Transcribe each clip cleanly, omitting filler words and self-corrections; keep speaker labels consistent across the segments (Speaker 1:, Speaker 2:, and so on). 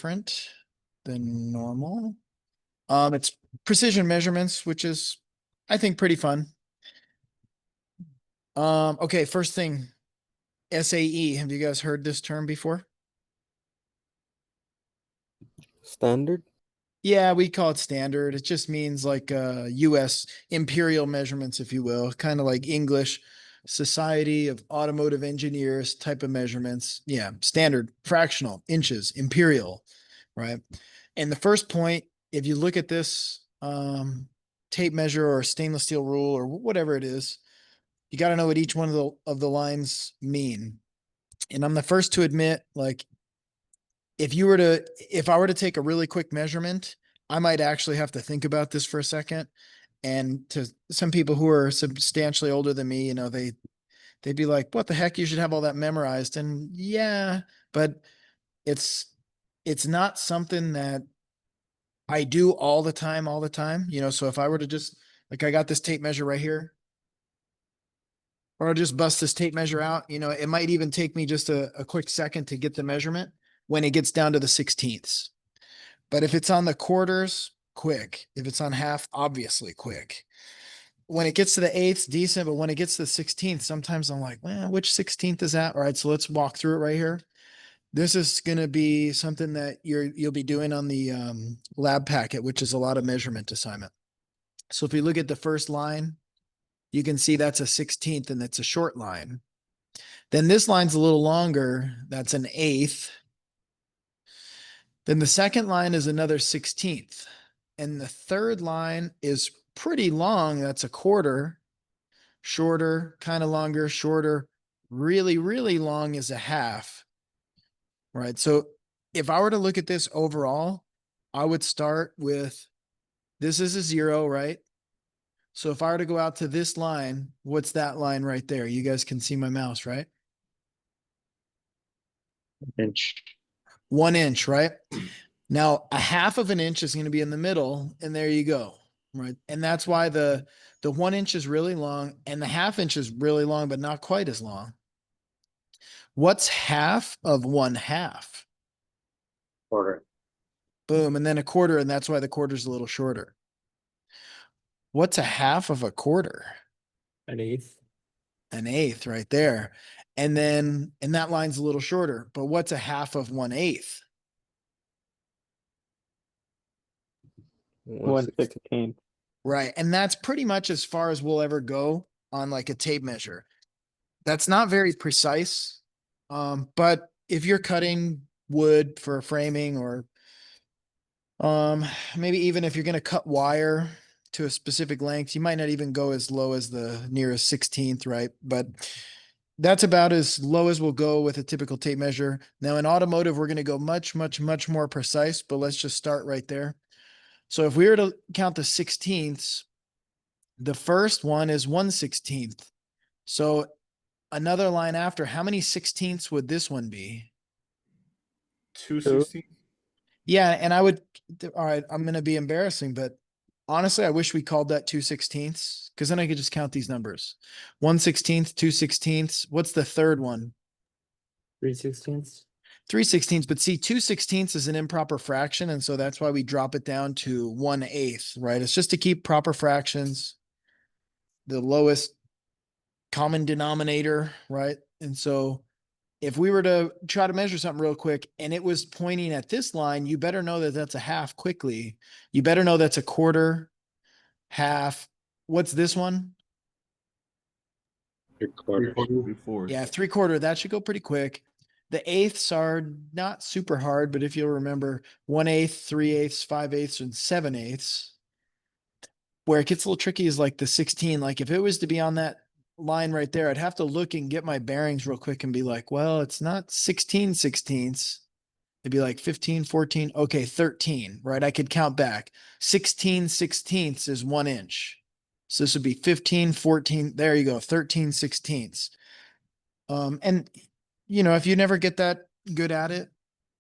Speaker 1: different than normal. It's precision measurements, which is, I think, pretty fun. Okay, first thing, SAE. Have you guys heard this term before?
Speaker 2: Standard?
Speaker 1: Yeah, we call it standard. It just means like US imperial measurements, if you will, kind of like English Society of Automotive Engineers type of measurements. Yeah, standard, fractional, inches, imperial, right? And the first point, if you look at this tape measure or stainless steel rule or whatever it is, you got to know what each one of the lines mean. And I'm the first to admit, like, if I were to take a really quick measurement, I might actually have to think about this for a second. And to some people who are substantially older than me, they'd be like, what the heck? You should have all that memorized. And yeah, but it's, it's not something that I do all the time, So if I were to just, like, I got this tape measure right here, or I'll just bust this tape measure out, it might even take me just a quick second to get the measurement when it gets down to the 16ths. But if it's on the quarters, quick. If it's on half, obviously quick. When it gets to the eighths, decent. But when it gets to the 16th, sometimes I'm like, well, which 16th is that? All right, so let's walk through it right here. This is going to be something that you'll be doing on the lab packet, which is a lot of measurement assignment. So if we look at the first line, you can see that's a 16th and it's a short line. Then this line's a little longer. That's an eighth. Then the second line is another 16th. And the third line is pretty long. That's a quarter. Shorter, kind of longer, shorter. Really, really long is a half. Right. So if I were to look at this overall, I would start with, this is a 0, right? So if I were to go out to this line, what's that line right there? You guys can see my mouse, right?
Speaker 2: Inch.
Speaker 1: 1 inch, right? Now a half of an inch is going to be in the middle, and there you go, right? And that's why the 1 inch is really long and the half inch is really long, but not quite as long. What's half of 1/2?
Speaker 2: Quarter.
Speaker 1: Boom. And then a quarter, and that's why the quarter's a little shorter. What's a half of a quarter?
Speaker 2: An eighth.
Speaker 1: An eighth right there. And that line's a little shorter, but what's a half of 1/8?
Speaker 2: 1/16.
Speaker 1: Right. And that's pretty much as far as we'll ever go on like a tape measure. That's not very precise. But if you're cutting wood for framing, or maybe even if you're going to cut wire to a specific length, you might not even go as low as the nearest 16th, right? But that's about as low as we'll go with a typical tape measure. Now in automotive, we're going to go much, much, much more precise, but let's just start right there. So if we were to count the 16ths, the first one is 1/16. So another line after, how many 16ths would this one be?
Speaker 3: 2/16.
Speaker 1: Yeah, and all right, I'm going to be embarrassing, but honestly, I wish we called that 2/16, because then I could just count these numbers. 1/16, 2/16. What's the third one?
Speaker 2: 3/16.
Speaker 1: 3/16. But see, 2/16 is an improper fraction. And so that's why we drop it down to 1/8, right? It's just to keep proper fractions, the lowest common denominator, right? And so if we were to try to measure something real quick and it was pointing at this line, you better know that that's a half quickly. You better know that's a quarter, half. What's this one?
Speaker 2: 3/4.
Speaker 3: 3/4.
Speaker 1: Yeah, 3/4. That should go pretty quick. The eighths are not super hard, but if you'll remember, 1/8, 3/8, 5/8, and 7/8. Where it gets a little tricky is like the 16. Like if it was to be on that line right there, I'd have to look and get my bearings real quick and be like, well, it's not 16/16. It'd be like 15, 14. Okay, 13, right? I could count back. 16/16 is 1 inch. So this would be 15, 14. There you go. 13/16. And if you never get that good at it,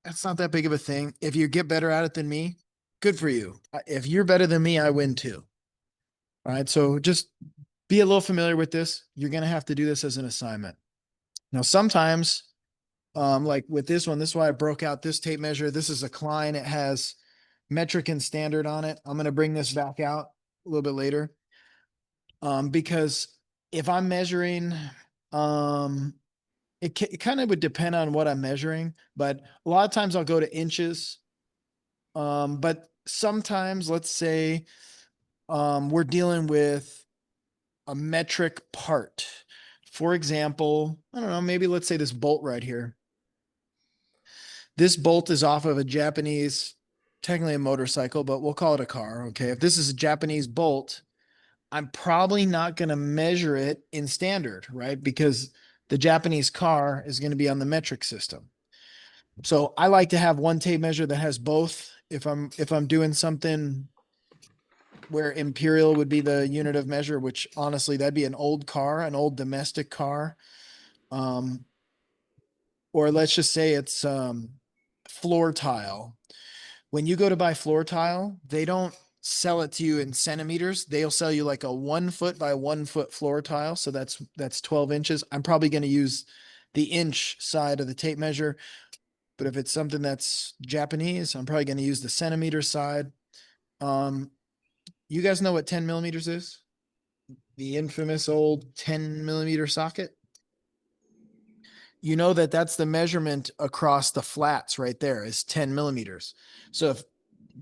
Speaker 1: that's not that big of a thing. If you get better at it than me, good for you. If you're better than me, I win too. All right. So just be a little familiar with this. You're going to have to do this as an assignment. Now, sometimes Like with this one, this is why I broke out this tape measure. This is a Klein. It has metric and standard on it. I'm going to bring this back out a little bit later. Because if I'm measuring, um, it kind of would depend on what I'm measuring, but a lot of times I'll go to inches. But sometimes, let's say, we're dealing with a metric part. For example, I don't know, maybe let's say this bolt right here. This bolt is off of a Japanese, technically a motorcycle, but we'll call it a car. Okay. If this is a Japanese bolt, I'm probably not going to measure it in standard, right? Because the Japanese car is going to be on the metric system. So I like to have one tape measure that has both. If I'm doing something where imperial would be the unit of measure, which honestly that'd be an old car, an old domestic car. Um, or let's just say it's floor tile. When you go to buy floor tile, they don't sell it to you in centimeters. They'll sell you like a 1 foot by 1 foot floor tile. So that's 12 inches. I'm probably going to use the inch side of the tape measure. But if it's something that's Japanese, I'm probably going to use the centimeter side. Um, you guys know what 10 millimeters is? The infamous old 10 millimeter socket. You know that that's the measurement across the flats right there is 10 millimeters. So if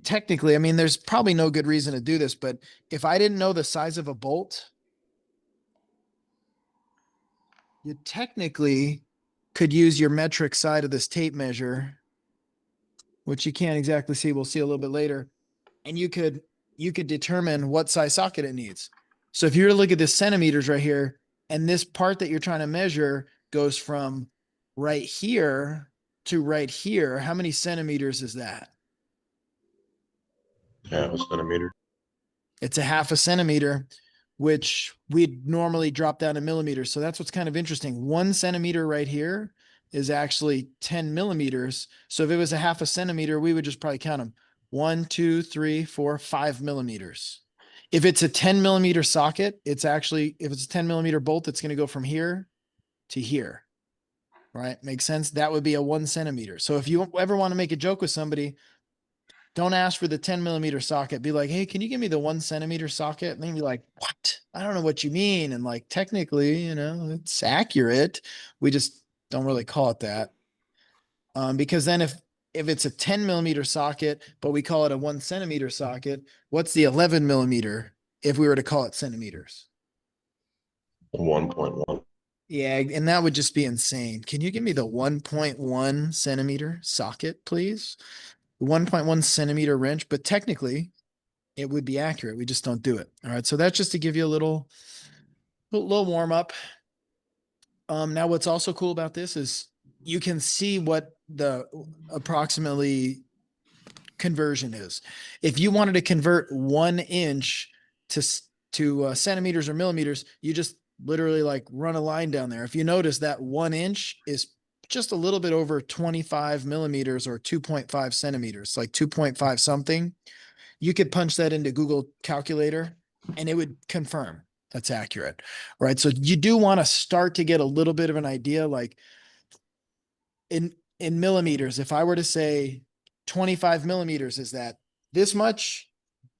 Speaker 1: technically, I mean, there's probably no good reason to do this, but if I didn't know the size of a bolt, you technically could use your metric side of this tape measure, which you can't exactly see. We'll see a little bit later. And you could determine what size socket it needs. So if you were to look at this centimeters right here, and this part that you're trying to measure goes from right here to right here, how many centimeters is that?
Speaker 3: Half a centimeter.
Speaker 1: It's a half a centimeter, which we'd normally drop down to millimeters. So that's what's kind of interesting. 1 centimeter right here is actually 10 millimeters. So if it was a half a centimeter, we would just probably count them 1, 2, 3, 4, 5 millimeters. If it's a 10 millimeter socket, it's actually, if it's a 10 millimeter bolt, it's going to go from here to here. Right? Makes sense. That would be a 1 centimeter. So if you ever want to make a joke with somebody, don't ask for the 10 millimeter socket. Be like, hey, can you give me the 1 centimeter socket? And they'd be like, what? I don't know what you mean. And like, technically, it's accurate. We just don't really call it that. Because then if it's a 10 millimeter socket, but we call it a 1 centimeter socket, what's the 11 millimeter if we were to call it centimeters?
Speaker 3: 1.1.
Speaker 1: Yeah, and that would just be insane. Can you give me the 1.1 centimeter socket, please? 1.1 centimeter wrench, but technically it would be accurate. We just don't do it. All right. So that's just to give you a little warm up. Now what's also cool about this is you can see what the approximately conversion is. If you wanted to convert 1 inch to centimeters or millimeters, you just literally like run a line down there. If you notice that 1 inch is just a little bit over 25 millimeters or 2.5 centimeters, like 2.5 something. You could punch that into Google Calculator and it would confirm that's accurate, right? So you do want to start to get a little bit of an idea, like in millimeters. If I were to say 25 millimeters, is that this much,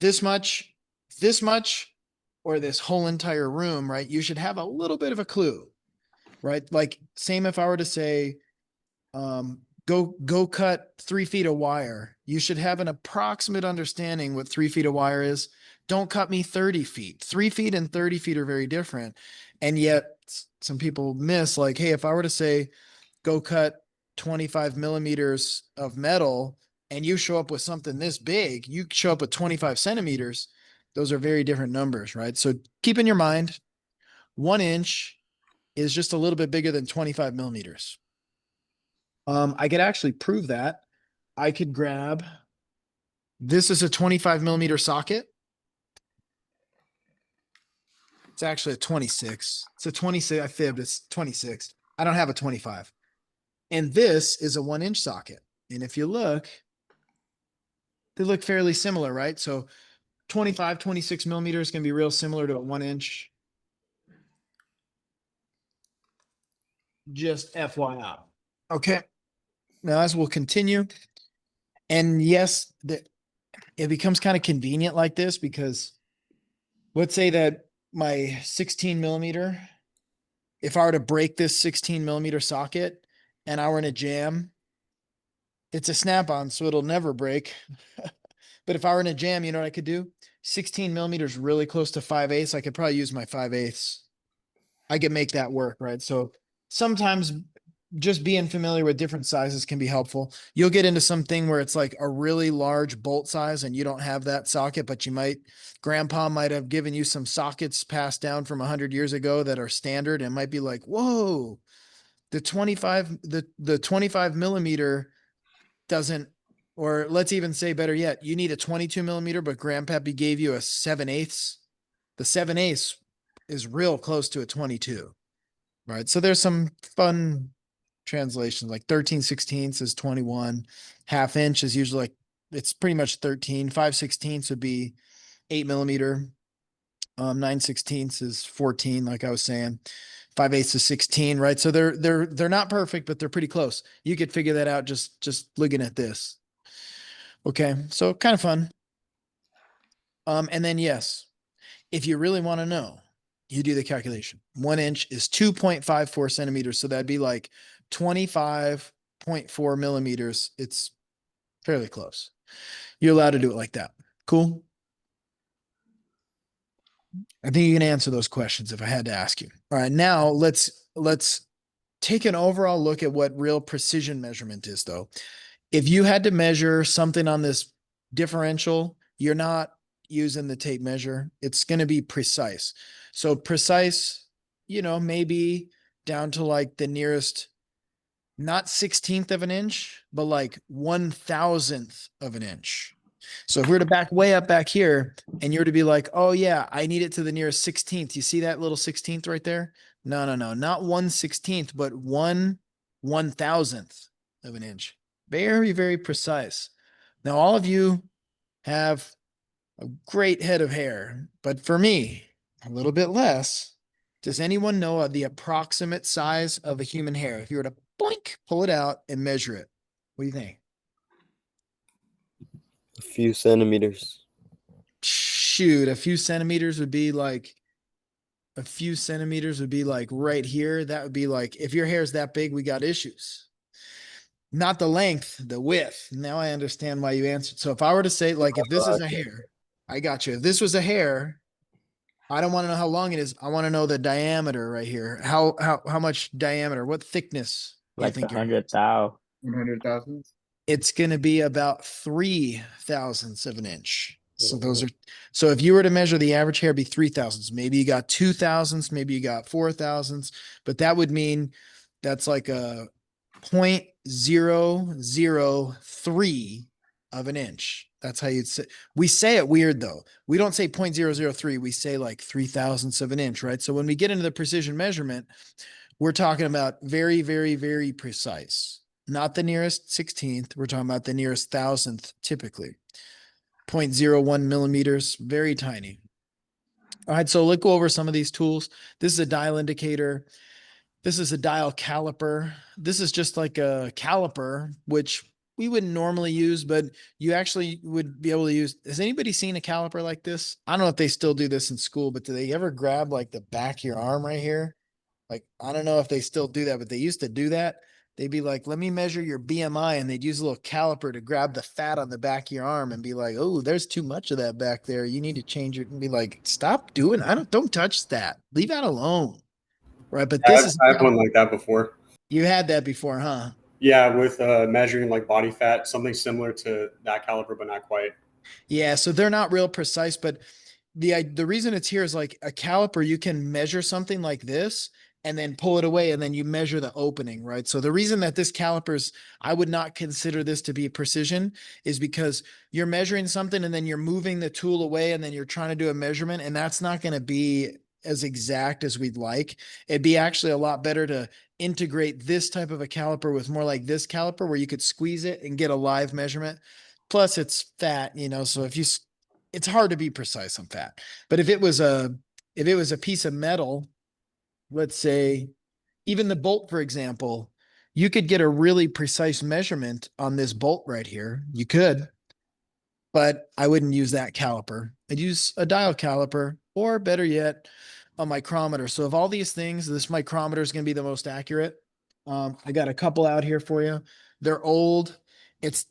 Speaker 1: this much, this much, or this whole entire room, right? You should have a little bit of a clue, right? Like same if I were to say, go cut 3 feet of wire. You should have an approximate understanding what 3 feet of wire is. Don't cut me 30 feet. 3 feet and 30 feet are very different. And yet some people miss like, hey, if I were to say, go cut 25 millimeters of metal and you show up with something this big, you show up with 25 centimeters. Those are very different numbers, right? So keep in your mind, 1 inch is just a little bit bigger than 25 millimeters. I could actually prove that. I could grab, this is a 25 millimeter socket. It's actually a 26. It's a 26. I fibbed. It's 26. I don't have a 25. And this is a 1 inch socket. And if you look, they look fairly similar, right? So 25, 26 millimeters can be real similar to a 1 inch. Just FYI. Okay. Now, as we'll continue, and yes, it becomes kind of convenient like this because let's say that my 16 millimeter, if I were to break this 16 millimeter socket and I were in a jam, it's a snap on, so it'll never break. But if I were in a jam, you know what I could do? 16 millimeters really close to 5/8. I could probably use my 5/8. I could make that work, right? So sometimes just being familiar with different sizes can be helpful. You'll get into something where it's like a really large bolt size and you don't have that socket, but grandpa might have given you some sockets passed down from 100 years ago that are standard and might be like, whoa, the 25 millimeter doesn't, or let's even say better yet, you need a 22 millimeter, but grandpappy gave you a 7/8. The 7/8 is real close to a 22, right? So there's some fun translations like 13/16 is 21. Half inch is usually like, it's pretty much 13. 5/16 would be 8 millimeter. 9/16 is 14, like I was saying. 5/8 is 16, right? So they're not perfect, but they're pretty close. You could figure that out just looking at this. Okay, so kind of fun. And then yes, if you really want to know, you do the calculation. 1 inch is 2.54 centimeters. So that'd be like 25.4 millimeters. It's fairly close. You're allowed to do it like that. Cool. I think you can answer those questions if I had to ask you. All right, now let's take an overall look at what real precision measurement is, though. If you had to measure something on this differential, you're not using the tape measure. It's going to be precise. So precise, maybe down to like the nearest, not 16th of an inch, but like 1,000th of an inch. So if we were to back way up back here and you're to be like, oh yeah, I need it to the nearest 16th. You see that little 16th right there? No, no, no, not 1/16th, but 1/1000th of an inch. Very, very precise. Now, all of you have a great head of hair, but for me, a little bit less. Does anyone know the approximate size of a human hair? If you were to blink, pull it out and measure it, what do you think?
Speaker 2: A few centimeters.
Speaker 1: Shoot, a few centimeters would be like right here. That would be like, if your hair is that big, we got issues. Not the length, the width. Now I understand why you answered. So if I were to say, like, if this is a hair, I got you. If this was a hair, I don't want to know how long it is. I want to know the diameter right here. How much diameter? What thickness do you
Speaker 2: Like a
Speaker 1: think your hair
Speaker 2: hundred
Speaker 1: is?
Speaker 2: thou.
Speaker 3: 100,000.
Speaker 1: It's going to be about 3/1000 of an inch. So those
Speaker 2: Mhm.
Speaker 1: are, so if you were to measure the average hair, be 3/1000. Maybe you got 2/1000, maybe you got 4/1000, but that would mean that's like a 0.003 of an inch. That's how you'd say. We say it weird though. We don't say 0.003. We say like 3/1000 of an inch, right? So when we get into the precision measurement, we're talking about very, very, very precise. Not the nearest 16th. We're talking about the nearest thousandth typically. 0.01 millimeters, very tiny. All right, so let's go over some of these tools. This is a dial indicator. This is a dial caliper. This is just like a caliper, which we wouldn't normally use, but you actually would be able to use. Has anybody seen a caliper like this? I don't know if they still do this in school, but do they ever grab like the back of your arm right here? Like, I don't know if they still do that, but they used to do that. They'd be like, let me measure your BMI. And they'd use a little caliper to grab the fat on the back of your arm and be like, oh, there's too much of that back there. You need to change it, and be like, stop doing, don't touch that. Leave that alone. Right. But this is,
Speaker 3: I've one like that before.
Speaker 1: you had that before, huh?
Speaker 3: Yeah, with measuring like body fat, something similar to that caliper, but not quite.
Speaker 1: Yeah. So they're not real precise, but the reason it's here is like a caliper, you can measure something like this and then pull it away and then you measure the opening, right? So the reason that this calipers, I would not consider this to be precision, is because you're measuring something and then you're moving the tool away and then you're trying to do a measurement, and that's not going to be as exact as we'd like. It'd be actually a lot better to integrate this type of a caliper with more like this caliper where you could squeeze it and get a live measurement. Plus it's fat, so it's hard to be precise on fat. But if it was a piece of metal, let's say even the bolt, for example, You could get a really precise measurement on this bolt right here. You could, but I wouldn't use that caliper. I'd use a dial caliper, or better yet, a micrometer. So of all these things, this micrometer is going to be the most accurate. I got a couple out here for you. They're old. It's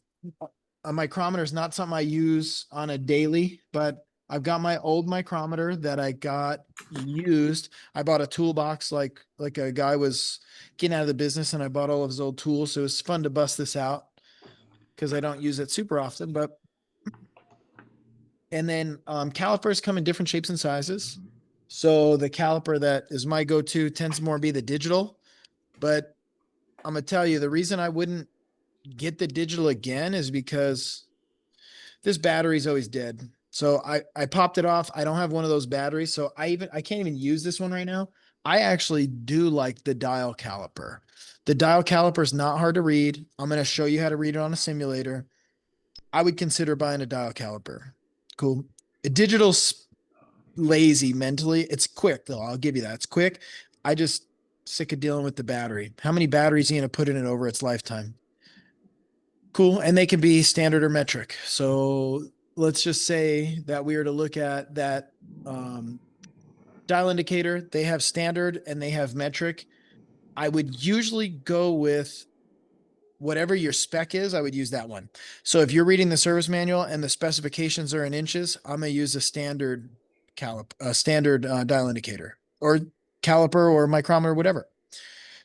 Speaker 1: a micrometer is not something I use on a daily, but I've got my old micrometer that I got used. I bought a toolbox like a guy was getting out of the business, and I bought all of his old tools. So it was fun to bust this out because I don't use it super often, but and then calipers come in different shapes and sizes. So the caliper that is my go-to tends to more be the digital, but I'm gonna tell you the reason I wouldn't get the digital again is because this battery's always dead. So I popped it off. I don't have one of those batteries, so I can't even use this one right now. I actually do like the dial caliper. The dial caliper is not hard to read. I'm going to show you how to read it on a simulator. I would consider buying a dial caliper. Cool. A digital's lazy mentally. It's quick though. I'll give you that. It's quick. I just sick of dealing with the battery. How many batteries are you going to put in it over its lifetime? Cool. And they can be standard or metric. So let's just say that we were to look at that dial indicator. They have standard and they have metric. I would usually go with whatever your spec is. I would use that one. So if you're reading the service manual and the specifications are in inches, I'm going to use a standard standard dial indicator or caliper or micrometer, whatever.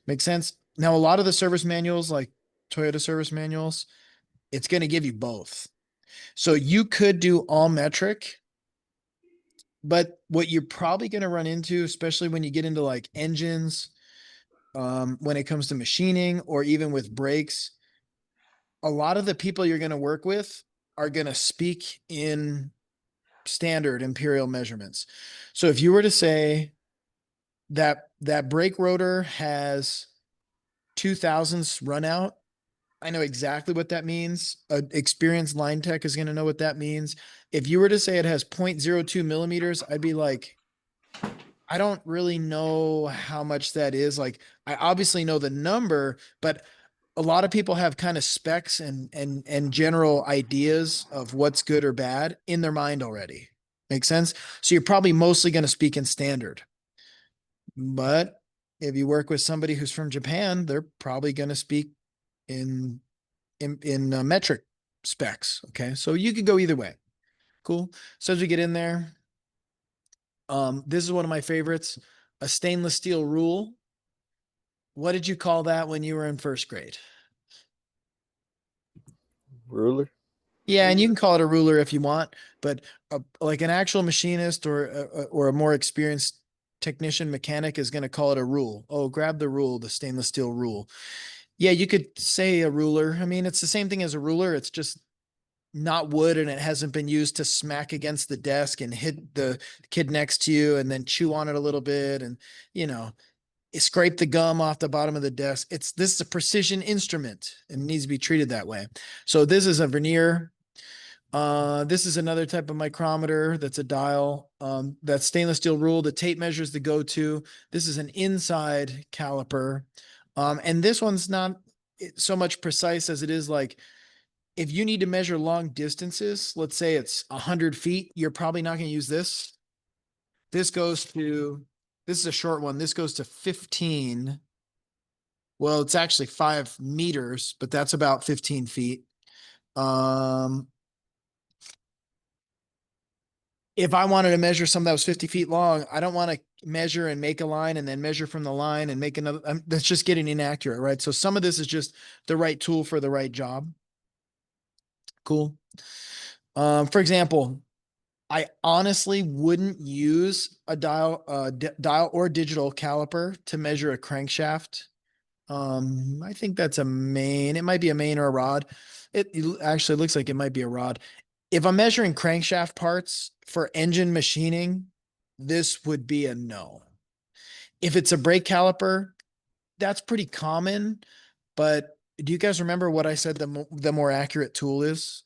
Speaker 1: Makes sense. Now, a lot of the service manuals, like Toyota service manuals, it's going to give you both. So you could do all metric, but what you're probably going to run into, especially when you get into like engines, when it comes to machining or even with brakes, a lot of the people you're going to work with are going to speak in standard imperial measurements. So if you were to say that brake rotor has 2000s run out, I know exactly what that means. An experienced line tech is going to know what that means. If you were to say it has 0.02 millimeters, I'd be like, I don't really know how much that is. Like, I obviously know the number, but a lot of people have kind of specs and general ideas of what's good or bad in their mind already. Make sense? So you're probably mostly going to speak in standard. But if you work with somebody who's from Japan, they're probably going to speak in metric specs. Okay, so you could go either way. Cool. So as we get in there, this is one of my favorites, a stainless steel rule. What did you call that when you were in first grade?
Speaker 2: Ruler.
Speaker 1: Yeah, and you can call it a ruler if you want, but like an actual machinist or a more experienced technician mechanic is going to call it a rule. Oh, grab the rule, the stainless steel rule. Yeah, you could say a ruler. I mean, it's the same thing as a ruler. It's just not wood and it hasn't been used to smack against the desk and hit the kid next to you and then chew on it a little bit and, you know, scrape the gum off the bottom of the desk. This is a precision instrument and needs to be treated that way. So this is a vernier. This is another type of micrometer that's a dial. That stainless steel rule. The tape measure is the go-to. This is an inside caliper. And this one's not so much precise as it is like if you need to measure long distances, let's say it's 100 feet, you're probably not going to use this. This is a short one. This goes to 15. Well, it's actually 5 meters, but that's about 15 feet. If I wanted to measure something that was 50 feet long, I don't want to measure and make a line and then measure from the line and make another. That's just getting inaccurate, right? So some of this is just the right tool for the right job. Cool. For example, I honestly wouldn't use a dial or digital caliper to measure a crankshaft. I think that's a main. It might be a main or a rod. It actually looks like it might be a rod. If I'm measuring crankshaft parts for engine machining, this would be a no. If it's a brake caliper, that's pretty common. But do you guys remember what I said the more accurate tool is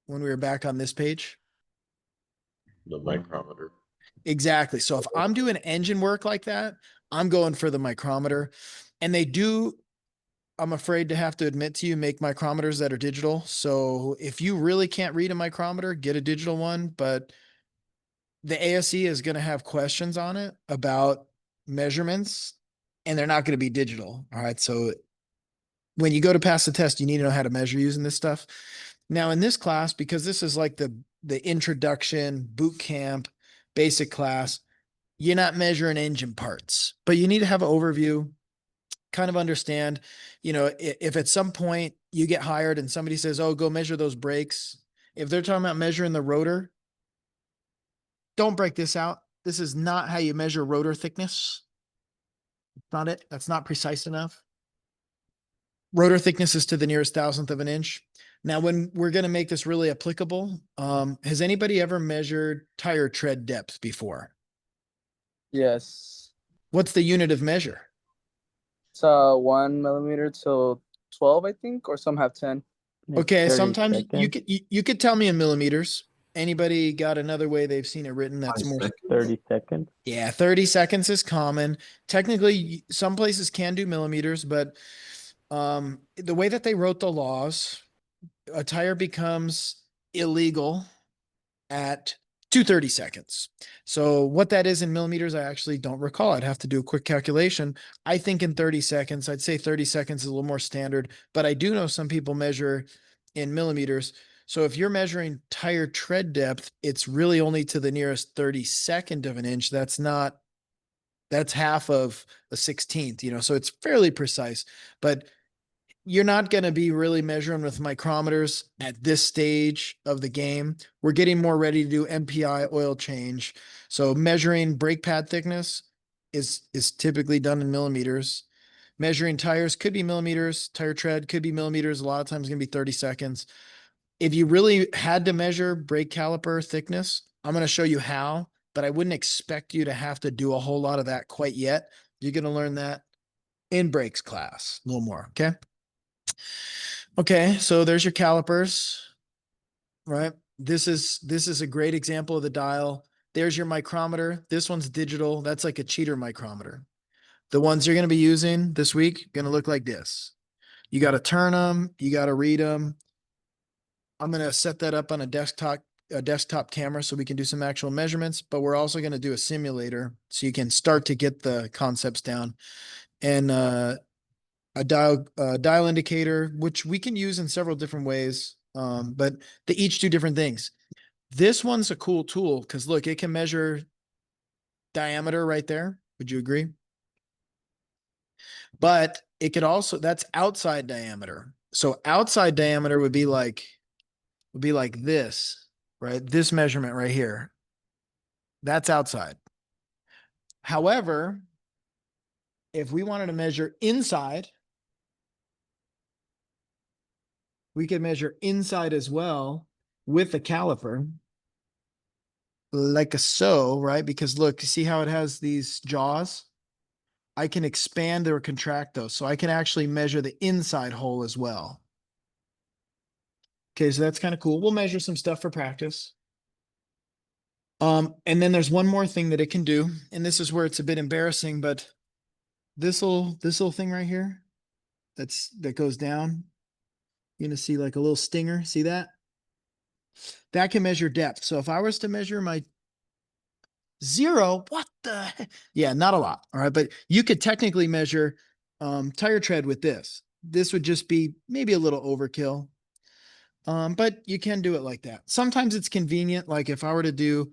Speaker 1: when we were back on this page?
Speaker 4: The micrometer.
Speaker 1: Exactly. So if I'm doing engine work like that, I'm going for the micrometer. And they do I'm afraid to have to admit to you, make micrometers that are digital. So if you really can't read a micrometer, get a digital one, but the ASE is going to have questions on it about measurements and they're not going to be digital. All right. So when you go to pass the test, you need to know how to measure using this stuff. Now in this class, because this is like the introduction, boot camp, basic class, you're not measuring engine parts, but you need to have an overview, kind of understand, if at some point you get hired and somebody says, oh, go measure those brakes. If they're talking about measuring the rotor, don't break this out. This is not how you measure rotor thickness. Not it. That's not precise enough. Rotor thickness is to the nearest thousandth of an inch. Now, when we're going to make this really applicable, has anybody ever measured tire tread depth before?
Speaker 5: Yes.
Speaker 1: What's the unit of measure?
Speaker 5: It's 1 millimeter to 12, I think, or some have 10.
Speaker 1: Okay, sometimes you could tell me in millimeters. Anybody got another way they've seen it written that's more
Speaker 6: 30 seconds.
Speaker 1: Yeah, 30 seconds is common. Technically, some places can do millimeters, but the way that they wrote the laws, a tire becomes illegal at 230 seconds. So what that is in millimeters, I actually don't recall. I'd have to do a quick calculation. I think in 30 seconds, I'd say 30 seconds is a little more standard, but I do know some people measure in millimeters. So if you're measuring tire tread depth, it's really only to the nearest 32nd of an inch. That's half of a 16th, so it's fairly precise, but you're not going to be really measuring with micrometers at this stage of the game. We're getting more ready to do MPI oil change. So measuring brake pad thickness is typically done in millimeters. Measuring tires could be millimeters. Tire tread could be millimeters. A lot of times it's going to be 30 seconds. If you really had to measure brake caliper thickness, I'm going to show you how, but I wouldn't expect you to have to do a whole lot of that quite yet. You're going to learn that in brakes class, a little more. Okay. Okay, so there's your calipers, right? This is a great example of the dial. There's your micrometer. This one's digital. That's like a cheater micrometer. The ones you're going to be using this week going to look like this. You got to turn them. You got to read them. I'm going to set that up on a desktop camera so we can do some actual measurements, but we're also going to do a simulator so you can start to get the concepts down. And a dial indicator, which we can use in several different ways. But they each do different things. This one's a cool tool because look, it can measure diameter right there. Would you agree? But it could also, that's outside diameter. So outside diameter would be like this, right? This measurement right here. That's outside. However, if we wanted to measure inside, we could measure inside as well with a caliper, like a so, right? Because look, see how it has these jaws? I can expand or contract those. So I can actually measure the inside hole as well. Okay, so that's kind of cool. We'll measure some stuff for practice. And then there's one more thing that it can do, and this is where it's a bit embarrassing, but this little thing right here, that goes down. You're gonna see like a little stinger. See that? That can measure depth. So if I was to measure my 0, what the heck? Yeah, not a lot. All right. But you could technically measure tire tread with this. This would just be maybe a little overkill. But you can do it like that. Sometimes it's convenient. Like if I were to do,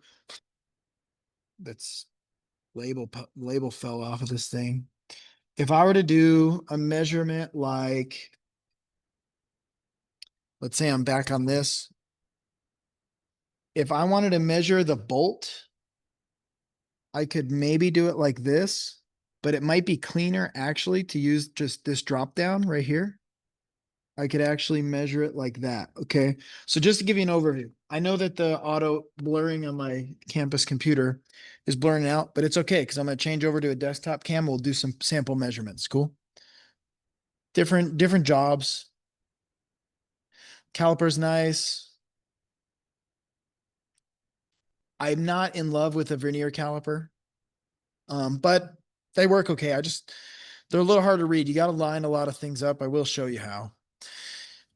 Speaker 1: that's label fell off of this thing. If I were to do a measurement like, let's say I'm back on this. If I wanted to measure the bolt, I could maybe do it like this, but it might be cleaner actually to use just this drop down right here. I could actually measure it like that. Okay. So just to give you an overview, I know that the auto blurring on my campus computer is blurring out, but it's okay because I'm going to change over to a desktop cam. We'll do some sample measurements. Cool. Different jobs. Caliper's nice. I'm not in love with a vernier caliper, but they work okay. They're a little hard to read. You got to line a lot of things up. I will show you how.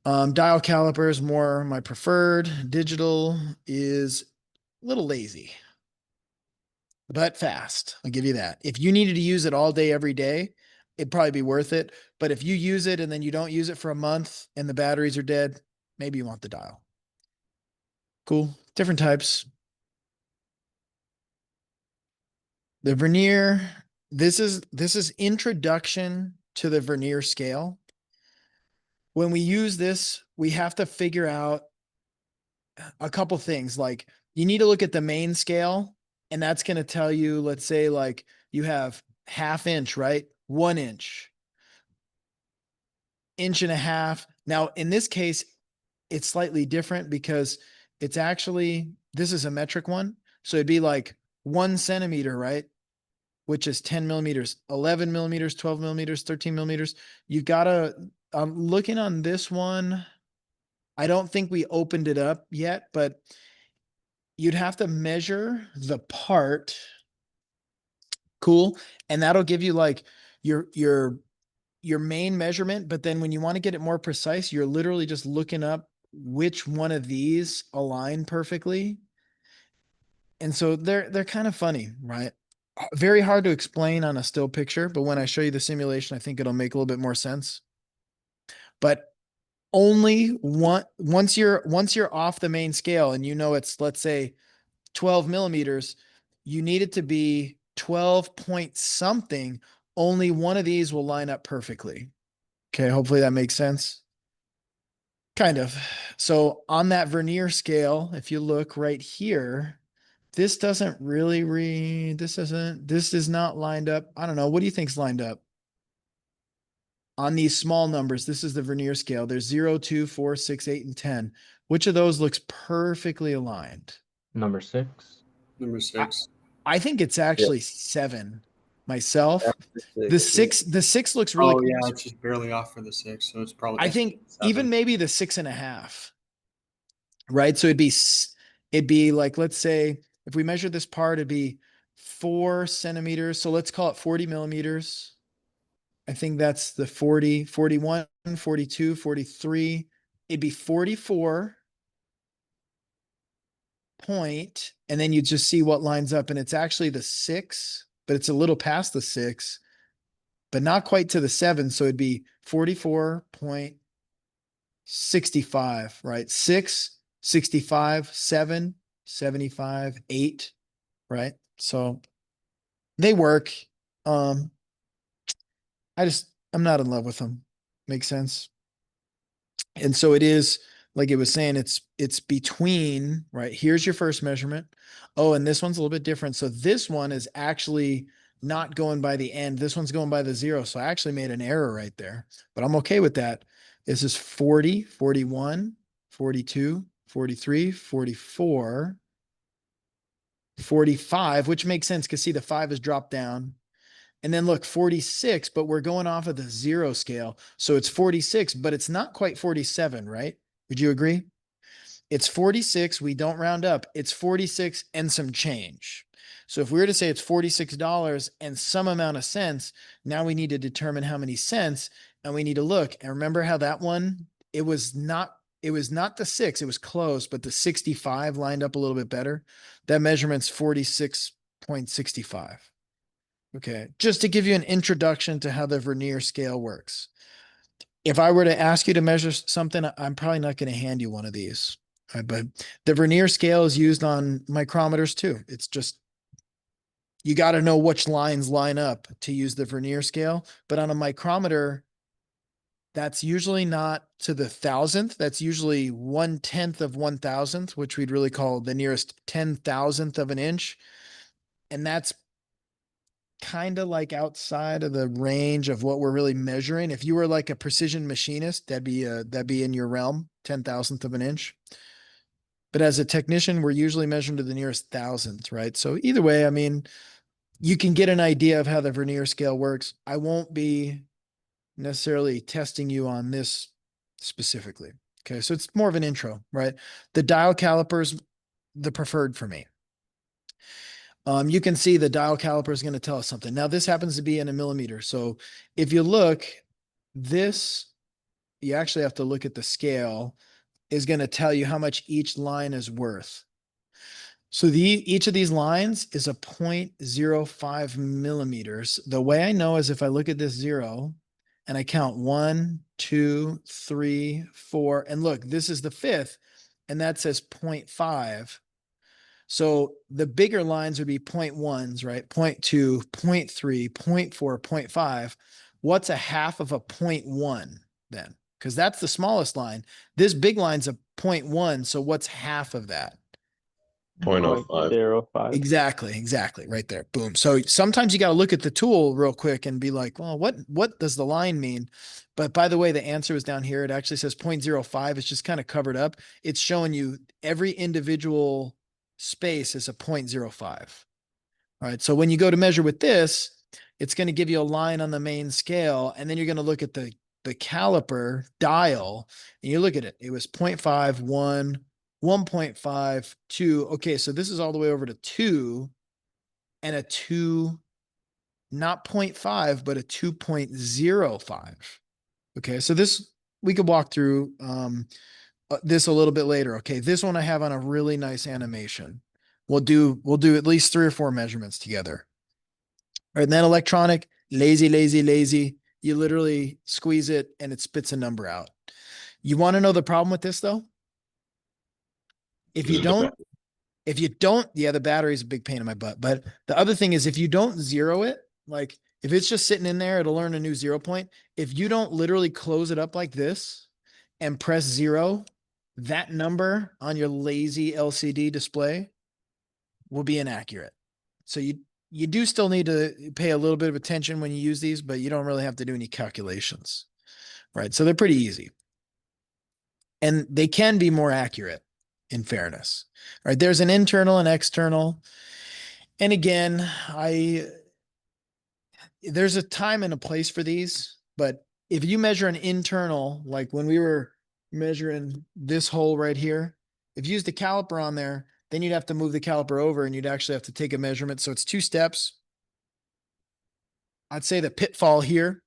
Speaker 1: Dial caliper is more my preferred. Digital is a little lazy, but fast. I'll give you that. If you needed to use it all day, every day, it'd probably be worth it. But if you use it and then you don't use it for a month and the batteries are dead, maybe you want the dial. Cool. Different types. The vernier, this is introduction to the vernier scale. When we use this, we have to figure out a couple things. Like you need to look at the main scale, and that's going to tell you, let's say like you have 1/2 inch, right? 1 inch, 1.5 inches. Now, in this case, it's slightly different because it's actually, this is a metric one. So it'd be like 1 centimeter, right? Which is 10 millimeters, 11 millimeters, 12 millimeters, 13 millimeters. You gotta, I'm looking on this one. I don't think we opened it up yet, but you'd have to measure the part. Cool. And that'll give you like your main measurement. But then when you want to get it more precise, you're literally just looking up which one of these align perfectly. And so they're kind of funny, right? Very hard to explain on a still picture, but when I show you the simulation, I think it'll make a little bit more sense. But only once you're off the main scale and you know it's, let's say, 12 millimeters, you need it to be 12 point something. Only one of these will line up perfectly. Okay, hopefully that makes sense. Kind of. So on that vernier scale, if you look right here, this doesn't really read, this is not lined up. I don't know. What do you think's lined up? On these small numbers, this is the vernier scale. There's 0, 2, 4, 6, 8, and 10. Which of those looks perfectly aligned?
Speaker 6: Number 6.
Speaker 3: Number 6.
Speaker 1: I think it's actually 7 myself.
Speaker 2: After
Speaker 1: The
Speaker 2: 6,
Speaker 1: the six looks really
Speaker 3: Oh yeah,
Speaker 1: close.
Speaker 3: it's just barely off for the 6, so it's probably.
Speaker 1: I
Speaker 3: it's
Speaker 1: think
Speaker 3: 7.
Speaker 1: even maybe the 6.5, right? So it'd be like, let's say if we measure this part, it'd be 4 centimeters. So let's call it 40 millimeters. I think that's the 40, 41, 42, 43. It'd be 44 point, and then you just see what lines up. And it's actually the 6, but it's a little past the 6, but not quite to the 7. So it'd be 44.65, right? 6, 65, 7, 75, 8, right? So they work. Um, I'm not in love with them. Makes sense. And so it is, like it was saying, it's between, right? Here's your first measurement. Oh, and this one's a little bit different. So this one is actually not going by the end. This one's going by the 0. So I actually made an error right there, but I'm okay with that. This is 40, 41, 42, 43, 44, 45, which makes sense because see the 5 is dropped down. And then look, 46, but we're going off of the 0 scale. So it's 46, but it's not quite 47, right? Would you agree? It's 46. We don't round up. It's 46 and some change. So if we were to say it's $46 and some amount of cents, now we need to determine how many cents, and we need to look. And remember how that one, it was not the 6, it was close, but the 65 lined up a little bit better. That measurement's 46.65. Okay, just to give you an introduction to how the vernier scale works. If I were to ask you to measure something, I'm probably not going to hand you one of these. But the vernier scale is used on micrometers too. It's just, you got to know which lines line up to use the vernier scale. But on a micrometer, that's usually not to the 1,000th. That's usually 1/10 of 1,000th, which we'd really call the nearest 10,000th of an inch. And that's kind of like outside of the range of what we're really measuring. If you were like a precision machinist, that'd be in your realm, 10,000th of an inch. But as a technician, we're usually measuring to the nearest 1,000th, right? So either way, I mean, you can get an idea of how the vernier scale works. I won't be necessarily testing you on this specifically. Okay, so it's more of an intro, right? The dial caliper's the preferred for me. You can see the dial caliper is going to tell us something. Now this happens to be in a millimeter. So if you look, this, you actually have to look at the scale, is going to tell you how much each line is worth. So each of these lines is a 0.05 millimeters. The way I know is if I look at this zero and I count 1, 2, 3, 4, and look, this is the fifth, and that says 0.5. So the bigger lines would be 0.1s, right? 0.2, 0.3, 0.4, 0.5. What's a half of a 0.1 then? Because that's the smallest line. This big line's a 0.1. So what's half of that?
Speaker 4: 0.05.
Speaker 5: 0.05.
Speaker 1: Exactly. Right there. Boom. So sometimes you got to look at the tool real quick and be like, well, what does the line mean? But by the way, the answer is down here. It actually says 0.05. It's just kind of covered up. It's showing you every individual space is a 0.05. All right. So when you go to measure with this, it's going to give you a line on the main scale. And then you're going to look at the caliper dial and you look at it. It was 0.5, 1, 1.5, 2. Okay. So this is all the way over to 2 and a 2, not 0.5, but a 2.05. Okay. So this, we could walk through this a little bit later. Okay. This one I have on a really nice animation. We'll do at least 3 or 4 measurements together. All right, and then electronic, lazy. You literally squeeze it and it spits a number out. You want to know the problem with this though? If you don't, yeah, the battery is a big pain in my butt. But the other thing is if you don't zero it, like if it's just sitting in there, it'll learn a new 0 point. If you don't literally close it up like this and press 0, that number on your lazy LCD display will be inaccurate. So you do still need to pay a little bit of attention when you use these, but you don't really have to do any calculations, right? So they're pretty easy. And they can be more accurate in fairness, right? There's an internal and external. And again, there's a time and a place for these, but if you measure an internal, like when we were measuring this hole right here, if you use the caliper on there, then you'd have to move the caliper over and you'd actually have to take a measurement. So it's 2 steps. I'd say the pitfall here,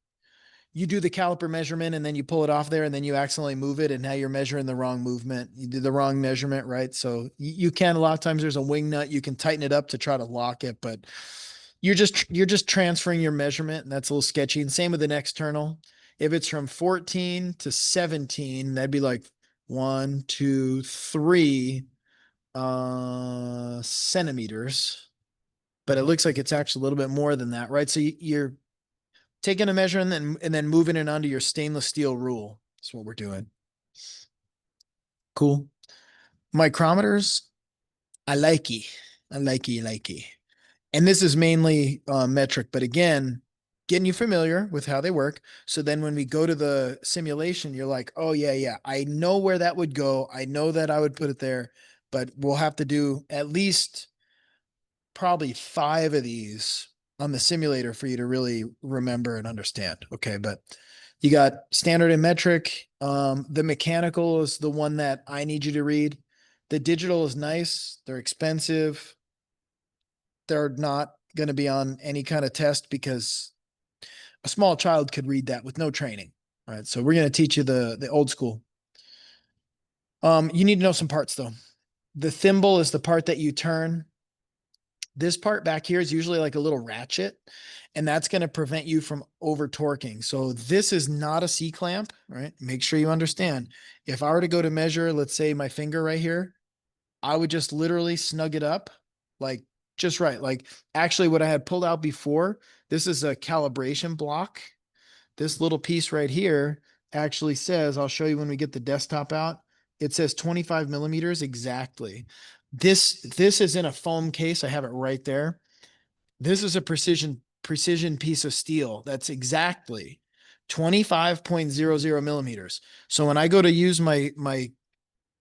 Speaker 1: you do the caliper measurement and then you pull it off there and then you accidentally move it and now you're measuring the wrong movement. You did the wrong measurement, right? So you can, a lot of times there's a wing nut, you can tighten it up to try to lock it, but you're just transferring your measurement and that's a little sketchy. And same with an external. If it's from 14 to 17, that'd be like 1, 2, 3 centimeters, but it looks like it's actually a little bit more than that, right? So you're taking a measure and then moving it onto your stainless steel rule. That's what we're doing. Cool. Micrometers, I likey. And this is mainly metric, but again, getting you familiar with how they work. So then when we go to the simulation, you're like, oh yeah, I know where that would go. I know that I would put it there, but we'll have to do at least probably 5 of these on the simulator for you to really remember and understand. Okay. But you got standard and metric. The mechanical is the one that I need you to read. The digital is nice. They're expensive. They're not going to be on any kind of test because a small child could read that with no training. Right. So we're going to teach you the old school. You need to know some parts though. The thimble is the part that you turn. This part back here is usually like a little ratchet, and that's going to prevent you from over torquing. So this is not a C clamp, right? Make sure you understand. If I were to go to measure, let's say my finger right here, I would just literally snug it up, like just right. Like actually what I had pulled out before, this is a calibration block. This little piece right here actually says, I'll show you when we get the desktop out. It says 25 millimeters exactly. This is in a foam case. I have it right there. This is a precision piece of steel. That's exactly 25.00 millimeters. So when I go to use my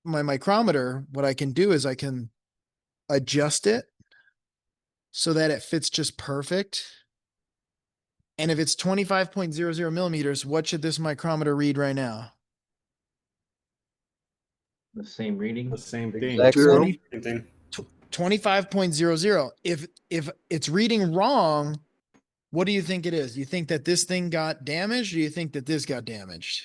Speaker 1: micrometer, what I can do is I can adjust it so that it fits just perfect. And if it's 25.00 millimeters, what should this micrometer read right now?
Speaker 6: The same reading.
Speaker 3: The same thing.
Speaker 5: Exactly.
Speaker 1: 20,
Speaker 3: Same thing.
Speaker 1: 25.00. If it's reading wrong, what do you think it is? You think that this thing got damaged, or do you think that this got damaged?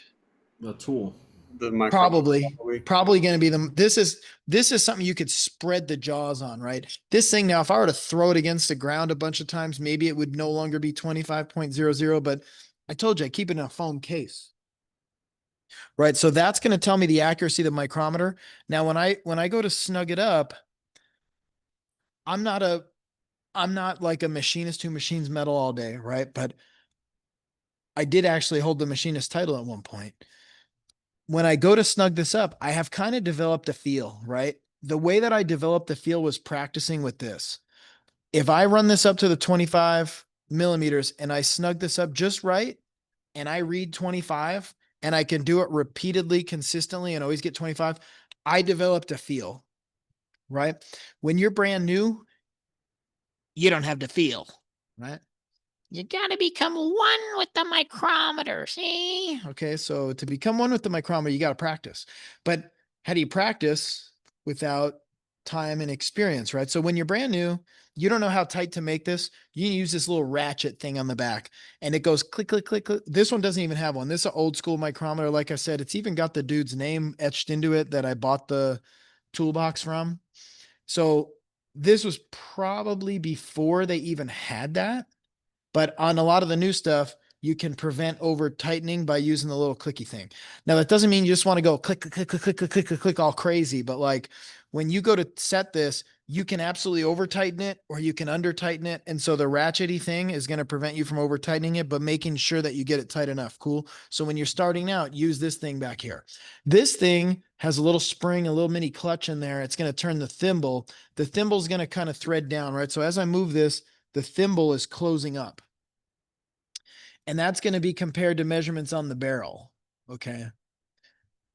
Speaker 6: The tool.
Speaker 3: The micrometer.
Speaker 1: Probably going to be this is something you could spread the jaws on, right? This thing now, if I were to throw it against the ground a bunch of times, maybe it would no longer be 25.00, but I told you I keep it in a foam case. Right. So that's going to tell me the accuracy of the micrometer. Now, when I go to snug it up, I'm not like a machinist who machines metal all day, right? But I did actually hold the machinist title at one point. When I go to snug this up, I have kind of developed a feel, right? The way that I developed the feel was practicing with this. If I run this up to the 25 millimeters and I snug this up just right, and I read 25 and I can do it repeatedly, consistently, and always get 25, I developed a feel, right? When you're brand new, you don't have the feel, right? You got to become one with the micrometer. See? Okay. So to become one with the micrometer, you got to practice. But how do you practice without time and experience, right? So when you're brand new, you don't know how tight to make this. You use this little ratchet thing on the back and it goes click, click, click, click. This one doesn't even have one. This is an old school micrometer. Like I said, it's even got the dude's name etched into it that I bought the toolbox from. So this was probably before they even had that. But on a lot of the new stuff, you can prevent over tightening by using the little clicky thing. Now, that doesn't mean you just want to go click, click, click, click, click, click, click, click, click all crazy. But like when you go to set this, you can absolutely over tighten it or you can under tighten it. And so the ratchety thing is going to prevent you from over tightening it, but making sure that you get it tight enough. Cool. So when you're starting out, use this thing back here. This thing has a little spring, a little mini clutch in there. It's going to turn the thimble. The thimble is going to kind of thread down, right? So as I move this, the thimble is closing up. And that's going to be compared to measurements on the barrel. Okay.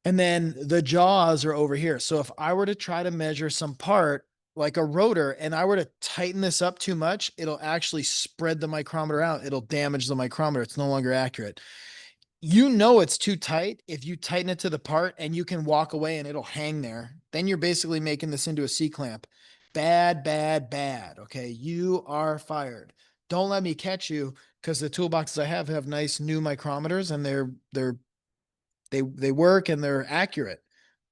Speaker 1: And then the jaws are over here. So if I were to try to measure some part like a rotor and I were to tighten this up too much, it'll actually spread the micrometer out. It'll damage the micrometer. It's no longer accurate. You know it's too tight if you tighten it to the part and you can walk away and it'll hang there. Then you're basically making this into a C-clamp. Bad, bad, bad. Okay. You are fired. Don't let me catch you because the toolboxes I have nice new micrometers and they work and they're accurate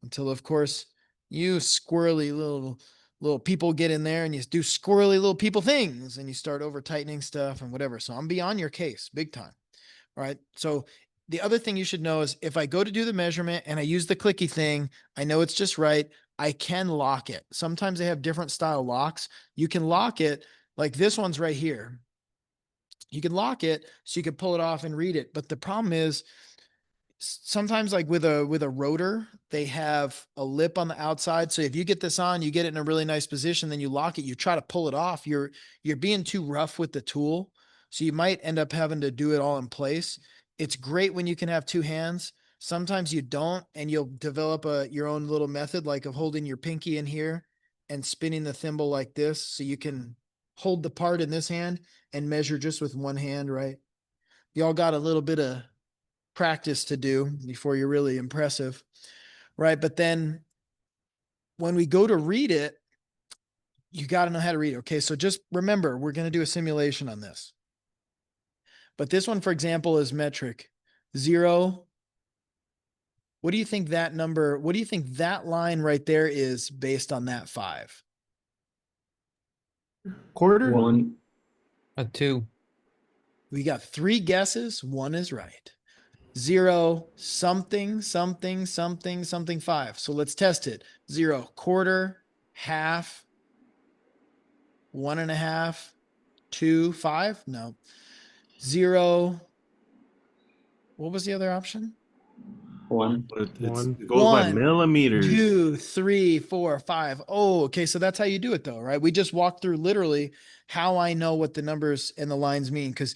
Speaker 1: until of course you squirrely little people get in there and you do squirrely little people things and you start over tightening stuff and whatever. So I'm beyond your case big time. All right. So the other thing you should know is if I go to do the measurement and I use the clicky thing, I know it's just right. I can lock it. Sometimes they have different style locks. You can lock it like this one's right here. You can lock it so you can pull it off and read it. But the problem is sometimes like with a rotor, they have a lip on the outside. So if you get this on, you get it in a really nice position, then you lock it, you try to pull it off. You're being too rough with the tool. So you might end up having to do it all in place. It's great when you can have two hands. Sometimes you don't, and you'll develop your own little method, like of holding your pinky in here and spinning the thimble like this. So you can hold the part in this hand and measure just with one hand, right? Y'all got a little bit of practice to do before you're really impressive, right? But then when we go to read it, you got to know how to read it. Okay. So just remember, we're going to do a simulation on this. But this one, for example, is metric 0. What do you think that number, what do you think that line right there is based on that 5?
Speaker 6: Quarter?
Speaker 4: 1.
Speaker 7: A 2.
Speaker 1: We got 3 guesses. 1 is right. 0, something, something, something, something 5. So let's test it. 0, quarter, half, 1.5, 2, 5. No. 0. What was the other option?
Speaker 4: 1.
Speaker 6: But
Speaker 8: One.
Speaker 6: it goes by
Speaker 1: 1,
Speaker 6: millimeters.
Speaker 1: 2, 3, 4, 5. Oh, okay. So that's how you do it though, right? We just walked through literally how I know what the numbers and the lines mean. Cause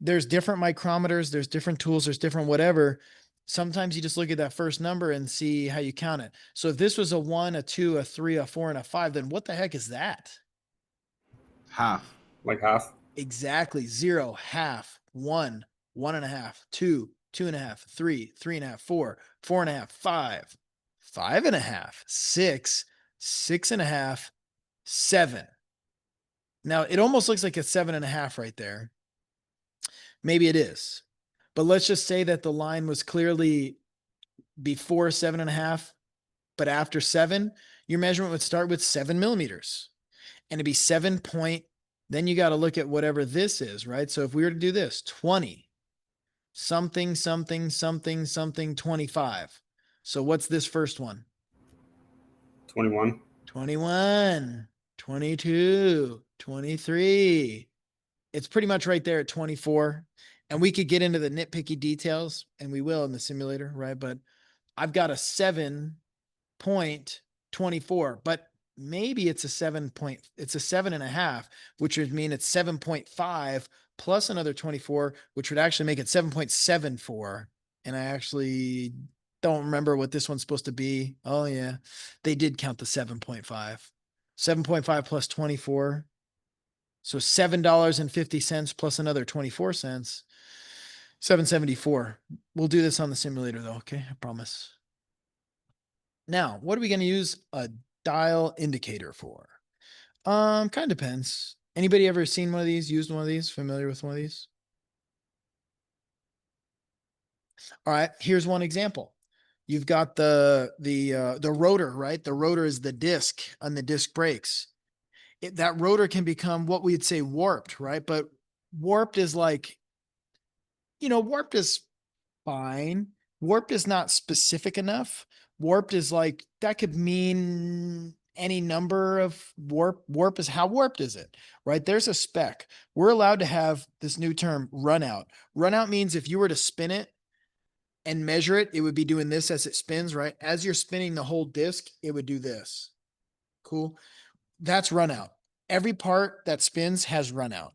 Speaker 1: there's different micrometers, there's different tools, there's different whatever. Sometimes you just look at that first number and see how you count it. So if this was a 1, a 2, a 3, a 4, and a 5, then what the heck is that?
Speaker 6: Half.
Speaker 3: Like half.
Speaker 1: Exactly. 0, half, 1, 1.5, 2, 2.5, 3, 3.5, 4, 4.5, 5, 5.5, 6, 6.5, 7. Now it almost looks like a 7.5 right there. Maybe it is, but let's just say that the line was clearly before 7.5, but after 7, your measurement would start with 7 millimeters and it'd be 7 point. Then you got to look at whatever this is, right? So if we were to do this 20, something, something, something, something, 25. So what's this first one?
Speaker 3: 21.
Speaker 1: 21, 22, 23. It's pretty much right there at 24. And we could get into the nitpicky details, and we will in the simulator, right? But I've got a 7.24, but maybe it's a 7.5, which would mean it's 7.5 plus another 24, which would actually make it 7.74. And I actually don't remember what this one's supposed to be. Oh yeah, they did count the 7.5. 7.5 plus 24. So $7.50 plus another 24 cents. 774. We'll do this on the simulator though, okay? I promise. Now, what are we going to use a dial indicator for? Kind of depends. Anybody ever seen one of these, used one of these, familiar with one of these? All right, here's one example. You've got the rotor, right? The rotor is the disc on the disc brakes. That rotor can become what we'd say warped, right? But warped is like, warped is fine. Warped is not specific enough. Warped is like, that could mean any number of warp. Warp is how warped is it, right? There's a spec. We're allowed to have this new term run out. Run out means if you were to spin it and measure it, it would be doing this as it spins, right? As you're spinning the whole disc, it would do this. Cool. That's run out. Every part that spins has run out.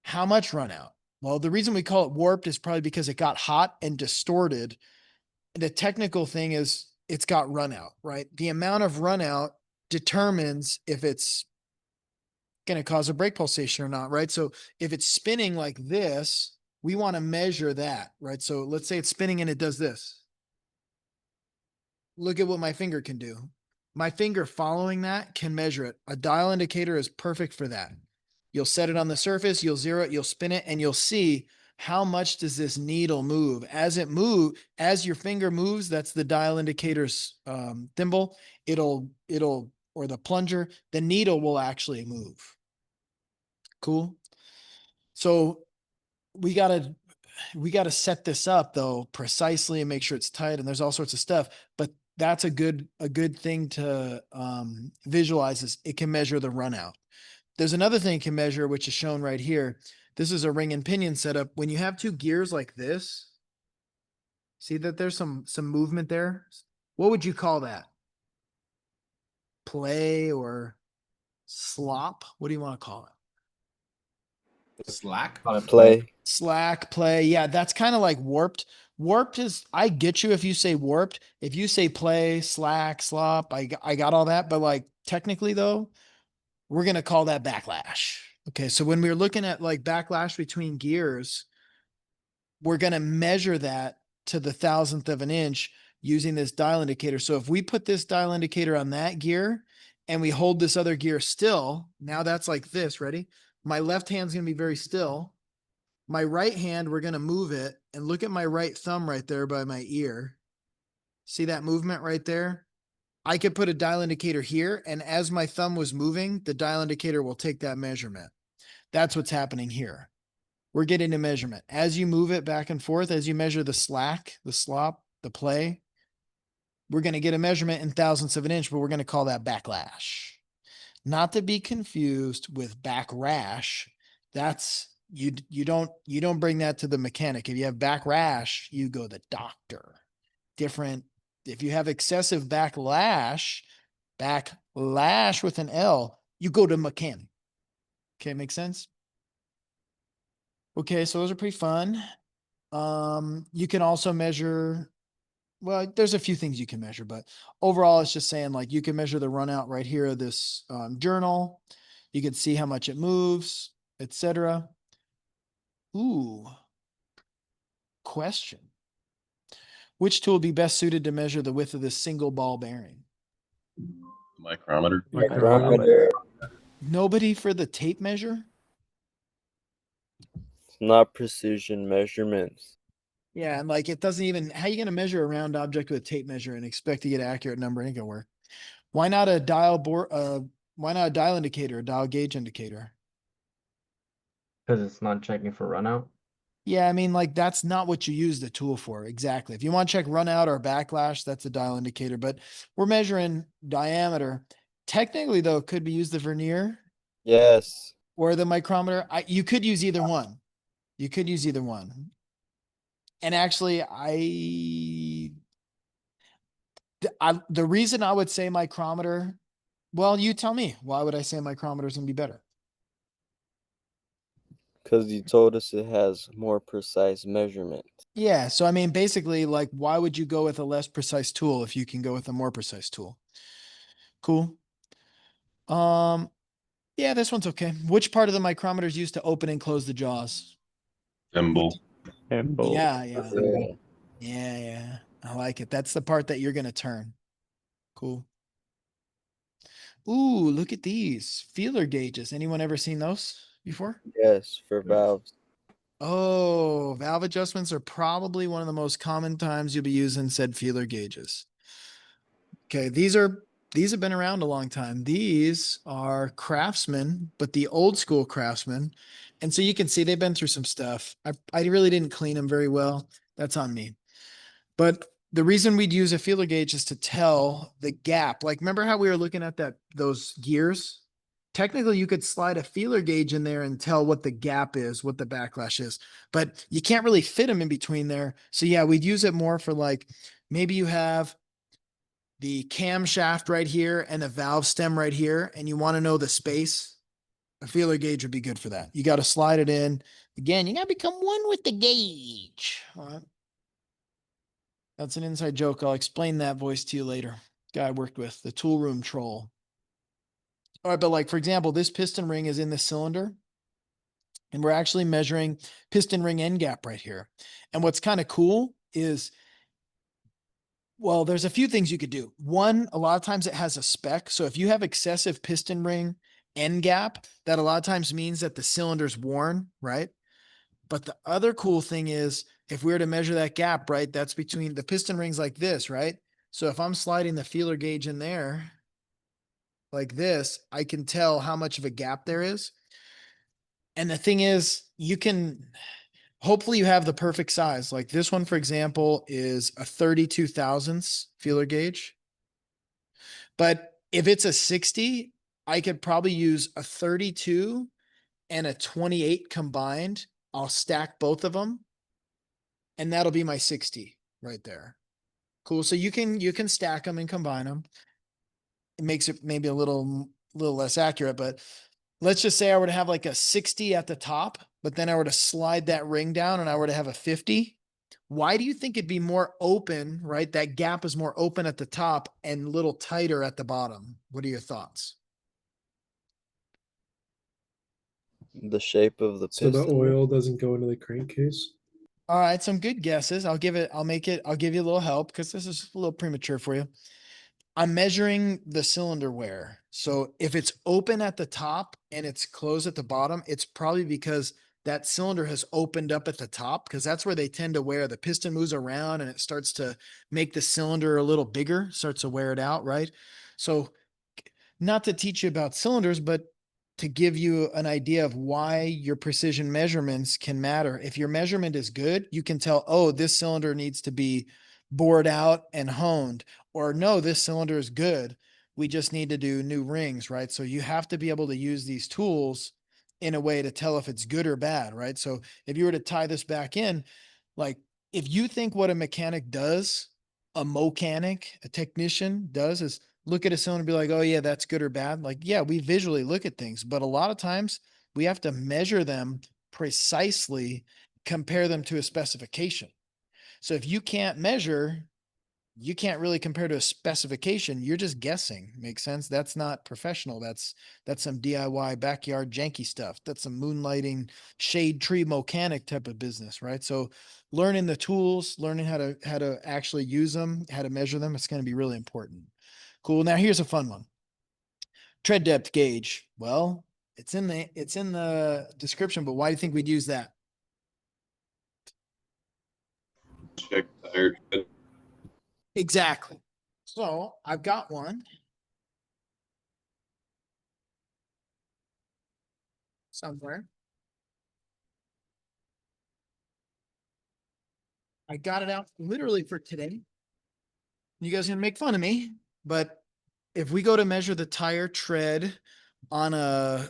Speaker 1: How much run out? Well, the reason we call it warped is probably because it got hot and distorted. The technical thing is it's got run out, right? The amount of run out determines if it's going to cause a brake pulsation or not, right? So if it's spinning like this, we want to measure that, right? So let's say it's spinning and it does this. Look at what my finger can do. My finger following that can measure it. A dial indicator is perfect for that. You'll set it on the surface, you'll zero it, you'll spin it, and you'll see how much does this needle move. As your finger moves, that's the dial indicator's thimble. Or the plunger, the needle will actually move. Cool. So we gotta set this up though precisely and make sure it's tight. And there's all sorts of stuff, but that's a good thing to visualize is it can measure the run out. There's another thing it can measure, which is shown right here. This is a ring and pinion setup. When you have two gears like this, see that there's some movement there. What would you call that? Play or slop? What do you want to call it?
Speaker 6: Slack.
Speaker 2: On a play.
Speaker 1: Slack, play. Yeah, that's kind of like warped. Warped is, I get you if you say warped. If you say play, slack, slop, I got all that. But like technically though, we're going to call that backlash. Okay. So when we're looking at like backlash between gears, we're going to measure that to the thousandth of an inch using this dial indicator. So if we put this dial indicator on that gear and we hold this other gear still, now that's like this, ready? My left hand's going to be very still. My right hand, we're going to move it and look at my right thumb right there by my ear. See that movement right there? I could put a dial indicator here, and as my thumb was moving, the dial indicator will take that measurement. That's what's happening here. We're getting a measurement. As you move it back and forth, as you measure the slack, the slop, the play, we're going to get a measurement in thousandths of an inch, but we're going to call that backlash. Not to be confused with backrash. That's you don't bring that to the mechanic. If you have back rash, you go to the doctor. Different. If you have excessive backlash with an L, you go to mechanic. Okay, make sense? Okay, so those are pretty fun. You can also measure, well, there's a few things you can measure, but overall it's just saying like you can measure the run out right here of this journal. You can see how much it moves, etc. Ooh, question. Which tool would be best suited to measure the width of this single ball bearing?
Speaker 4: Micrometer.
Speaker 2: Micrometer.
Speaker 1: Nobody for the tape measure?
Speaker 2: It's not precision measurements.
Speaker 1: Yeah, and like it doesn't even, how you gonna measure a round object with a tape measure and expect to get an accurate number? Ain't gonna work. Why not a why not a dial indicator, a dial gauge indicator?
Speaker 7: Because it's not checking for run out.
Speaker 1: Yeah, I mean, like that's not what you use the tool for. Exactly. If you want to check run out or backlash, that's a dial indicator, but we're measuring diameter. Technically, though, it could be used the vernier
Speaker 2: Yes.
Speaker 1: or the micrometer. You could use either one. You could use either one. And actually, the reason I would say micrometer, well, you tell me. Why would I say micrometer is gonna be better?
Speaker 2: Because you told us it has more precise measurement.
Speaker 1: Yeah. So I mean, basically, like, why would you go with a less precise tool if you can go with a more precise tool? Cool. Yeah, this one's okay. Which part of the micrometer is used to open and close the jaws?
Speaker 4: Thimble.
Speaker 1: Yeah, yeah,
Speaker 2: Yeah.
Speaker 1: yeah. I like it. That's the part that you're gonna turn. Cool. Ooh, look at these feeler gauges. Anyone ever seen those before?
Speaker 2: Yes, for valves.
Speaker 1: Oh, valve adjustments are probably one of the most common times you'll be using said feeler gauges. Okay, these have been around a long time. These are Craftsman, but the old school Craftsman. And so you can see they've been through some stuff. I really didn't clean them very well. That's on me. But the reason we'd use a feeler gauge is to tell the gap. Like, remember how we were looking at those gears? Technically, you could slide a feeler gauge in there and tell what the gap is, what the backlash is, but you can't really fit them in between there. So yeah, we'd use it more for like, maybe you have the camshaft right here and a valve stem right here, and you want to know the space. A feeler gauge would be good for that. You got to slide it in. Again, you got to become one with the gauge. All right. That's an inside joke. I'll explain that voice to you later. Guy I worked with, the tool room troll. All right, but like, for example, this piston ring is in the cylinder, and we're actually measuring piston ring end gap right here. And what's kind of cool is, well, there's a few things you could do. One, a lot of times it has a spec. So if you have excessive piston ring end gap, that a lot of times means that the cylinder's worn, right? But the other cool thing is, if we were to measure that gap, right, that's between the piston rings like this, right? So if I'm sliding the feeler gauge in there like this, I can tell how much of a gap there is. And the thing is, hopefully you have the perfect size. Like this one, for example, is a 32 thousandths feeler gauge. But if it's a 60, I could probably use a 32 and a 28 combined. I'll stack both of them, and that'll be my 60 right there. Cool. So you can stack them and combine them. It makes it maybe a little less accurate, but let's just say I were to have like a 60 at the top, but then I were to slide that ring down and I were to have a 50. Why do you think it'd be more open, right? That gap is more open at the top and a little tighter at the bottom. What are your thoughts?
Speaker 2: The shape of the
Speaker 8: So the
Speaker 2: piston.
Speaker 8: oil doesn't go into the crankcase.
Speaker 1: All right, some good guesses. I'll give you a little help because this is a little premature for you. I'm measuring the cylinder wear. So if it's open at the top and it's closed at the bottom, it's probably because that cylinder has opened up at the top, because that's where they tend to wear. The piston moves around and it starts to make the cylinder a little bigger, starts to wear it out, right? So not to teach you about cylinders, but to give you an idea of why your precision measurements can matter. If your measurement is good, you can tell, oh, this cylinder needs to be bored out and honed, or no, this cylinder is good. We just need to do new rings, right? So you have to be able to use these tools in a way to tell if it's good or bad, right? So if you were to tie this back in, like if you think what a mechanic does, a mechanic, a technician does is look at a cylinder and be like, oh yeah, that's good or bad. Like, yeah, we visually look at things, but a lot of times we have to measure them precisely, compare them to a specification. So if you can't measure, you can't really compare to a specification. You're just guessing. Makes sense? That's not professional. That's some DIY backyard janky stuff. That's some moonlighting shade tree mechanic type of business, right? So learning the tools, learning how to actually use them, how to measure them, it's going to be really important. Cool. Now here's a fun one. Tread depth gauge. Well, it's in the description, but why do you think we'd use that?
Speaker 4: Check tire tread.
Speaker 1: Exactly. So I've got one. Somewhere. I got it out literally for today. You guys are gonna make fun of me, but if we go to measure the tire tread on a,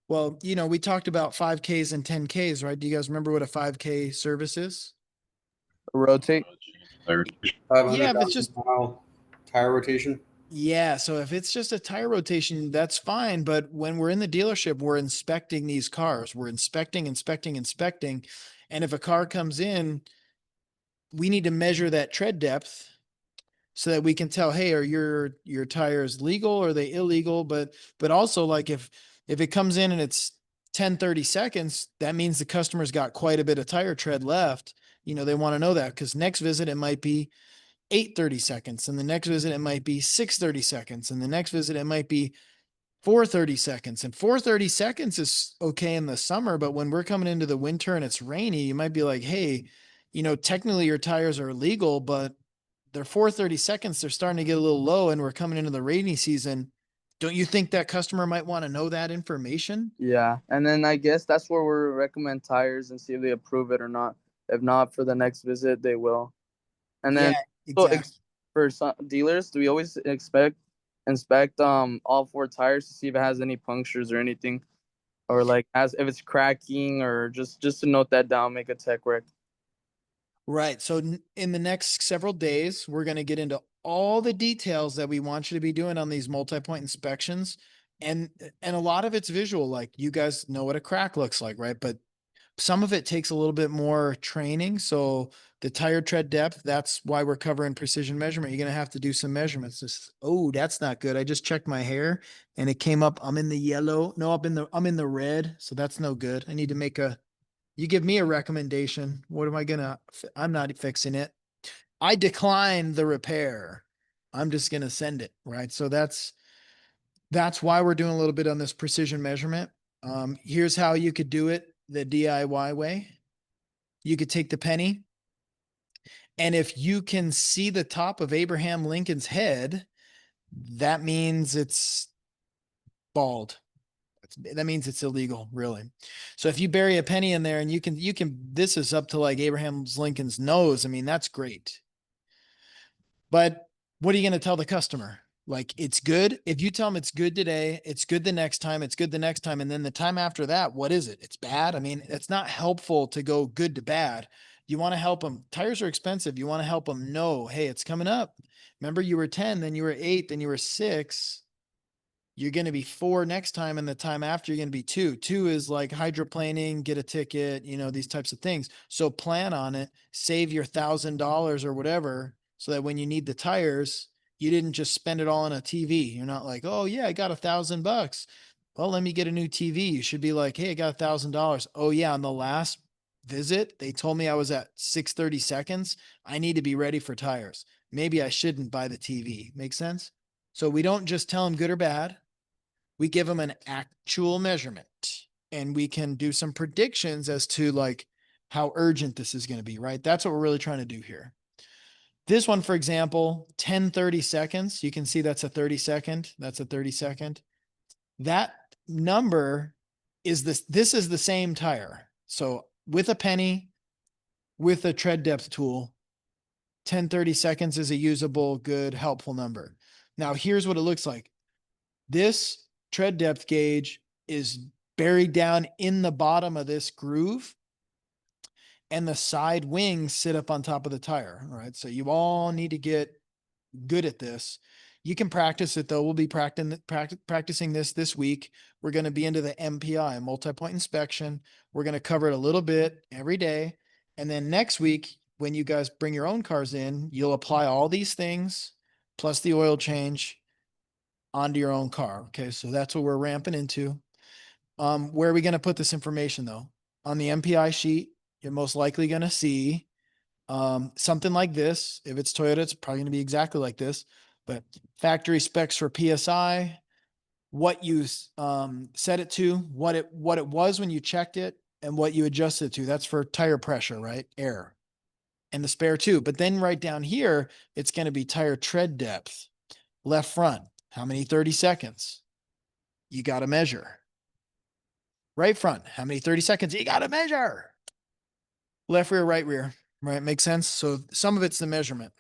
Speaker 1: well, we talked about 5Ks and 10Ks, right? Do you guys remember what a 5K service is?
Speaker 5: Rotate.
Speaker 4: Tire.
Speaker 1: Yeah, if it's just
Speaker 3: 500,000 mile tire rotation.
Speaker 1: Yeah, so if it's just a tire rotation, that's fine. But when we're in the dealership, we're inspecting these cars. We're inspecting, inspecting, inspecting. And if a car comes in, we need to measure that tread depth so that we can tell, hey, are your tires legal or are they illegal? But also like if it comes in and it's 10, 30 seconds, that means the customer's got quite a bit of tire tread left. They want to know that because next visit it might be 8:30 seconds, and the next visit it might be 6:30 seconds, and the next visit it might be 4:30 seconds. And 4:30 seconds is okay in the summer, but when we're coming into the winter and it's rainy, you might be like, hey, technically your tires are legal, but they're 4:30 seconds, they're starting to get a little low, and we're coming into the rainy season. Don't you think that customer might want to know that information?
Speaker 5: Yeah, and then I guess that's where we recommend tires and see if they approve it or not. If not, for the next visit, they will. And then
Speaker 1: Yeah,
Speaker 5: so
Speaker 1: exactly.
Speaker 5: for some dealers, do we always inspect all four tires to see if it has any punctures or anything, or like as if it's cracking, or just to note that down, make a tech rec.
Speaker 1: Right. So in the next several days, we're going to get into all the details that we want you to be doing on these multi-point inspections. And a lot of it's visual, like you guys know what a crack looks like, right? But some of it takes a little bit more training. So the tire tread depth, that's why we're covering precision measurement. You're going to have to do some measurements. Oh, that's not good. I just checked my hair and it came up. I'm in the yellow. No, I'm in the red. So that's no good. I need to you give me a recommendation. What am I gonna, I'm not fixing it. I decline the repair. I'm just gonna send it, right? So that's why we're doing a little bit on this precision measurement. Here's how you could do it the DIY way. You could take the penny, and if you can see the top of Abraham Lincoln's head, that means it's bald. That means it's illegal, really. So if you bury a penny in there and this is up to like Abraham's Lincoln's nose. I mean, that's great. But what are you going to tell the customer? Like, it's good. If you tell them it's good today, it's good the next time, it's good the next time. And then the time after that, what is it? It's bad. I mean, it's not helpful to go good to bad. You want to help them. Tires are expensive. You want to help them know, hey, it's coming up. Remember, you were 10, then you were 8, then you were 6. You're going to be 4 next time, and the time after you're going to be 2. 2 is like hydroplaning, get a ticket, these types of things. So plan on it, save your $1,000 or whatever, so that when you need the tires, you didn't just spend it all on a TV. You're not like, oh yeah, I got $1,000. Well, let me get a new TV. You should be like, hey, I got $1,000. Oh yeah, on the last visit, they told me I was at 6:30 seconds. I need to be ready for tires. Maybe I shouldn't buy the TV. Make sense? So we don't just tell them good or bad. We give them an actual measurement, and we can do some predictions as to like how urgent this is going to be, right? That's what we're really trying to do here. This one, for example, 10:30 seconds. You can see that's a 30 second. That's a 30 second. That number is this is the same tire. So with a penny, with a tread depth tool, 10:30 seconds is a usable, good, helpful number. Now here's what it looks like. This tread depth gauge is buried down in the bottom of this groove, and the side wings sit up on top of the tire. All right. So you all need to get good at this. You can practice it though. We'll be practicing this week. We're going to be into the MPI, multi-point inspection. We're going to cover it a little bit every day. And then next week, when you guys bring your own cars in, you'll apply all these things plus the oil change onto your own car. Okay. So that's what we're ramping into. Where are we going to put this information though? On the MPI sheet, you're most likely going to see something like this. If it's Toyota, it's probably going to be exactly like this, but factory specs for PSI, what you set it to, what it was when you checked it, and what you adjusted it to. That's for tire pressure, right? Air. And the spare too. But then right down here, it's going to be tire tread depth. Left front, how many 30 seconds? You got to measure. Right front, how many 30 seconds? You got to measure. Left rear, right? Makes sense. So some of it's the measurement.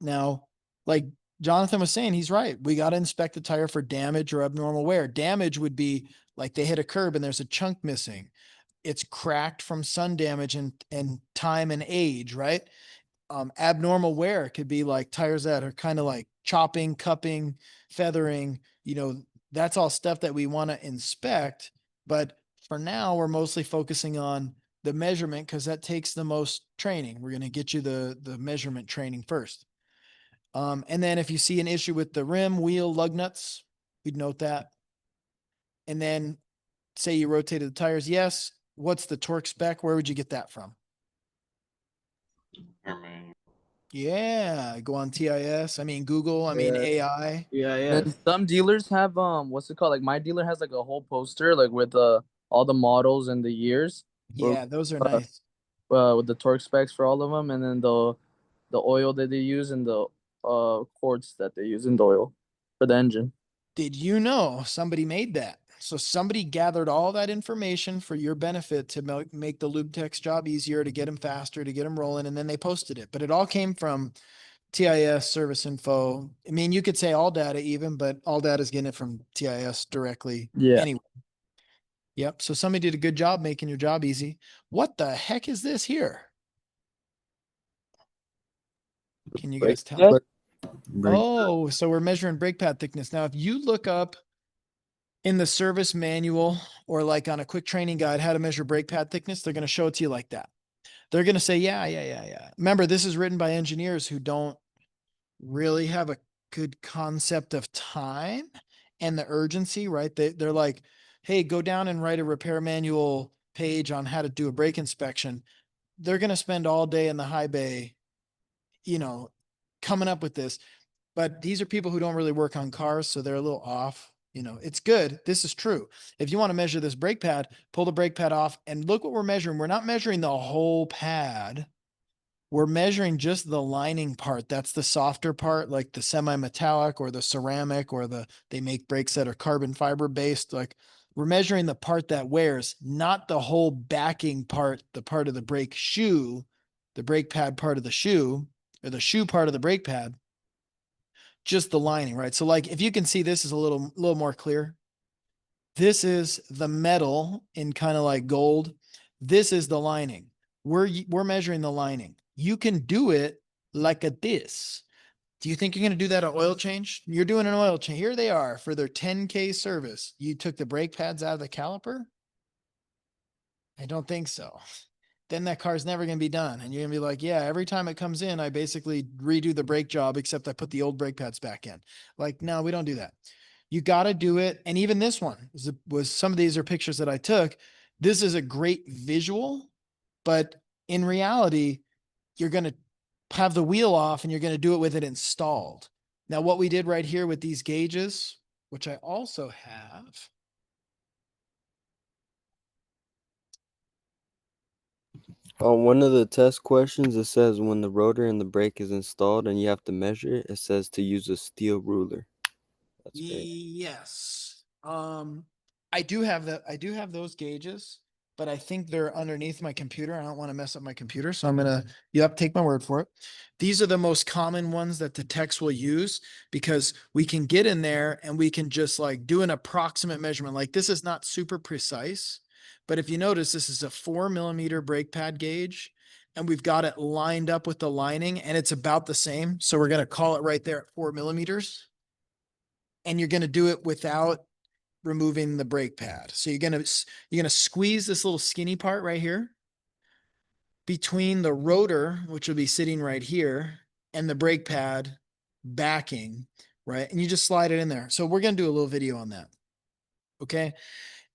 Speaker 1: Now, like Jonathan was saying, he's right. We got to inspect the tire for damage or abnormal wear. Damage would be like they hit a curb and there's a chunk missing. It's cracked from sun damage and time and age, right? Abnormal wear could be like tires that are kind of like chopping, cupping, feathering, that's all stuff that we want to inspect. But for now, we're mostly focusing on the measurement because that takes the most training. We're going to get you the measurement training first. And then if you see an issue with the rim, wheel, lug nuts, we'd note that. And then say you rotated the tires. Yes. What's the torque spec? Where would you get that from?
Speaker 4: Or manual.
Speaker 1: Yeah. Go on TIS. I mean, Google, I mean,
Speaker 5: Yeah.
Speaker 1: AI.
Speaker 6: Yeah, yeah.
Speaker 5: And some dealers have what's it called? Like my dealer has like a whole poster like with all the models and the years.
Speaker 1: Yeah. Those are
Speaker 5: Uh,
Speaker 1: nice.
Speaker 5: with the torque specs for all of them, and then the oil that they use and the quarts that they use in the oil for the engine.
Speaker 1: Did you know somebody made that? So somebody gathered all that information for your benefit to make the lube tech's job easier, to get them faster, to get them rolling, and then they posted it. But it all came from TIS service info. I mean, you could say all data even, but all data is getting it from TIS directly.
Speaker 5: Yeah.
Speaker 1: Anyway. Yep. So somebody did a good job making your job easy. What the heck is this here? Can you
Speaker 2: Brake
Speaker 1: guys tell?
Speaker 2: pad?
Speaker 1: Oh, so we're measuring brake pad thickness. Now, if you look up in the service manual or like on a quick training guide, how to measure brake pad thickness, they're going to show it to you like that. They're going to say, yeah. Remember, this is written by engineers who don't really have a good concept of time and the urgency, right? They're like, hey, go down and write a repair manual page on how to do a brake inspection. They're going to spend all day in the high bay, coming up with this. But these are people who don't really work on cars, so they're a little off. It's good. This is true. If you want to measure this brake pad, pull the brake pad off and look what we're measuring. We're not measuring the whole pad. We're measuring just the lining part. That's the softer part, like the semi-metallic or the ceramic or they make brakes that are carbon fiber based. Like we're measuring the part that wears, not the whole backing part, the part of the brake shoe, the brake pad part of the shoe, or the shoe part of the brake pad, just the lining, right? So like if you can see, this is a little more clear. This is the metal in kind of like gold. This is the lining. We're measuring the lining. You can do it like a this. Do you think you're going to do that at oil change? You're doing an oil change. Here they are for their 10K service. You took the brake pads out of the caliper? I don't think so. Then that car's never going to be done. And you're going to be like, yeah, every time it comes in, I basically redo the brake job, except I put the old brake pads back in. Like, no, we don't do that. You got to do it. And even this one was some of these are pictures that I took. This is a great visual, but in reality, you're going to have the wheel off and you're going to do it with it installed. Now, what we did right here with these gauges, which I also have.
Speaker 2: On one of the test questions, it says when the rotor and the brake is installed and you have to measure it, it says to use a steel ruler. That's great.
Speaker 1: Yes. I do have that. I do have those gauges, but I think they're underneath my computer. I don't want to mess up my computer. So you have to take my word for it. These are the most common ones that the techs will use because we can get in there and we can just like do an approximate measurement. Like this is not super precise, but if you notice, this is a 4 mm brake pad gauge and we've got it lined up with the lining and it's about the same. So we're going to call it right there at 4 mm. And you're going to do it without removing the brake pad. So you're going to squeeze this little skinny part right here between the rotor, which will be sitting right here, and the brake pad backing, right? And you just slide it in there. So we're going to do a little video on that. Okay.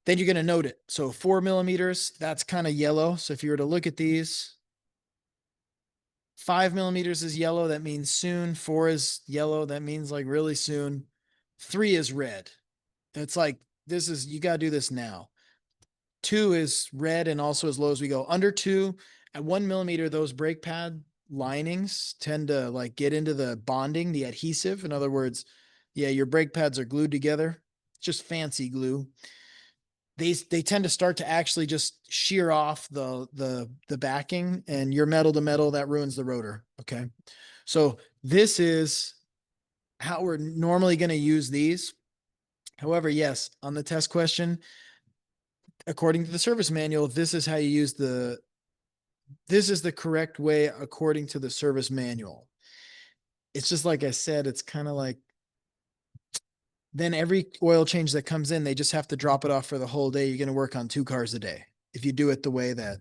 Speaker 1: Then you're going to note it. So 4 mm, that's kind of yellow. So if you were to look at these, 5 mm is yellow. That means soon. 4 is yellow. That means like really soon. 3 is red. That's like, this is, you gotta do this now. 2 is red and also as low as we go. Under 2 at 1 millimeter, those brake pad linings tend to like get into the bonding, the adhesive. In other words, yeah, your brake pads are glued together, just fancy glue. They tend to start to actually just shear off the backing, and your metal to metal, that ruins the rotor. Okay. So this is how we're normally going to use these. However, yes, on the test question, according to the service manual, this is how you use this is the correct way according to the service manual. It's just like I said, it's kind of like, then every oil change that comes in, they just have to drop it off for the whole day. You're going to work on 2 cars a day if you do it the way that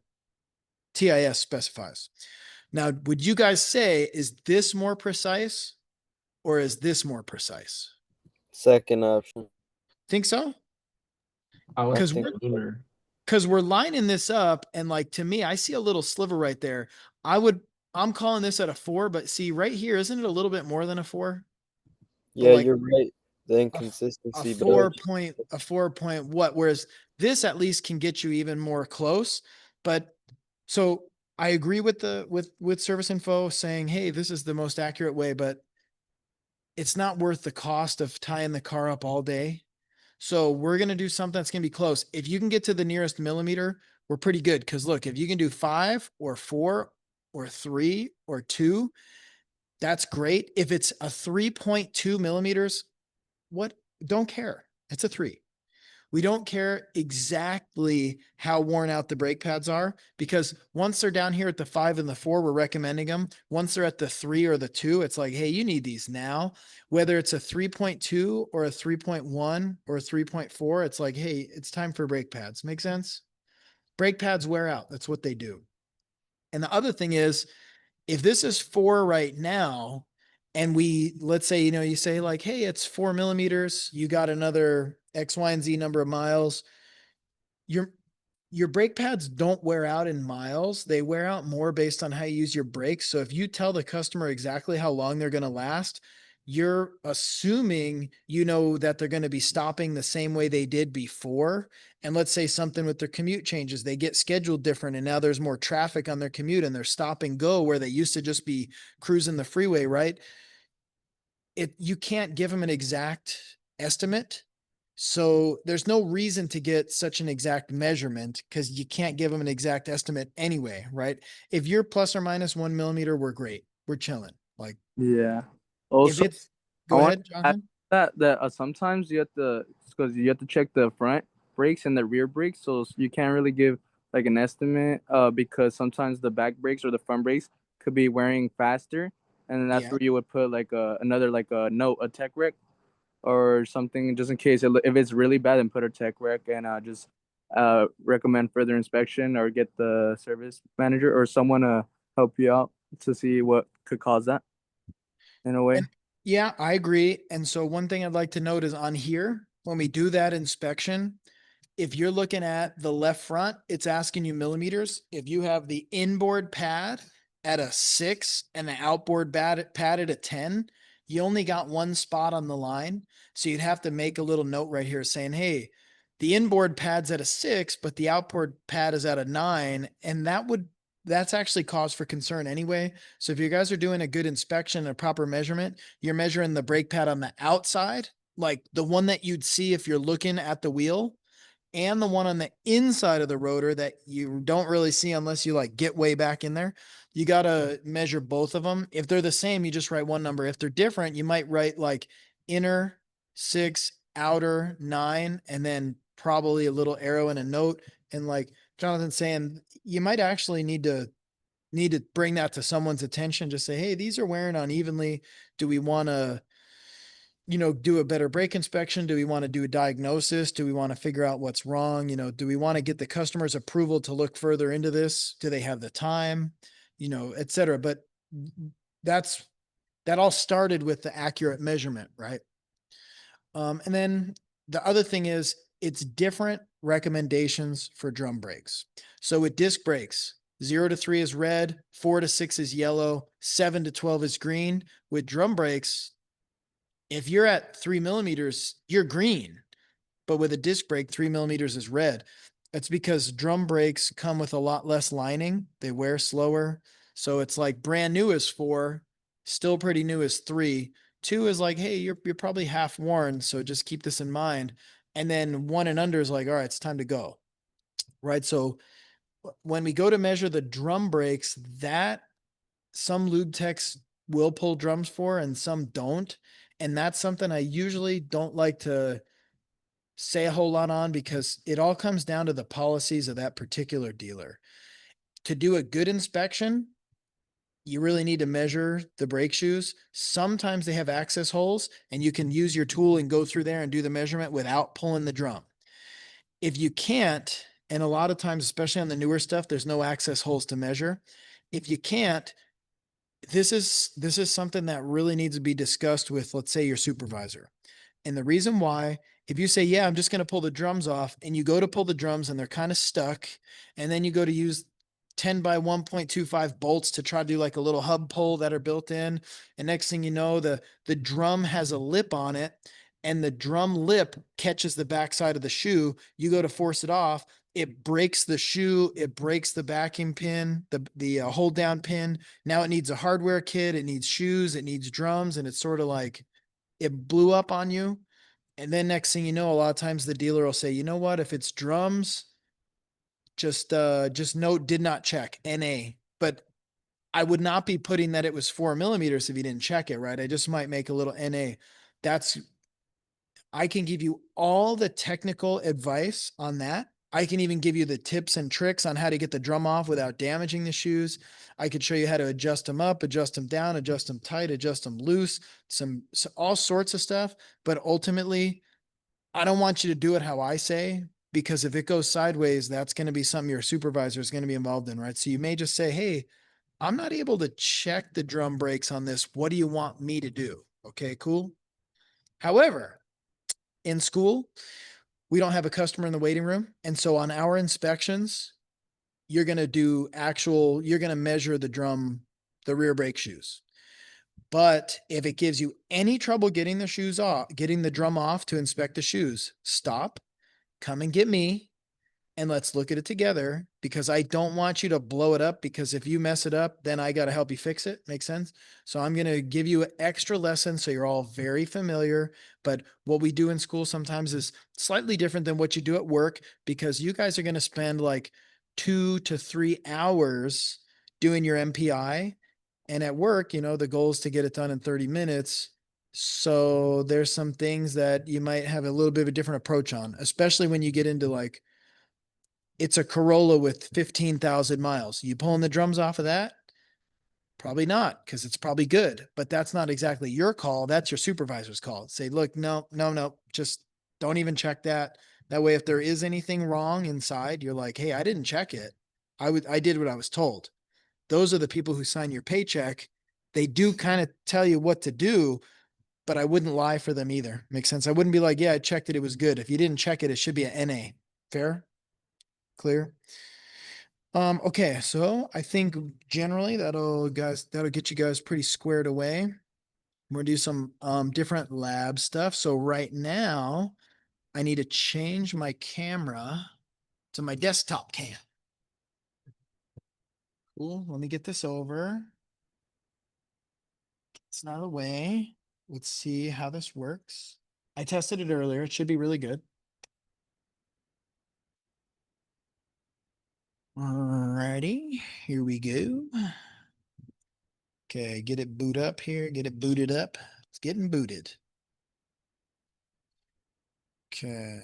Speaker 1: TIS specifies. Now, would you guys say, is this more precise or is this more precise?
Speaker 2: Second option.
Speaker 1: Think so?
Speaker 7: I would
Speaker 1: 'Cause
Speaker 7: think
Speaker 1: we're-
Speaker 7: lunar.
Speaker 1: Because we're lining this up, and like, to me, I see a little sliver right there. I'm calling this at a 4, but see right here, isn't it a little bit more than a 4?
Speaker 2: Yeah,
Speaker 1: like-
Speaker 2: you're right. The
Speaker 1: A
Speaker 2: inconsistency, but
Speaker 1: 4 point what? Whereas this at least can get you even more close. But so I agree with with service info saying, hey, this is the most accurate way, but it's not worth the cost of tying the car up all day. So we're going to do something that's going to be close. If you can get to the nearest millimeter, we're pretty good. Cause look, if you can do 5 or 4 or 3 or 2, that's great. If it's a 3.2 millimeters, what? Don't care. It's a 3. We don't care exactly how worn out the brake pads are, because once they're down here at the 5 and the 4, we're recommending them. Once they're at the 3 or the 2, it's like, hey, you need these now. Whether it's a 3.2 or a 3.1 or a 3.4, it's like, hey, it's time for brake pads. Make sense? Brake pads wear out. That's what they do. And the other thing is, if this is 4 right now, and let's say, you say like, hey, it's 4 millimeters, you got another X, Y, and Z number of miles. Your brake pads don't wear out in miles. They wear out more based on how you use your brakes. So if you tell the customer exactly how long they're going to last, you're assuming that they're going to be stopping the same way they did before. And let's say something with their commute changes, they get scheduled different, and now there's more traffic on their commute and they're stop and go where they used to just be cruising the freeway, right? You can't give them an exact estimate. So there's no reason to get such an exact measurement, because you can't give them an exact estimate anyway, right? If you're plus or minus 1 millimeter, we're great. We're chilling. Like,
Speaker 5: Yeah.
Speaker 1: if
Speaker 5: Also,
Speaker 1: it's,
Speaker 5: I
Speaker 1: go
Speaker 5: want
Speaker 1: ahead, Jonathan.
Speaker 5: that sometimes you have to, because you have to check the front brakes and the rear brakes, so you can't really give like an estimate because sometimes the back brakes or the front brakes could be wearing faster, and then that's
Speaker 1: Yeah.
Speaker 5: where you would put like another like a note, a tech rec or something, just in case if it's really bad, then put a tech rec and just recommend further inspection or get the service manager or someone to help you out to see what could cause that in a way.
Speaker 1: And yeah, I agree. And so one thing I'd like to note is on here, when we do that inspection, if you're looking at the left front, it's asking you millimeters. If you have the inboard pad at a 6 and the outboard pad at a 10, you only got one spot on the line. So you'd have to make a little note right here saying, hey, the inboard pad's at a 6, but the outboard pad is at a 9. And that's actually cause for concern anyway. So if you guys are doing a good inspection and a proper measurement, you're measuring the brake pad on the outside, like the one that you'd see if you're looking at the wheel, and the one on the inside of the rotor that you don't really see unless you like get way back in there. You got to measure both of them. If they're the same, you just write one number. If they're different, you might write like inner 6, outer 9, and then probably a little arrow and a note. And like Jonathan's saying, you might actually need to bring that to someone's attention. Just say, hey, these are wearing unevenly. Do we want to do a better brake inspection? Do we want to do a diagnosis? Do we want to figure out what's wrong? Do we want to get the customer's approval to look further into this? Do they have the time? Et cetera. But that all started with the accurate measurement, right? And then the other thing is, it's different recommendations for drum brakes. So with disc brakes, 0 to 3 is red, 4 to 6 is yellow, 7 to 12 is green. With drum brakes, if you're at 3 millimeters, you're green. but with a disc brake, 3 millimeters is red. That's because drum brakes come with a lot less lining. They wear slower. So it's like brand new is 4, still pretty new is 3. 2 is like, hey, you're probably half worn, so just keep this in mind. And then 1 and under is like, all right, it's time to go. Right? So when we go to measure the drum brakes, that some lube techs will pull drums for and some don't. And that's something I usually don't like to say a whole lot on because it all comes down to the policies of that particular dealer. To do a good inspection, you really need to measure the brake shoes. Sometimes they have access holes and you can use your tool and go through there and do the measurement without pulling the drum. If you can't, and a lot of times, especially on the newer stuff, there's no access holes to measure. If you can't, this is something that really needs to be discussed with, let's say, your supervisor. And the reason why, if you say, yeah, I'm just going to pull the drums off, and you go to pull the drums and they're kind of stuck, and then you go to use 10 by 1.25 bolts to try to do like a little hub pull that are built in. And next thing you know, the drum has a lip on it, and the drum lip catches the backside of the shoe. You go to force it off, it breaks the shoe, it breaks the backing pin, the hold down pin. Now it needs a hardware kit, it needs shoes, it needs drums, and it's sort of like it blew up on you. And then next thing you know, a lot of times the dealer will say, you know what, if it's drums, just note did not check NA. But I would not be putting that it was 4 millimeters if you didn't check it, right? I just might make a little NA. I can give you all the technical advice on that. I can even give you the tips and tricks on how to get the drum off without damaging the shoes. I could show you how to adjust them up, adjust them down, adjust them tight, adjust them loose, all sorts of stuff. But ultimately, I don't want you to do it how I say, because if it goes sideways, that's going to be something your supervisor is going to be involved in, right? So you may just say, hey, I'm not able to check the drum brakes on this. What do you want me to do? Okay, cool. However, in school, we don't have a customer in the waiting room. And so on our inspections, you're going to measure the rear brake shoes. But if it gives you any trouble getting the drum off to inspect the shoes, stop, come and get me, and let's look at it together, because I don't want you to blow it up, because if you mess it up, then I got to help you fix it. Make sense? So I'm going to give you an extra lesson so you're all very familiar. But what we do in school sometimes is slightly different than what you do at work, because you guys are going to spend like 2 to 3 hours doing your MPI. And at work, the goal is to get it done in 30 minutes. So there's some things that you might have a little bit of a different approach on, especially when you get into like, it's a Corolla with 15,000 miles. You pulling the drums off of that? Probably not, because it's probably good, but that's not exactly your call. That's your supervisor's call. Say, look, no, just don't even check that. That way, if there is anything wrong inside, you're like, hey, I didn't check it. I did what I was told. Those are the people who sign your paycheck. They do kind of tell you what to do, but I wouldn't lie for them either. Makes sense. I wouldn't be like, yeah, I checked it. It was good. If you didn't check it, it should be an NA. Fair? Clear? Okay, so I think generally that'll get you guys pretty squared away. We're gonna do some different lab stuff. So right now I need to change my camera to my desktop cam. Cool. Let me get this over. It's not away. Let's see how this works. I tested it earlier. It should be really good. Alrighty, here we go. Okay, get it boot up here. Get it booted up. It's getting booted. Okay.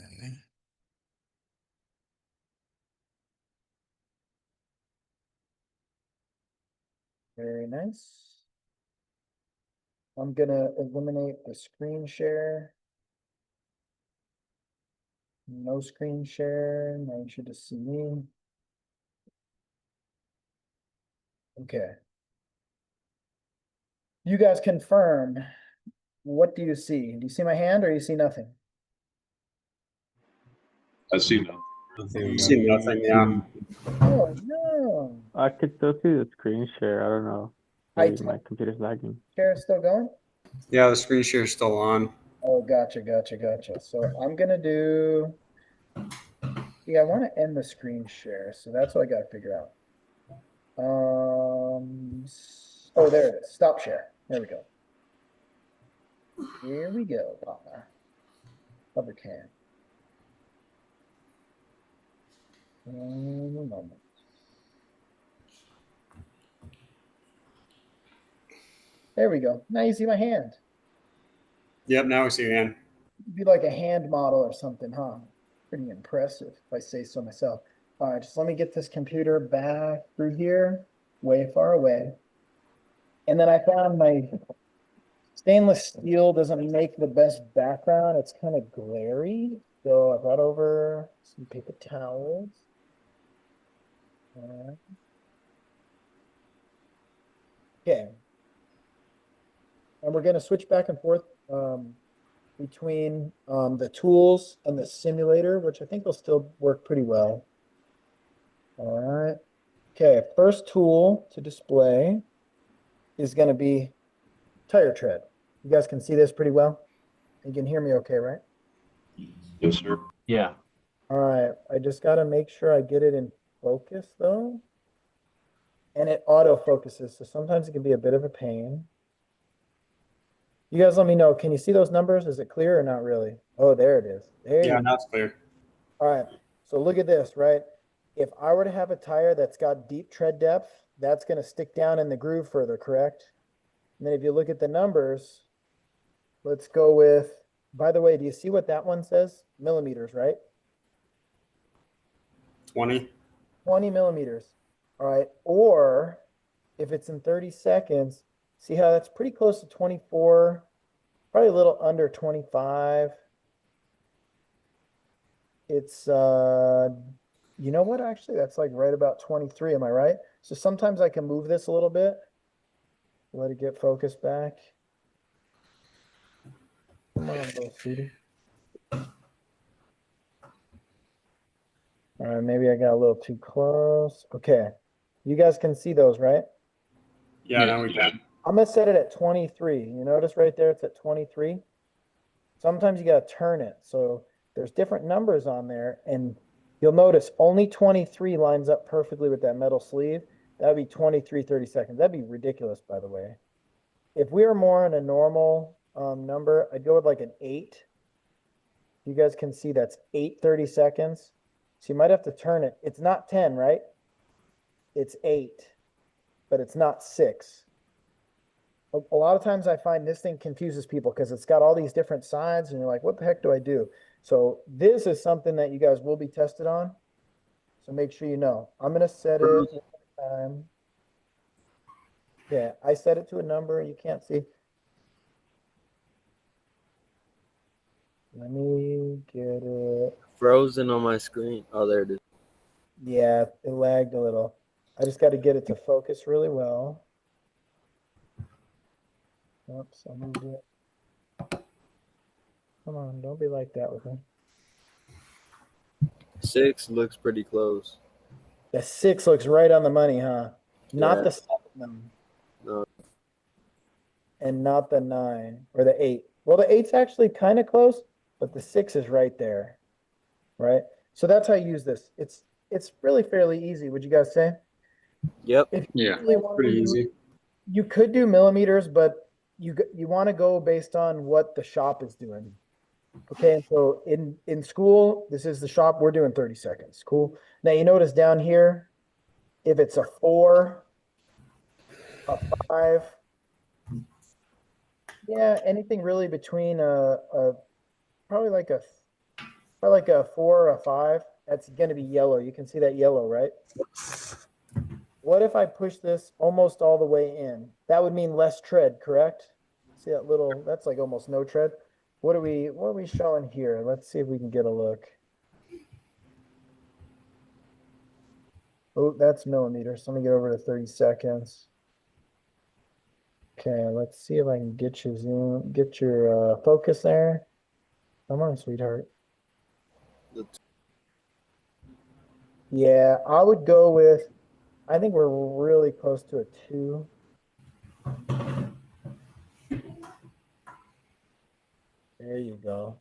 Speaker 1: Very nice. I'm gonna eliminate the screen share. No screen share. Now you should just see me. Okay. You guys confirm. What do you see? Do you see my hand or you see nothing?
Speaker 4: I see nothing.
Speaker 3: You see nothing, yeah.
Speaker 1: Oh no.
Speaker 7: I could still see the screen share. I don't know.
Speaker 1: I
Speaker 7: Maybe my computer's lagging.
Speaker 1: Share is still going?
Speaker 3: Yeah, the screen share is still on.
Speaker 1: Oh, gotcha, gotcha, gotcha. So I'm gonna do, yeah, I want to end the screen share, so that's what I gotta figure out. Oh, there it is. Stop share. There we go. Here we go, partner. Cover cam. One moment. There we go. Now you see my hand.
Speaker 3: Yep, now we see your hand.
Speaker 1: Be like a hand model or something, huh? Pretty impressive, if I say so myself. All right, just let me get this computer back through here, way far away. And then I found my stainless steel doesn't make the best background. It's kind of glary. So I brought over some paper towels. All right. Okay. And we're going to switch back and forth between the tools and the simulator, which I think will still work pretty well. All right. Okay, first tool to display is going to be tire tread. You guys can see this pretty well. You can hear me okay, right?
Speaker 4: Yes, sir.
Speaker 7: Yeah.
Speaker 1: All right, I just got to make sure I get it in focus though. And it auto focuses, so sometimes it can be a bit of a pain. You guys let me know, can you see those numbers? Is it clear or not really? Oh, there it is. There
Speaker 3: Yeah,
Speaker 1: you
Speaker 3: now it's clear.
Speaker 1: All right, so look at this, right? If I were to have a tire that's got deep tread depth, that's going to stick down in the groove further, correct? And then if you look at the numbers, let's go with, by the way, do you see what that one says? Millimeters, right?
Speaker 3: 20.
Speaker 1: 20 millimeters. All right. Or if it's in 30 seconds, see how that's pretty close to 24, probably a little under 25. It's you know what, actually that's like right about 23, am I right? So sometimes I can move this a little bit, let it get focused back. Come on, little sweetie. All right, maybe I got a little too close. Okay, you guys can see those, right?
Speaker 3: Yeah, now we can.
Speaker 1: I'm gonna set it at 23. You notice right there it's at 23. Sometimes you gotta turn it, so there's different numbers on there, and you'll notice only 23 lines up perfectly with that metal sleeve. That'd be 23 30 seconds. That'd be ridiculous, by the way. If we were more in a normal number, I'd go with like an 8. You guys can see that's 8 30 seconds. So you might have to turn it. It's not 10, right? It's 8, but it's not 6. A lot of times I find this thing confuses people because it's got all these different sides and you're like, what the heck do I do? So this is something that you guys will be tested on. So make sure you know. I'm going to set it. Yeah, I set it to a number. You can't see. Let me get it.
Speaker 2: Frozen on my screen. Oh, there it is.
Speaker 1: Yeah, it lagged a little. I just got to get it to focus really well. Oops, I moved it. Come on, don't be like that with me.
Speaker 2: 6 looks pretty close.
Speaker 1: The 6 looks right on the money, huh? Not
Speaker 2: Yeah.
Speaker 1: the 7,
Speaker 2: No.
Speaker 1: and not the 9 or the 8. Well, the 8's actually kind of close, but the 6 is right there, right? So that's how you use this. It's really fairly easy. Would you guys say?
Speaker 2: Yep.
Speaker 1: If you
Speaker 3: Yeah,
Speaker 1: really want
Speaker 3: pretty
Speaker 1: to
Speaker 3: easy.
Speaker 1: you could do millimeters, but you want to go based on what the shop is doing. Okay, so in school, this is the shop, we're doing 30 seconds. Cool. Now you notice down here, if it's a 4, a 5, yeah, anything really between probably like a 4 or a 5, that's gonna be yellow. You can see that yellow, right? What if I push this almost all the way in? That would mean less tread, correct? See that little, that's like almost no tread. What are we showing here? Let's see if we can get a look. Oh, that's millimeters. Let me get over to 30 seconds. Okay, let's see if I can get your zoom, get your focus there. Come on, sweetheart. Yeah, I would go with, I think we're really close to a 2. There you go.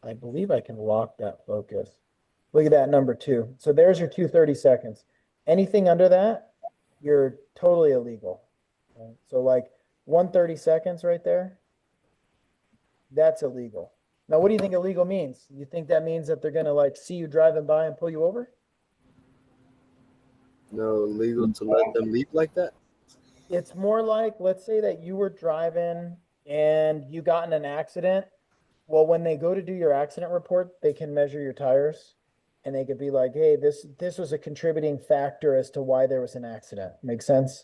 Speaker 1: I believe I can lock that focus. Look at that number 2. So there's your 230 seconds. Anything under that, you're totally illegal. Right? So like 130 seconds right there, that's illegal. Now, what do you think illegal means? You think that means that they're gonna like see you driving by and pull you over?
Speaker 2: No, illegal to let them leave like that?
Speaker 1: It's more like, let's say that you were driving and you got in an accident. Well, when they go to do your accident report, they can measure your tires and they could be like, hey, this was a contributing factor as to why there was an accident. Makes sense?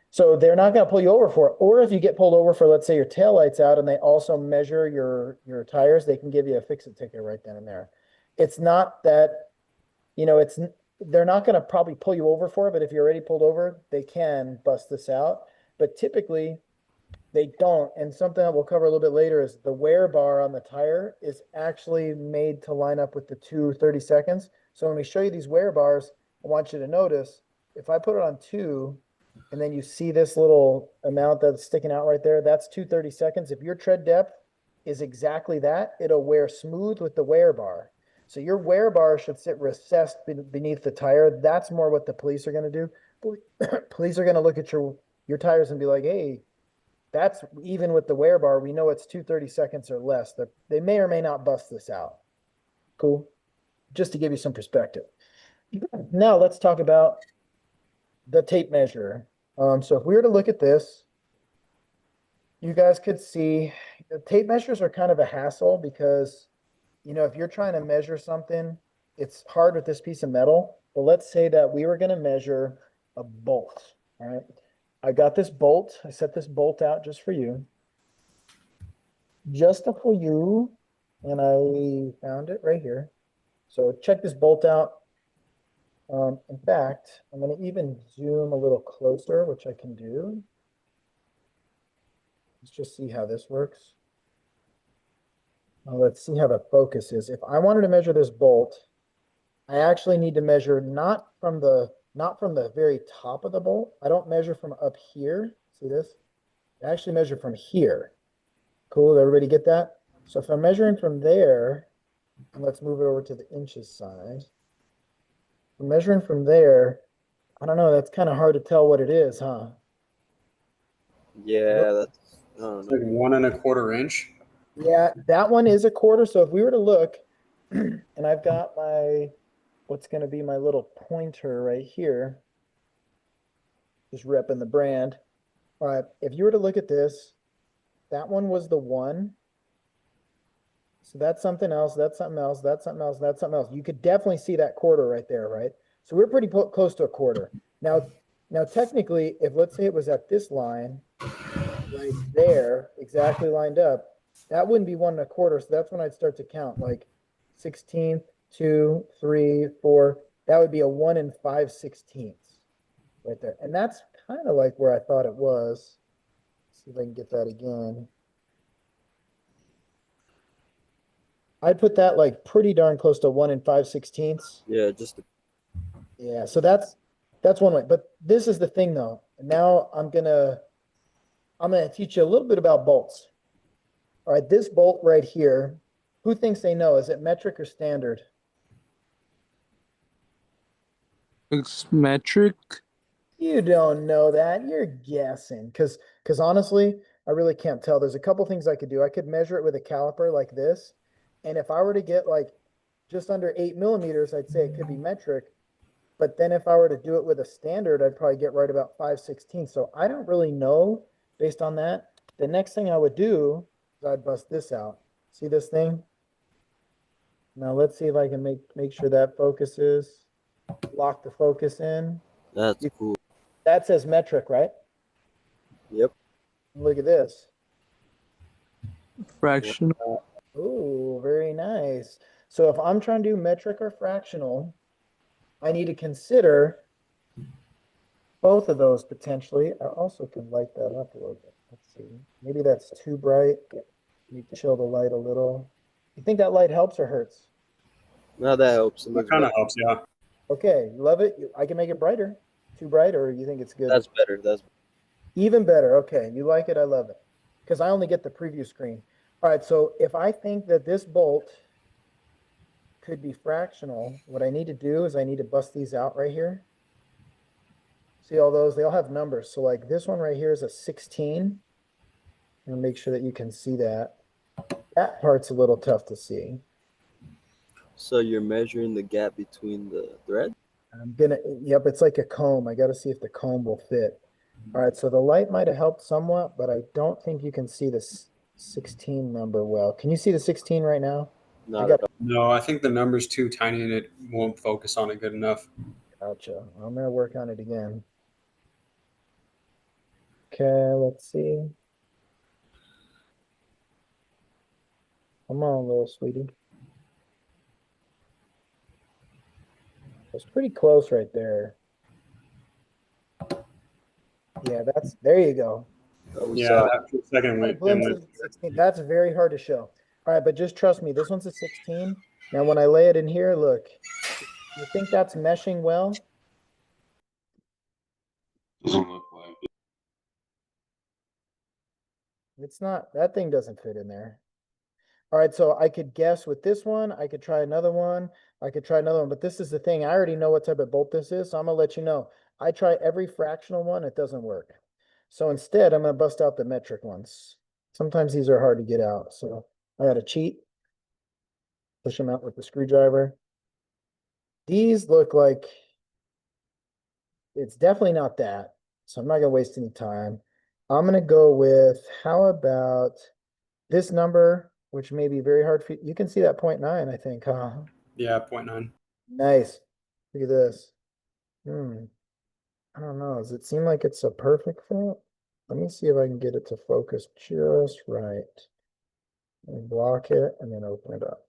Speaker 1: So they're not going to pull you over for it. Or if you get pulled over for, let's say, your taillight's out and they also measure your tires, they can give you a fix-it ticket right then and there. It's not that, they're not going to probably pull you over for it, but if you're already pulled over, they can bust this out. But typically, they don't. And something that we'll cover a little bit later is the wear bar on the tire is actually made to line up with the 230 seconds. So when we show you these wear bars, I want you to notice if I put it on 2 and then you see this little amount that's sticking out right there, that's 230 seconds. If your tread depth is exactly that, it'll wear smooth with the wear bar. So your wear bar should sit recessed beneath the tire. That's more what the police are going to do. Police are going to look at your tires and be like, hey, that's even with the wear bar, we know it's 230 seconds or less. They may or may not bust this out. Cool. Just to give you some perspective. Now let's talk about the tape measure. So if we were to look at this, you guys could see the tape measures are kind of a hassle because, if you're trying to measure something, it's hard with this piece of metal. But let's say that we were going to measure a bolt. All right. I got this bolt. I set this bolt out just for you. Just for you. And I found it right here. So check this bolt out. In fact, I'm going to even zoom a little closer, which I can do. Let's just see how this works. Let's see how the focus is. If I wanted to measure this bolt, I actually need to measure not from the very top of the bolt. I don't measure from up here. See this? I actually measure from here. Cool, everybody get that? So if I'm measuring from there, and let's move it over to the inches side. If I'm measuring from there, I don't know, that's kind of hard to tell what it is, huh?
Speaker 2: Yeah, that's, I don't
Speaker 3: It's
Speaker 2: know.
Speaker 3: like 1 1/4 inch.
Speaker 1: Yeah, that one is a quarter. So if we were to look, and I've got what's going to be my little pointer right here, just repping the brand. All right, if you were to look at this, that one was the 1. So that's something else, that's something else, that's something else, that's something else. You could definitely see that quarter right there, right? So we're pretty close to a quarter. Now technically, if let's say it was at this line, right there, exactly lined up, that wouldn't be 1 1/4. So that's when I'd start to count like 16th, 2, 3, 4. That would be a 1 5/16 right there. And that's kind of like where I thought it was. Let's see if I can get that again. I'd put that like pretty darn close to 1 5/16.
Speaker 2: Yeah, just
Speaker 1: Yeah, so that's one way. But this is the thing though. And now I'm gonna teach you a little bit about bolts. All right, this bolt right here, who thinks they know? Is it metric or standard?
Speaker 5: It's metric.
Speaker 1: You don't know that. You're guessing. Because honestly, I really can't tell. There's a couple things I could do. I could measure it with a caliper like this. And if I were to get like just under 8 millimeters, I'd say it could be metric. But then if I were to do it with a standard, I'd probably get right about 5/16. So I don't really know based on that. The next thing I would do is I'd bust this out. See this thing? Now let's see if I can make sure that focuses. Lock the focus in.
Speaker 2: that's cool.
Speaker 1: That says metric, right?
Speaker 2: Yep.
Speaker 1: Look at this.
Speaker 5: Fractional.
Speaker 1: Oh, very nice. So if I'm trying to do metric or fractional, I need to consider both of those potentially. I also can light that up a little bit. Let's see. Maybe that's too bright. Need to chill the light a little. You think that light helps or hurts?
Speaker 2: Now that helps. It
Speaker 3: That
Speaker 2: looks
Speaker 3: kind
Speaker 2: better.
Speaker 3: of helps, yeah.
Speaker 1: Okay, you love it. I can make it brighter. Too bright, or you think it's good?
Speaker 2: That's better. That's
Speaker 1: Even better. Okay, you like it. I love it. Because I only get the preview screen. All right, so if I think that this bolt could be fractional, what I need to do is I need to bust these out right here. See all those? They all have numbers. So like this one right here is a 16. And make sure that you can see that. That part's a little tough to see.
Speaker 2: So you're measuring the gap between the thread?
Speaker 1: Yep, it's like a comb. I gotta see if the comb will fit. All right, so the light might have helped somewhat, but I don't think you can see this 16 number well. Can you see the 16 right now?
Speaker 2: Not
Speaker 1: got
Speaker 2: at all.
Speaker 3: No, I think the number's too tiny and it won't focus on it good enough.
Speaker 1: Gotcha. I'm gonna work on it again. Okay, let's see. Come on, little sweetie. It's pretty close right there. Yeah, there you go.
Speaker 2: Oh, we
Speaker 3: Yeah,
Speaker 2: saw it.
Speaker 3: that for a second
Speaker 1: Got a
Speaker 3: went, it
Speaker 1: glimpse
Speaker 3: went.
Speaker 1: of the 16. That's very hard to show. All right, but just trust me, this one's a 16. Now, when I lay it in here, look, you think that's meshing well?
Speaker 4: Doesn't look like it.
Speaker 1: It's not, that thing doesn't fit in there. All right, so I could guess with this one, I could try another one, I could try another one, but this is the thing. I already know what type of bolt this is, so I'm gonna let you know. I try every fractional one, it doesn't work. So instead, I'm gonna bust out the metric ones. Sometimes these are hard to get out, so I gotta cheat. Push them out with the screwdriver. These look like it's definitely not that, so I'm not gonna waste any time. I'm gonna go with, how about this number, which may be very hard for you. You can see that 0.9, I think, huh?
Speaker 3: Yeah, 0.9.
Speaker 1: Nice. Look at this. I don't know. Does it seem like it's a perfect fit? Let me see if I can get it to focus just right. And block it and then open it up.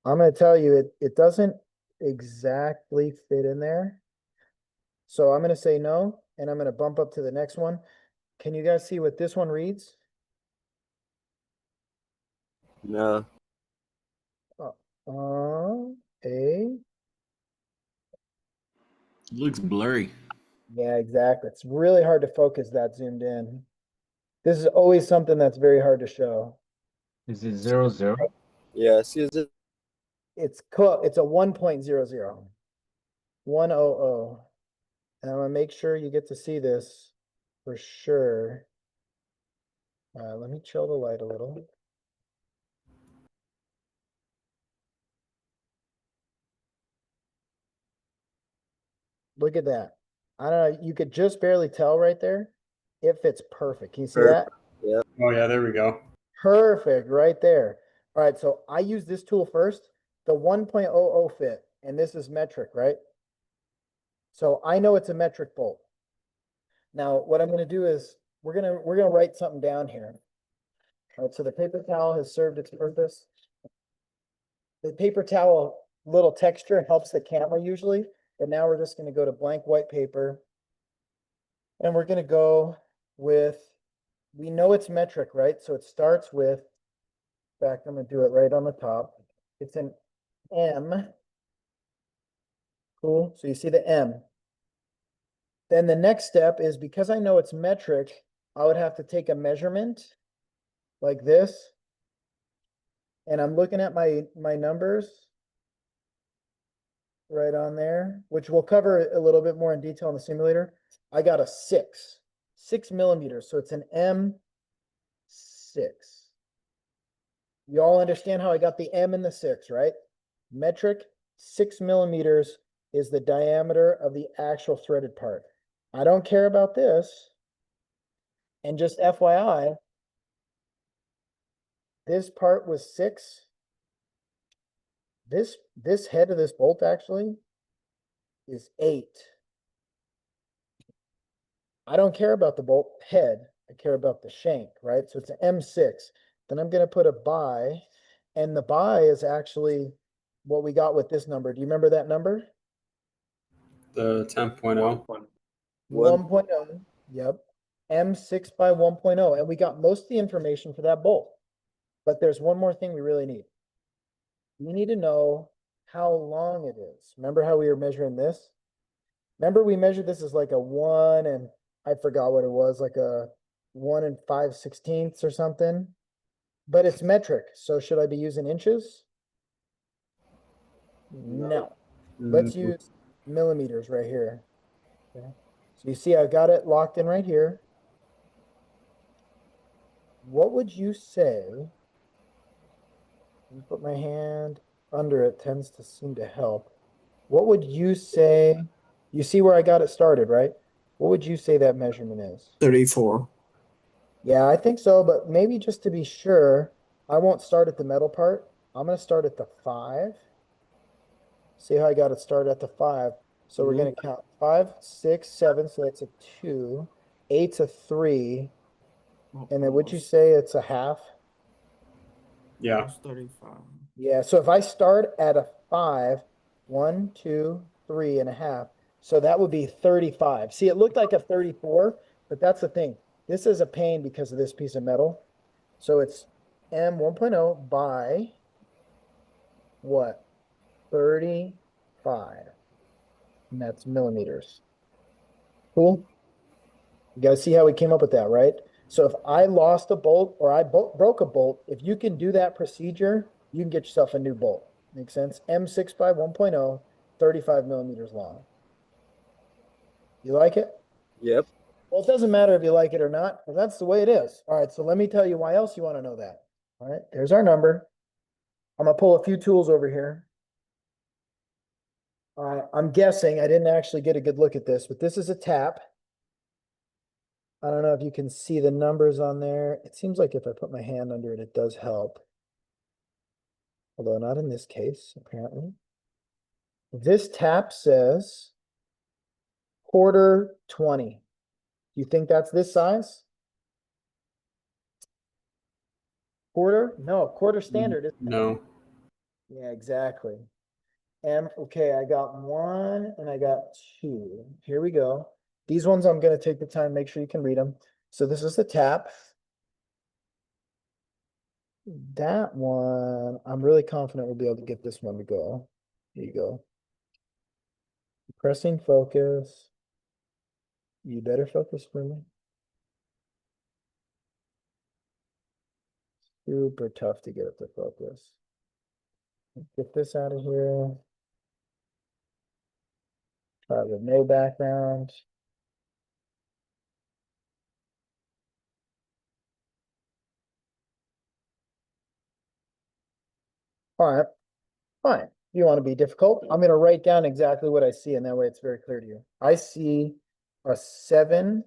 Speaker 1: I'm gonna tell you, it doesn't exactly fit in there. So I'm gonna say no, and I'm gonna bump up to the next one. Can you guys see what this one reads?
Speaker 2: No.
Speaker 1: A.
Speaker 6: Looks blurry.
Speaker 1: Yeah, exactly. It's really hard to focus that zoomed in. This is always something that's very hard to show.
Speaker 7: Is it 0, 0?
Speaker 2: Yeah, see, is it?
Speaker 1: It's cool. It's a 1.00. 100. And I'm gonna make sure you get to see this for sure. Let me chill the light a little. Look at that. I don't know, you could just barely tell right there. It fits perfect. Can you see that?
Speaker 2: Yeah.
Speaker 3: Oh yeah, there we go.
Speaker 1: Perfect, right there. All right, so I use this tool first, the 1.00 fit, and this is metric, right? So I know it's a metric bolt. Now, what I'm gonna do is we're gonna write something down here. All right, so the paper towel has served its purpose. The paper towel little texture helps the camera usually, but now we're just gonna go to blank white paper. And we're gonna go with, we know it's metric, right? So it starts with, in fact, I'm gonna do it right on the top. It's an M. Cool, so you see the M. Then the next step is, because I know it's metric, I would have to take a measurement like this. And I'm looking at my numbers right on there, which we'll cover a little bit more in detail in the simulator. I got a 6 millimeters. So it's an M6. You all understand how I got the M and the 6, right? Metric, 6 millimeters is the diameter of the actual threaded part. I don't care about this. And just FYI, this part was 6. This head of this bolt actually is 8. I don't care about the bolt head. I care about the shank, right? So it's an M6. Then I'm going to put a buy, and the buy is actually what we got with this number. Do you remember that number?
Speaker 3: The 10.0.
Speaker 1: 1.0. Yep. M6 by 1.0. And we got most of the information for that bolt. But there's one more thing we really need. We need to know how long it is. Remember how we were measuring this? Remember we measured this as like a 1, and I forgot what it was, like a 1 5/16 or something. But it's metric, so should I be using inches? No. Let's
Speaker 3: Mm,
Speaker 1: use millimeters right here. Okay. So you see I got it locked in right here. What would you say? Let me put my hand under it, tends to seem to help. What would you say? You see where I got it started, right? What would you say that measurement is?
Speaker 8: 34.
Speaker 1: Yeah, I think so, but maybe just to be sure, I won't start at the metal part. I'm gonna start at the 5. See how I got it started at the 5. So we're
Speaker 3: Mhm.
Speaker 1: gonna count 5, 6, 7, so that's a 2, 8's a 3,
Speaker 6: Oh,
Speaker 1: and then would you
Speaker 6: almost.
Speaker 1: say it's a half?
Speaker 3: Yeah.
Speaker 6: Almost 35.
Speaker 1: Yeah, so if I start at a 5, 1, 2, 3.5, so that would be 35. See, it looked like a 34, but that's the thing. This is a pain because of this piece of metal. So it's M 1.0 by what? 35. And that's millimeters. Cool. You guys see how we came up with that, right? So if I lost a bolt or I broke a bolt, if you can do that procedure, you can get yourself a new bolt. Make sense? M6 by 1.0, 35 millimeters long. You like it?
Speaker 2: Yep.
Speaker 1: Well, it doesn't matter if you like it or not, because that's the way it is. All right, so let me tell you why else you want to know that. All right, there's our number. I'm gonna pull a few tools over here. All right, I'm guessing, I didn't actually get a good look at this, but this is a tap. I don't know if you can see the numbers on there. It seems like if I put my hand under it, it does help. Although not in this case, apparently. This tap says quarter 20. You think that's this size? Quarter? No, quarter standard is.
Speaker 3: No.
Speaker 1: Yeah, exactly. Okay, I got 1 and I got 2. Here we go. These ones I'm gonna take the time, make sure you can read them. So this is the tap. That one, I'm really confident we'll be able to get this one to go. Here you go. Pressing focus. You better focus for me. Super tough to get it to focus. Get this out of here. Try with no background. All right, fine. You want to be difficult? I'm going to write down exactly what I see, and that way it's very clear to you. I see a 7,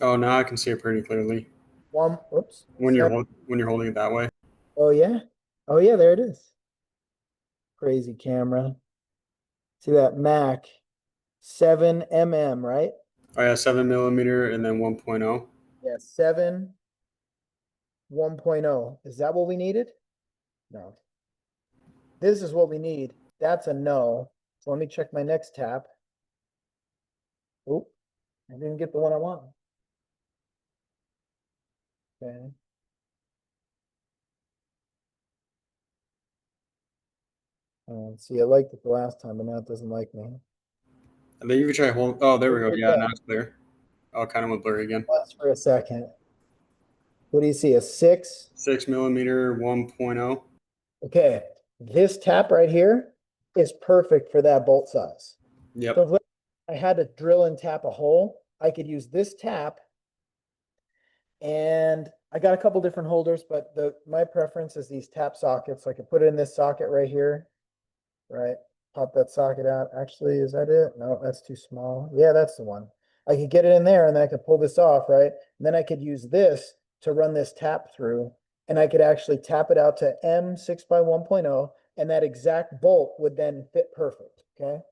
Speaker 3: Oh, now I can see it pretty clearly
Speaker 1: 1, oops.
Speaker 3: when you're
Speaker 1: 7.
Speaker 3: when you're holding it that way.
Speaker 1: Oh, yeah. Oh, yeah, there it is. Crazy camera. See that Mac 7 mm, right?
Speaker 3: Oh yeah, 7 millimeter and then 1.0.
Speaker 1: Yeah, 7 1.0. Is that what we needed? No. This is what we need. That's a no. So let me check my next tab. Oh, I didn't get the one I want. Okay. See, I liked it the last time, but now it doesn't like me.
Speaker 3: And then you can try hold. Oh, there we go.
Speaker 1: Where'd it
Speaker 3: Yeah,
Speaker 1: go?
Speaker 3: now it's clear. Oh, it kind of went blurry again.
Speaker 1: Pause for a second. What do you see? A 6?
Speaker 3: 6 millimeter 1.0.
Speaker 1: Okay. This tap right here is perfect for that bolt size.
Speaker 3: Yep.
Speaker 1: So if I had to drill and tap a hole, I could use this tap. And I got a couple different holders, but my preference is these tap sockets. So I could put it in this socket right here, right? Pop that socket out. Actually, is that it? No, that's too small. Yeah, that's the one. I could get it in there and then I could pull this off, right? And then I could use this to run this tap through, and I could actually tap it out to M6 by 1.0, and that exact bolt would then fit perfect, okay?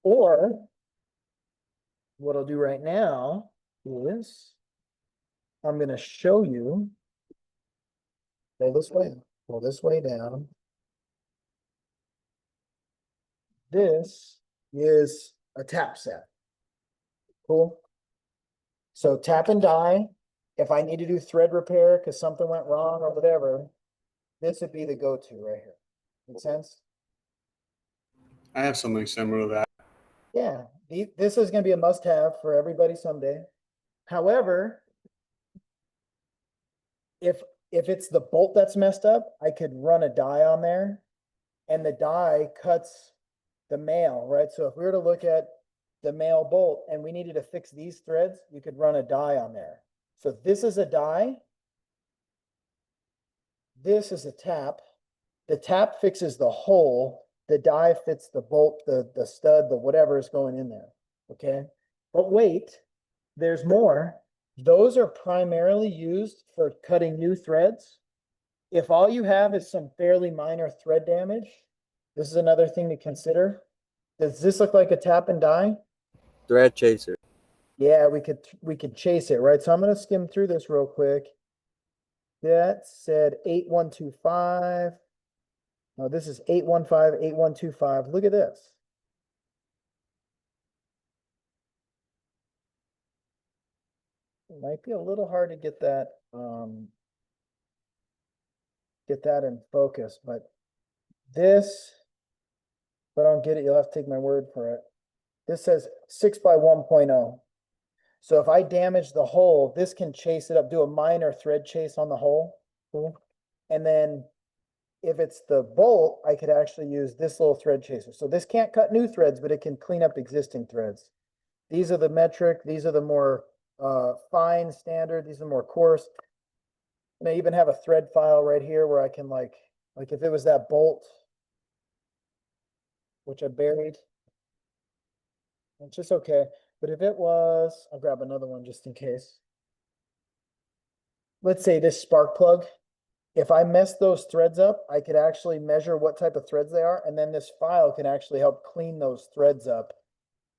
Speaker 1: Or what I'll do right now is I'm going to show you. Pull this way down. This is a tap set. Cool. So tap and die. If I need to do thread repair because something went wrong or whatever, this would be the go-to right here. Make sense?
Speaker 3: I have something similar to that.
Speaker 1: Yeah. This is going to be a must-have for everybody someday. However, if it's the bolt that's messed up, I could run a die on there and the die cuts the male, right? So if we were to look at the male bolt and we needed to fix these threads, you could run a die on there. So this is a die. This is a tap. The tap fixes the hole. The die fits the bolt, the stud, the whatever is going in there. Okay. But wait, there's more. Those are primarily used for cutting new threads. If all you have is some fairly minor thread damage, this is another thing to consider. Does this look like a tap and die?
Speaker 2: Thread chaser.
Speaker 1: Yeah, we could chase it, right? So I'm gonna skim through this real quick. That said 8125. No, this is 815, 8125. Look at this. It might be a little hard to get that in focus, but this, if I don't get it, you'll have to take my word for it. This says 6 by 1.0. So if I damage the hole, this can chase it up, do a minor thread chase on the hole. Cool. And then if it's the bolt, I could actually use this little thread chaser. So this can't cut new threads, but it can clean up existing threads. These are the metric. These are the more fine standard. These are more coarse. And I even have a thread file right here where I can like if it was that bolt, which I buried, it's just okay. But if it was, I'll grab another one just in case. Let's say this spark plug. If I mess those threads up, I could actually measure what type of threads they are. And then this file can actually help clean those threads up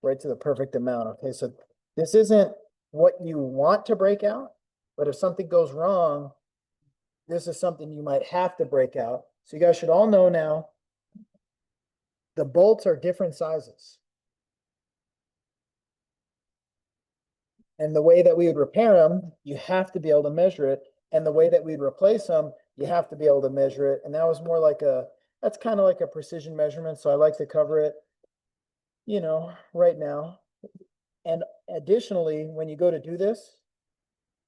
Speaker 1: right to the perfect amount. Okay, so this isn't what you want to break out, but if something goes wrong, this is something you might have to break out. So you guys should all know now, the bolts are different sizes. And the way that we would repair them, you have to be able to measure it. And the way that we'd replace them, you have to be able to measure it. And that was more like that's kind of like a precision measurement. So I like to cover it, you know, right now. And additionally, when you go to do this,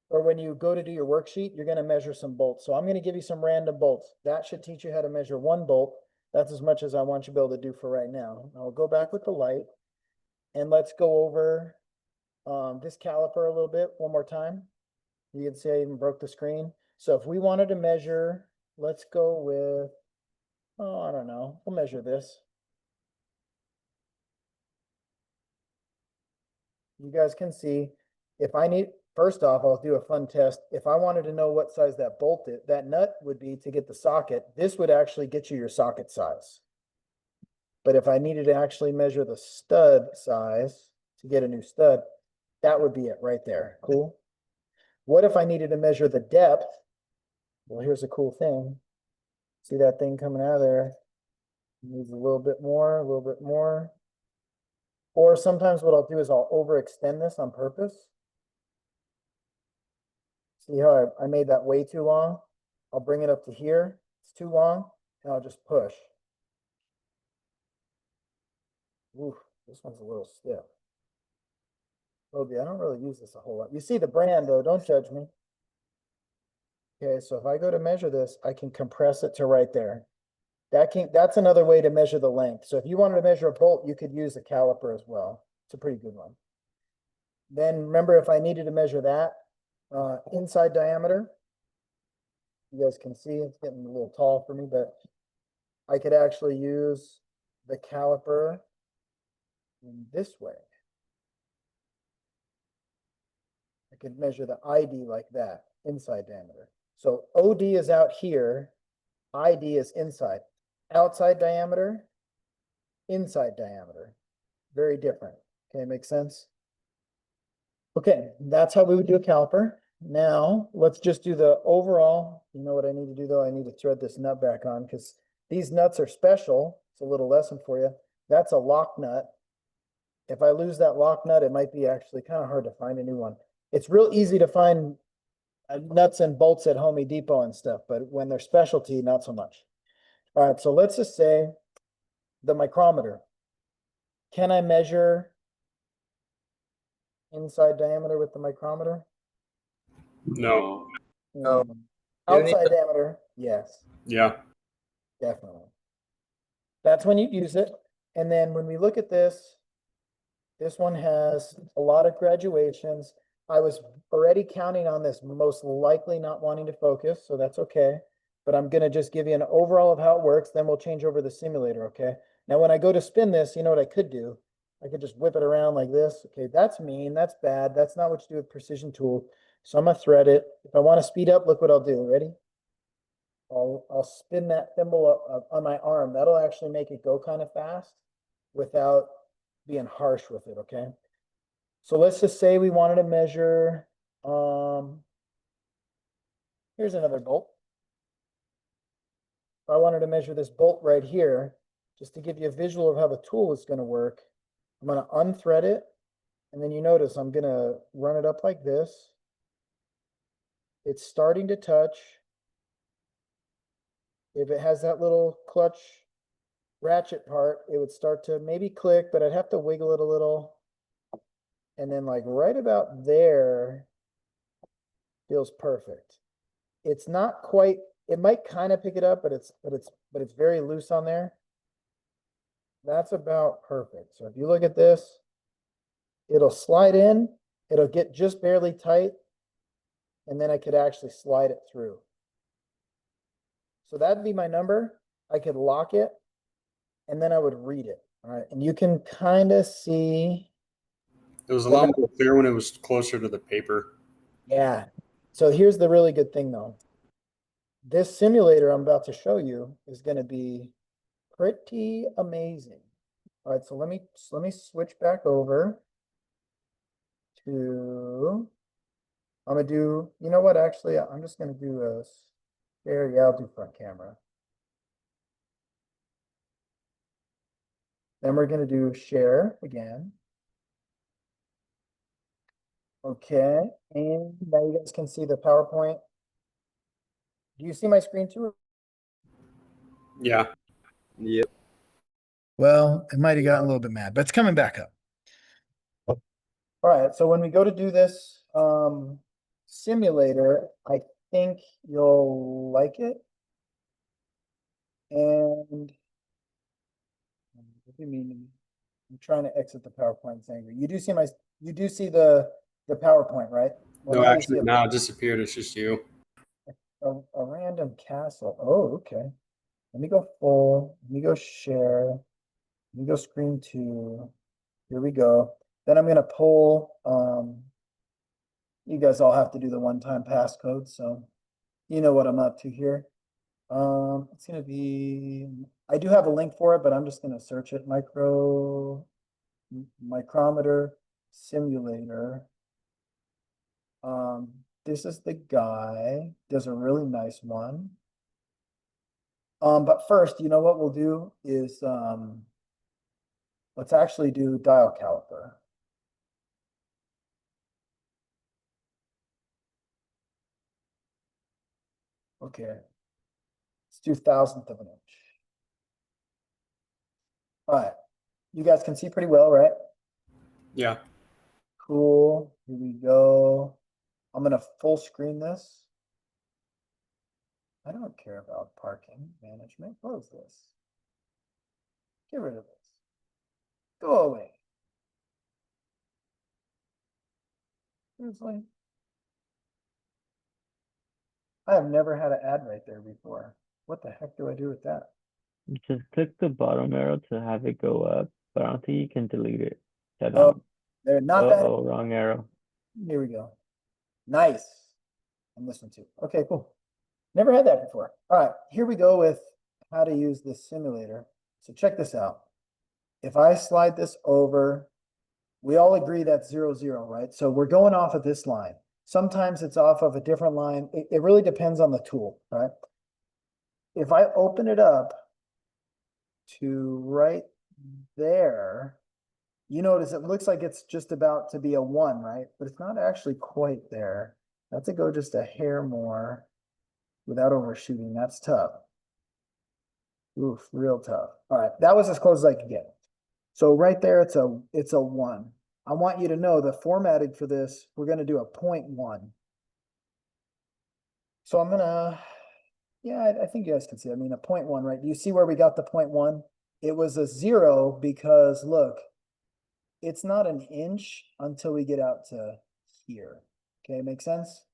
Speaker 1: or when you go to do your worksheet, you're going to measure some bolts. So I'm going to give you some random bolts. That should teach you how to measure one bolt. That's as much as I want you to be able to do for right now. I'll go back with the light and let's go over this caliper a little bit one more time. You can see I even broke the screen. So if we wanted to measure, let's go with, oh, I don't know. We'll measure this. You guys can see if I need, first off, I'll do a fun test. If I wanted to know what size that bolt, that nut would be to get the socket, this would actually get you your socket size. But if I needed to actually measure the stud size to get a new stud, that would be it right there. Cool. What if I needed to measure the depth? Well, here's a cool thing. See that thing coming out of there? Needs a little bit more, a little bit more. Or sometimes what I'll do is I'll overextend this on purpose. See how I made that way too long? I'll bring it up to here. It's too long, and I'll just push. Oof, this one's a little stiff. Obi, I don't really use this a whole lot. You see the brand though, don't judge me. Okay, so if I go to measure this, I can compress it to right there. That's another way to measure the length. So if you wanted to measure a bolt, you could use a caliper as well. It's a pretty good one. Then remember, if I needed to measure that inside diameter, you guys can see it's getting a little tall for me, but I could actually use the caliper in this way. I could measure the ID like that, inside diameter. So OD is out here, ID is inside. Outside diameter, inside diameter. Very different. Okay, makes sense? Okay, that's how we would do a caliper. Now, let's just do the overall. You know what I need to do though? I need to thread this nut back on because these nuts are special. It's a little lesson for you. That's a lock nut. If I lose that lock nut, it might be actually kind of hard to find a new one. It's real easy to find nuts and bolts at Home Depot and stuff, but when they're specialty, not so much. All right, so let's just say the micrometer. Can I measure inside diameter with the micrometer?
Speaker 3: No.
Speaker 5: No.
Speaker 1: Mm.
Speaker 5: You need
Speaker 1: Outside diameter, yes,
Speaker 3: Yeah.
Speaker 1: definitely. That's when you use it. And then when we look at this one has a lot of graduations. I was already counting on this most likely not wanting to focus, so that's okay. But I'm gonna just give you an overall of how it works, then we'll change over the simulator, okay? Now, when I go to spin this, you know what I could do? I could just whip it around like this. Okay, that's mean, that's bad. That's not what you do with precision tool. So I'm gonna thread it. If I wanna speed up, look what I'll do. Ready? I'll spin that thimble up on my arm. That'll actually make it go kind of fast without being harsh with it, okay? So let's just say we wanted to measure, here's another bolt. If I wanted to measure this bolt right here, just to give you a visual of how the tool is going to work, I'm going to unthread it. And then you notice I'm going to run it up like this. It's starting to touch. If it has that little clutch ratchet part, it would start to maybe click, but I'd have to wiggle it a little. And then like right about there feels perfect. It's not quite, it might kind of pick it up, but it's very loose on there. That's about perfect. So if you look at this, it'll slide in, it'll get just barely tight, and then I could actually slide it through. So that'd be my number. I could lock it, and then I would read it. All right, and you can kind of see.
Speaker 3: It was a lot more clear when it was closer to the paper.
Speaker 1: Yeah. So here's the really good thing though. This simulator I'm about to show you is going to be pretty amazing. All right, so let me switch back over to, I'm gonna do, you know what, actually, I'm just gonna do a share, yeah, I'll do front camera. Then we're gonna do share again. Okay, and now you guys can see the PowerPoint. Do you see my screen too?
Speaker 3: Yeah.
Speaker 2: Yep.
Speaker 1: Well, it might have gotten a little bit mad, but it's coming back up. All right, so when we go to do this simulator, I think you'll like it. And what do you mean? I'm trying to exit the PowerPoint thing. You do see the PowerPoint, right? Well,
Speaker 3: No,
Speaker 1: now you
Speaker 3: actually,
Speaker 1: see
Speaker 3: now it disappeared. It's just you.
Speaker 1: a random castle. Oh, okay. Let me go full. Let me go share. Let me go screen two. Here we go. Then I'm gonna pull. You guys all have to do the one-time passcode, so you know what I'm up to here. It's gonna be. I do have a link for it, but I'm just gonna search it. Micrometer simulator. This is the guy, does a really nice one. But first, you know what we'll do is, let's actually do dial caliper. Okay. Let's do thousandth of an inch. All right. You guys can see pretty well, right?
Speaker 3: Yeah.
Speaker 1: Cool. Here we go. I'm gonna full screen this. I don't care about parking management. Close this. Get rid of this. Go away. Seriously? I have never had an ad right there before. What the heck do I do with that?
Speaker 7: Just click the bottom arrow to have it go up, but I don't think you can delete it.
Speaker 1: Oh, they're not that.
Speaker 7: Uh-oh, wrong arrow.
Speaker 1: Here we go. Nice. And this one too. Okay, cool. Never had that before. All right, here we go with how to use this simulator. So check this out. If I slide this over, we all agree that's 0, 0, right? So we're going off of this line. Sometimes it's off of a different line. It really depends on the tool, right? If I open it up to right there, you notice it looks like it's just about to be a 1, right? But it's not actually quite there. I have to go just a hair more without overshooting. That's tough. Oof, real tough. All right, that was as close as I could get. So right there, it's a 1. I want you to know the formatting for this, we're gonna do a 0.1. So I'm gonna, yeah, I think you guys can see, I mean, a 0.1, right? Do you see where we got the 0.1? It was a 0 because look, it's not an inch until we get out to here. Okay, make sense?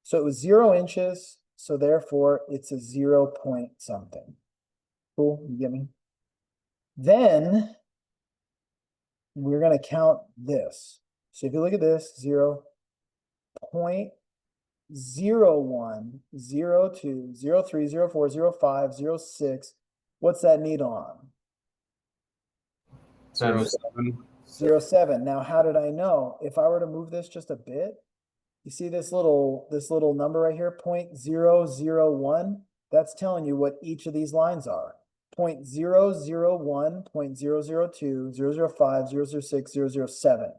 Speaker 1: So it was 0 inches, so therefore it's a 0 point something. Cool, you get me? Then we're gonna count this. So if you look at this, 0.01, 02, 03, 04, 05, 06. What's that need on?
Speaker 3: 0.7.
Speaker 1: 07. Now, how did I know? If I were to move this just a bit, you see this little number right here, 0.001? That's telling you what each of these lines are. 0.001, 0.002, 005, 006, 007.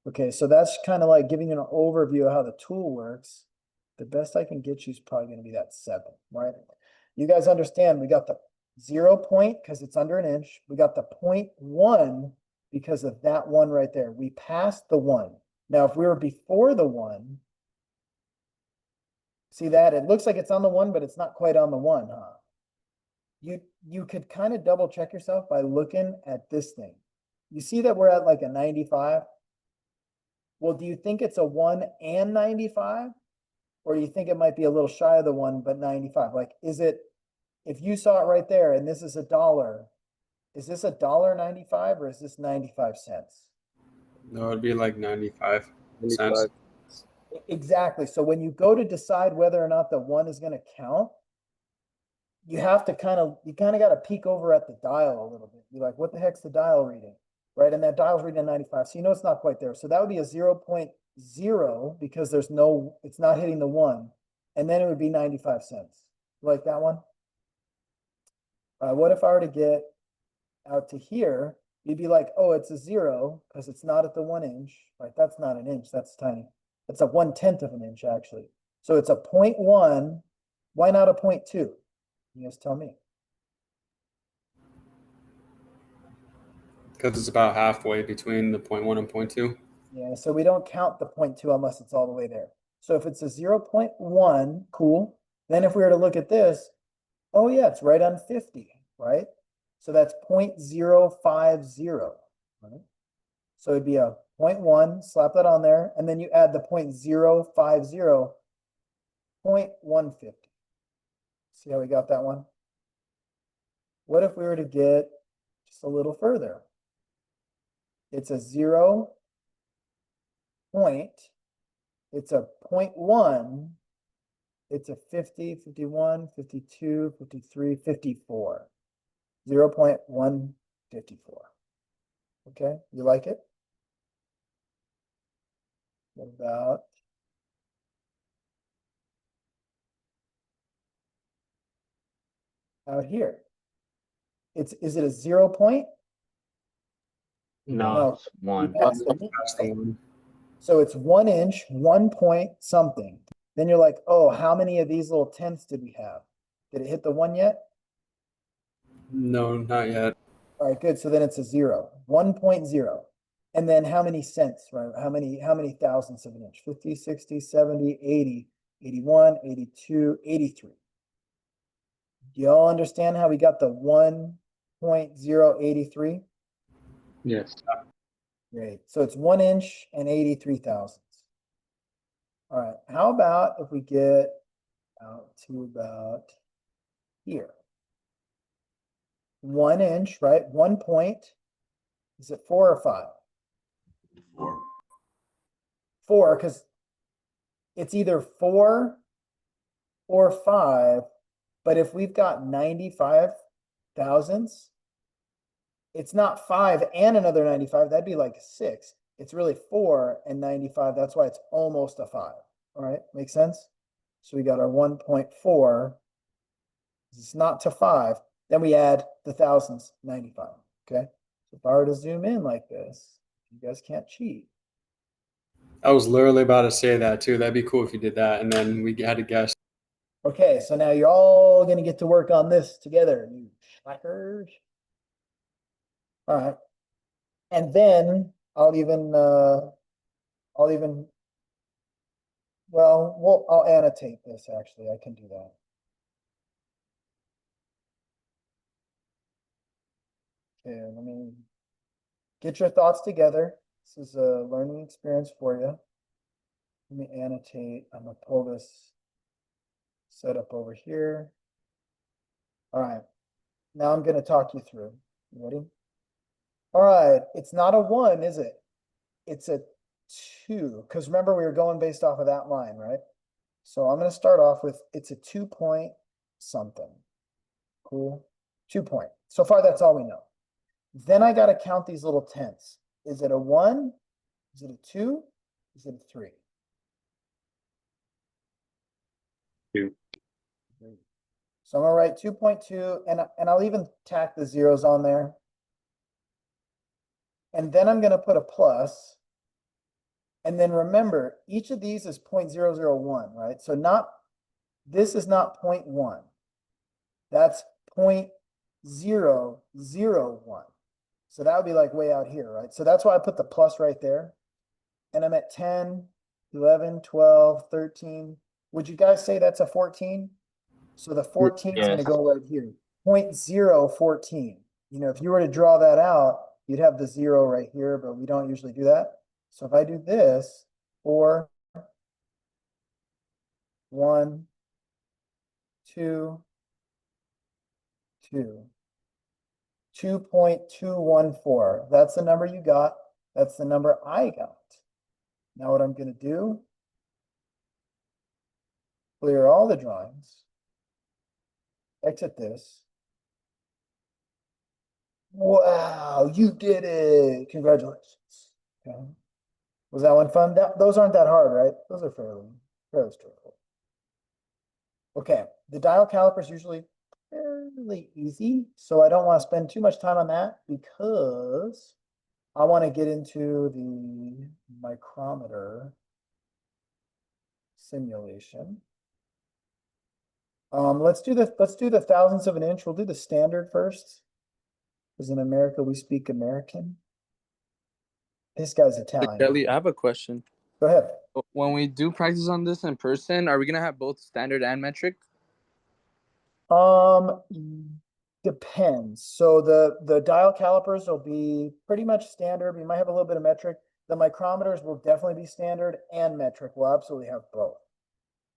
Speaker 1: Okay, so that's kind of like giving you an overview of how the tool works. The best I can get you is probably going to be that 7, right? You guys understand we got the 0 point because it's under an inch. We got the 0.1 because of that 1 right there. We passed the 1. Now, if we were before the 1, see that? It looks like it's on the 1, but it's not quite on the 1, huh? You could kind of double check yourself by looking at this thing. You see that we're at like a 95? Well, do you think it's a 1 and 95? Or do you think it might be a little shy of the 1, but 95? Like, is it, if you saw it right there and this is $1, is this $1.95 or is this 95 cents?
Speaker 3: No, it'd be like 95 cents.
Speaker 2: 95.
Speaker 1: Exactly. So when you go to decide whether or not the 1 is going to count, you have to you kind of got to peek over at the dial a little bit. You're like, what the heck's the dial reading? Right? And that dial's reading 95. So you know it's not quite there. So that would be a 0.0 because it's not hitting the 1. And then it would be 95 cents. Like that one? What if I were to get out to here? You'd be like, oh, it's a 0 because it's not at the 1 inch. Right? That's not an inch. That's tiny. It's a 1/10 of an inch, actually. So it's a 0.1. Why not a 0.2? You guys tell me.
Speaker 3: Because it's about halfway between the 0.1 and 0.2.
Speaker 1: Yeah, so we don't count the 0.2 unless it's all the way there. So if it's a 0.1, cool. Then if we were to look at this, oh yeah, it's right on 50, right? So that's 0.050, right? So it'd be a 0.1, slap that on there, and then you add the 0.050, 0.150. See how we got that one? What if we were to get just a little further? It's a 0 point, it's a 0.1, it's a 50, 51, 52, 53, 54. 0.154. Okay, you like it? What about out here? Is it a 0 point?
Speaker 7: No,
Speaker 1: No,
Speaker 7: it's 1.
Speaker 1: passed the
Speaker 3: That's the one.
Speaker 1: So it's 1 inch, 1 point something. Then you're like, oh, how many of these little tenths did we have? Did it hit the 1 yet?
Speaker 3: No, not yet.
Speaker 1: All right, good. So then it's a 0, 1.0. And then how many cents, right? How many thousandths of an inch? 50, 60, 70, 80, 81, 82, 83. Do y'all understand how we got the 1.083?
Speaker 4: Yes.
Speaker 1: Great. So it's 1 inch and 83 thousandths. All right. How about if we get out to about here? 1 inch, right? 1 point. Is it 4 or 5? 4, because it's either 4 or 5. But if we've got 95 thousandths, it's not 5 and another 95. That'd be like 6. It's really 4 and 95. That's why it's almost a 5. All right, makes sense? So we got our 1.4. It's not to 5. Then we add the thousandths, 95. Okay. So if I were to zoom in like this, you guys can't cheat.
Speaker 3: I was literally about to say that too. That'd be cool if you did that. And then we had to guess.
Speaker 1: Okay, so now you're all going to get to work on this together, you slackers. All right. And then I'll even, I'll annotate this, actually, I can do that. Okay, let me get your thoughts together. This is a learning experience for you. Let me annotate, I'm gonna pull this setup over here. All right, now I'm gonna talk you through. You ready? All right, it's not a 1, is it? It's a 2, because remember we were going based off of that line, right? So I'm gonna start off with, it's a 2-point something. Cool, 2-point. So far, that's all we know. Then I gotta count these little tenths. Is it a 1? Is it a 2? Is it a 3?
Speaker 4: 2.
Speaker 1: So I'm gonna write 2.2, and I'll even tack the zeros on there. And then I'm gonna put a plus. And then remember, each of these is 0.001, right? So this is not 0.1. That's 0.001. So that would be like way out here, right? So that's why I put the plus right there. And I'm at 10, 11, 12, 13. Would you guys say that's a 14? So the 14 is gonna go right here, 0.014. You know, if you were to draw that out, you'd have the 0 right here, but we don't usually do that. So if I do this, 4, 1, 2, 2, 2.214. That's the number you got. That's the number I got. Now what I'm gonna do, clear all the drawings, exit this. Wow, you did it. Congratulations. Okay. Was that one fun? Those aren't that hard, right? Those are fairly straightforward. Okay, the dial caliper is usually fairly easy, so I don't want to spend too much time on that because I want to get into the micrometer simulation. Let's do the thousandths of an inch. We'll do the standard first, because in America we speak American. This guy's Italian.
Speaker 5: Kelly, I have a question.
Speaker 1: Go ahead.
Speaker 5: When we do practice on this in person, are we gonna have both standard and metric?
Speaker 1: Depends. So the dial calipers will be pretty much standard. We might have a little bit of metric. The micrometers will definitely be standard, and metric. We'll absolutely have both.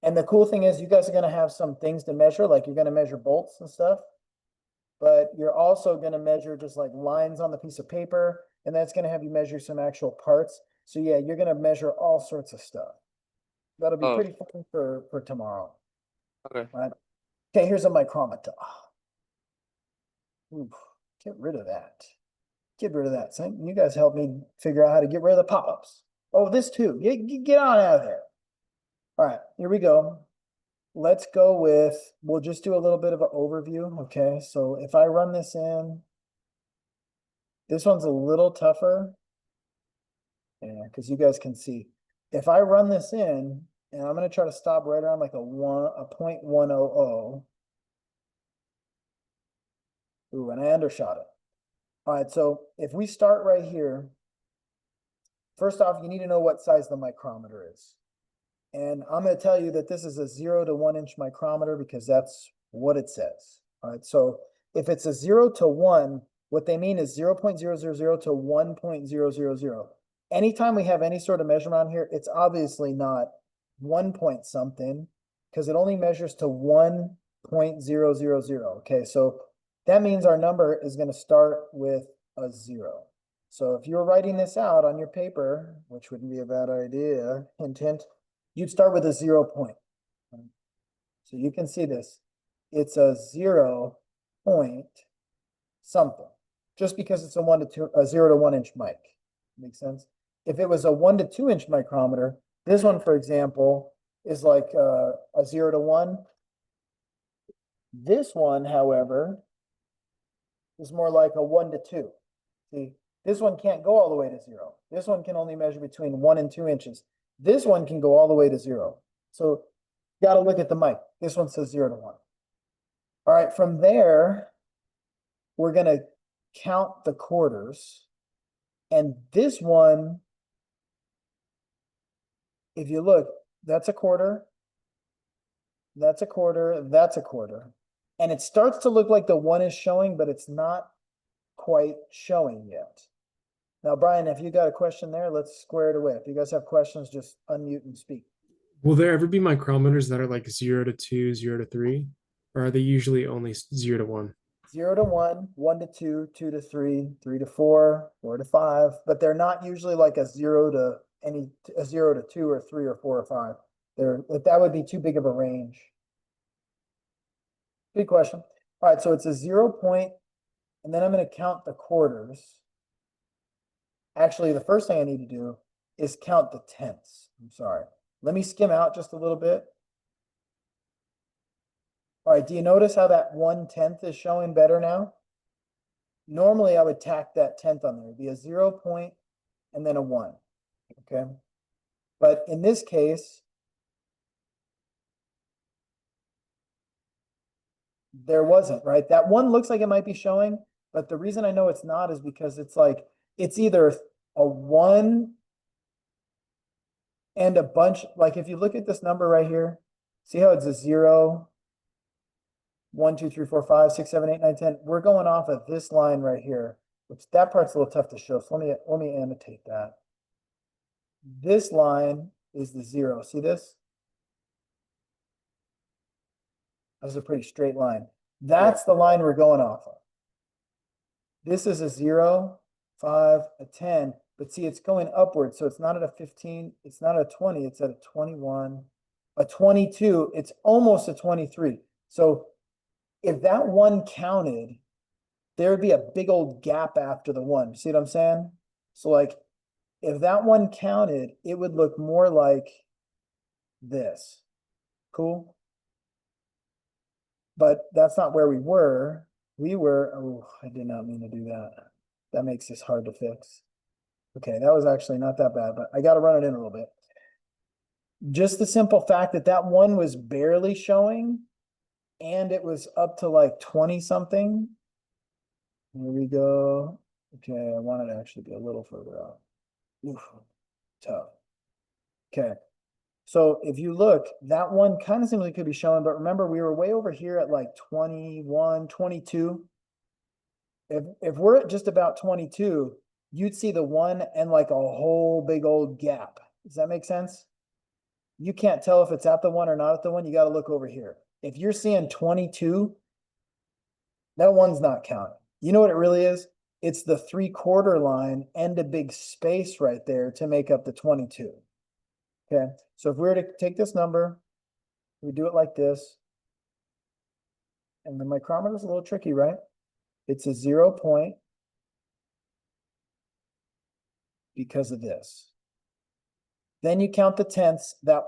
Speaker 1: And the cool thing is you guys are gonna have some things to measure, like you're gonna measure bolts and stuff. But you're also gonna measure just like lines on the piece of paper, and that's gonna have you measure some actual parts. So yeah, you're gonna measure all sorts of stuff. That'll be pretty fun for tomorrow.
Speaker 5: Okay.
Speaker 1: Right. Okay, here's a micrometer. Oof, get rid of that. Get rid of that. So you guys help me figure out how to get rid of the pop-ups. Oh, this too. Get on out of there. All right, here we go. Let's go with, we'll just do a little bit of an overview. Okay, so if I run this in, this one's a little tougher. Yeah, because you guys can see. If I run this in, and I'm going to try to stop right around like a 0.100. Ooh, and I undershot it. All right, so if we start right here, first off, you need to know what size the micrometer is. And I'm going to tell you that this is a 0 to 1 inch micrometer because that's what it says. All right, so if it's a 0 to 1, what they mean is 0.000 to 1.000. Anytime we have any sort of measurement on here, it's obviously not 1 point something because it only measures to 1.000. Okay, so that means our number is going to start with a 0. So if you're writing this out on your paper, which wouldn't be a bad idea, hint, hint, you'd start with a 0 point. So you can see this. It's a 0 point something, just because it's a 0 to 1 inch mic. Makes sense? If it was a 1 to 2 inch micrometer, this one, for example, is like a 0 to 1. This one, however, is more like a 1 to 2. See, this one can't go all the way to 0. This one can only measure between 1 and 2 inches. This one can go all the way to 0. So you got to look at the mic. This one says 0 to 1. All right, from there, we're going to count the quarters.
Speaker 9: And this one, if you look, that's a quarter. That's a quarter, that's a quarter. And it starts to look like the one is showing, but it's not quite showing yet. Now, Brian, if you got a question there, let's square it away. If you guys have questions, just unmute and speak.
Speaker 8: Will there ever be micrometers that are like 0 to 2, 0 to 3? Or are they usually only 0 to 1?
Speaker 9: 0 to 1, 1 to 2, 2 to 3, 3 to 4, 4 to 5, but they're not usually like a 0 to 2 or 3 or 4 or 5. That would be too big of a range. Good question. All right, so it's a 0 point, and then I'm going to count the quarters. Actually, the first thing I need to do is count the tenths. I'm sorry. Let me skim out just a little bit. All right, do you notice how that 1/10 is showing better now? Normally, I would tack that tenth on there. It'd be a 0 point and then a 1, okay? But in this case, there wasn't, right? That 1 looks like it might be showing, but the reason I know it's not is because it's like, it's either a 1 and a bunch, like if you look at this number right here, see how it's a 0, 1, 2, 3, 4, 5, 6, 7, 8, 9, 10. We're going off of this line right here, which that part's a little tough to show. So let me annotate that. This line is the 0. See this? That's a pretty straight line. That's the line we're going off of. This is a 0, 5, a 10, but see, it's going upward. So it's not at a 15, it's not a 20, it's at a 21, a 22, it's almost a 23. So if that 1 counted, there would be a big old gap after the 1. See what I'm saying? So like, if that 1 counted, it would look more like this. Cool? But that's not where we were. We were, oh, I did not mean to do that. That makes this hard to fix. Okay, that was actually not that bad, but I got to run it in a little bit. Just the simple fact that that 1 was barely showing and it was up to like 20 something. Here we go. Okay, I want it to actually be a little further out. Oof, tough. Okay. So if you look, that 1 kind of seems like it could be showing, but remember we were way over here at like 21, 22. If we're at just about 22, you'd see the 1 and like a whole big old gap. Does that make sense? You can't tell if it's at the 1 or not at the 1. You got to look over here. If you're seeing 22, that 1's not counting. You know what it really is? It's the 3/4 line and a big space right there to make up the 22. Okay, so if we were to take this number, we do it like this. And the micrometer is a little tricky, right? It's a 0 point because of this. Then you count the tenths. That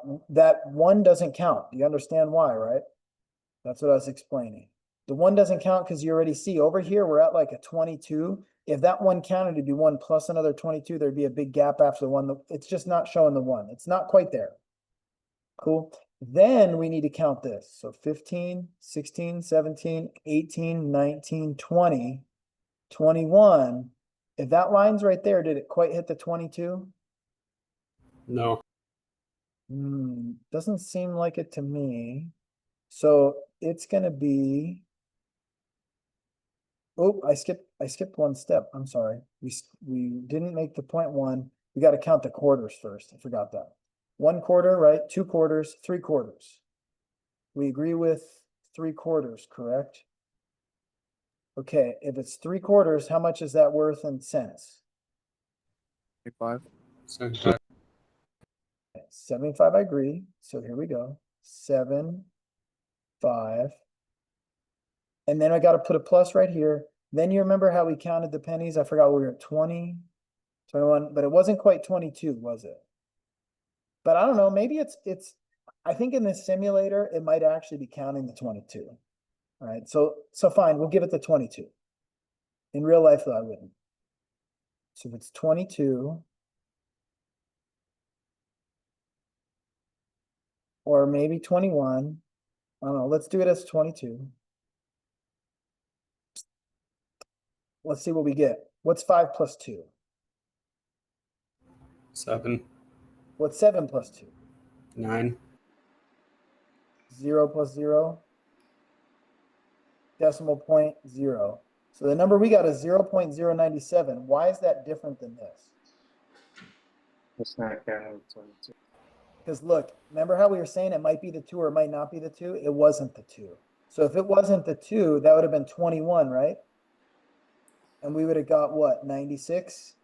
Speaker 9: 1 doesn't count. Do you understand why, right? That's what I was explaining. The 1 doesn't count because you already see over here, we're at like a 22. If that 1 counted, it'd be 1 plus another 22. There'd be a big gap after the 1. It's just not showing the 1. It's not quite there. Cool. Then we need to count this. So 15, 16, 17, 18, 19, 20, 21. If that line's right there, did it quite hit the 22?
Speaker 3: No.
Speaker 9: Doesn't seem like it to me. So it's going to be, oh, I skipped 1 step. I'm sorry. We didn't make the 0.1. We got to count the quarters first. I forgot that. 1/4, right? 2 quarters, 3 quarters. We agree with 3 quarters, correct? Okay, if it's 3 quarters, how much is that worth in cents?
Speaker 5: 5.
Speaker 3: 75.
Speaker 9: 75, I agree. So here we go. 7, 5. And then I got to put a plus right here. Then you remember how we counted the pennies? I forgot we were at 20, 21, but it wasn't quite 22, was it? But I don't know, maybe it's, I think in this simulator, it might actually be counting the 22. All right, so fine, we'll give it the 22. In real life, though, I wouldn't. So if it's 22, or maybe 21, I don't know, let's do it as 22. Let's see what we get. What's 5 plus 2?
Speaker 3: 7,
Speaker 9: What's 7 plus 2?
Speaker 3: 9.
Speaker 9: 0 plus 0? Decimal point 0. So the number we got is 0.097. Why is that different than this?
Speaker 4: It's not counting 22.
Speaker 9: Because look, remember how we were saying it might be the 2 or it might not be the 2? It wasn't the 2. So if it wasn't the 2, that would have been 21, right? And we would have got what, 96?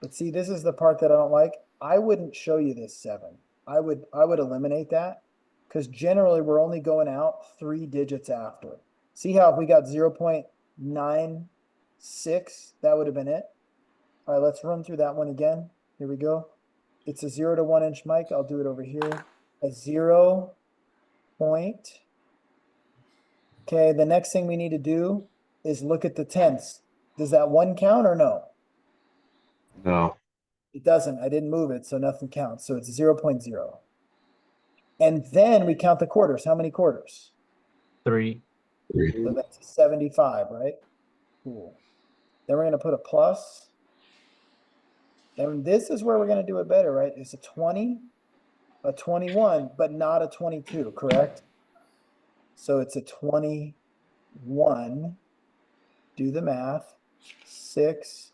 Speaker 9: But see, this is the part that I don't like. I wouldn't show you this 7. I would eliminate that because generally we're only going out 3 digits after. See how if we got 0.96, that would have been it. All right, let's run through that one again. Here we go. It's a 0 to 1 inch mic. I'll do it over here. A 0 point. Okay, the next thing we need to do is look at the tenths. Does that 1 count or no?
Speaker 4: No.
Speaker 9: It doesn't. I didn't move it, so nothing counts. So it's 0.0. And then we count the quarters. How many quarters?
Speaker 7: 3.
Speaker 9: So that's 75, right? Cool. Then we're going to put a plus. And this is where we're going to do it better, right? It's a 20, a 21, but not a 22, correct? So it's a 21. Do the math. 6,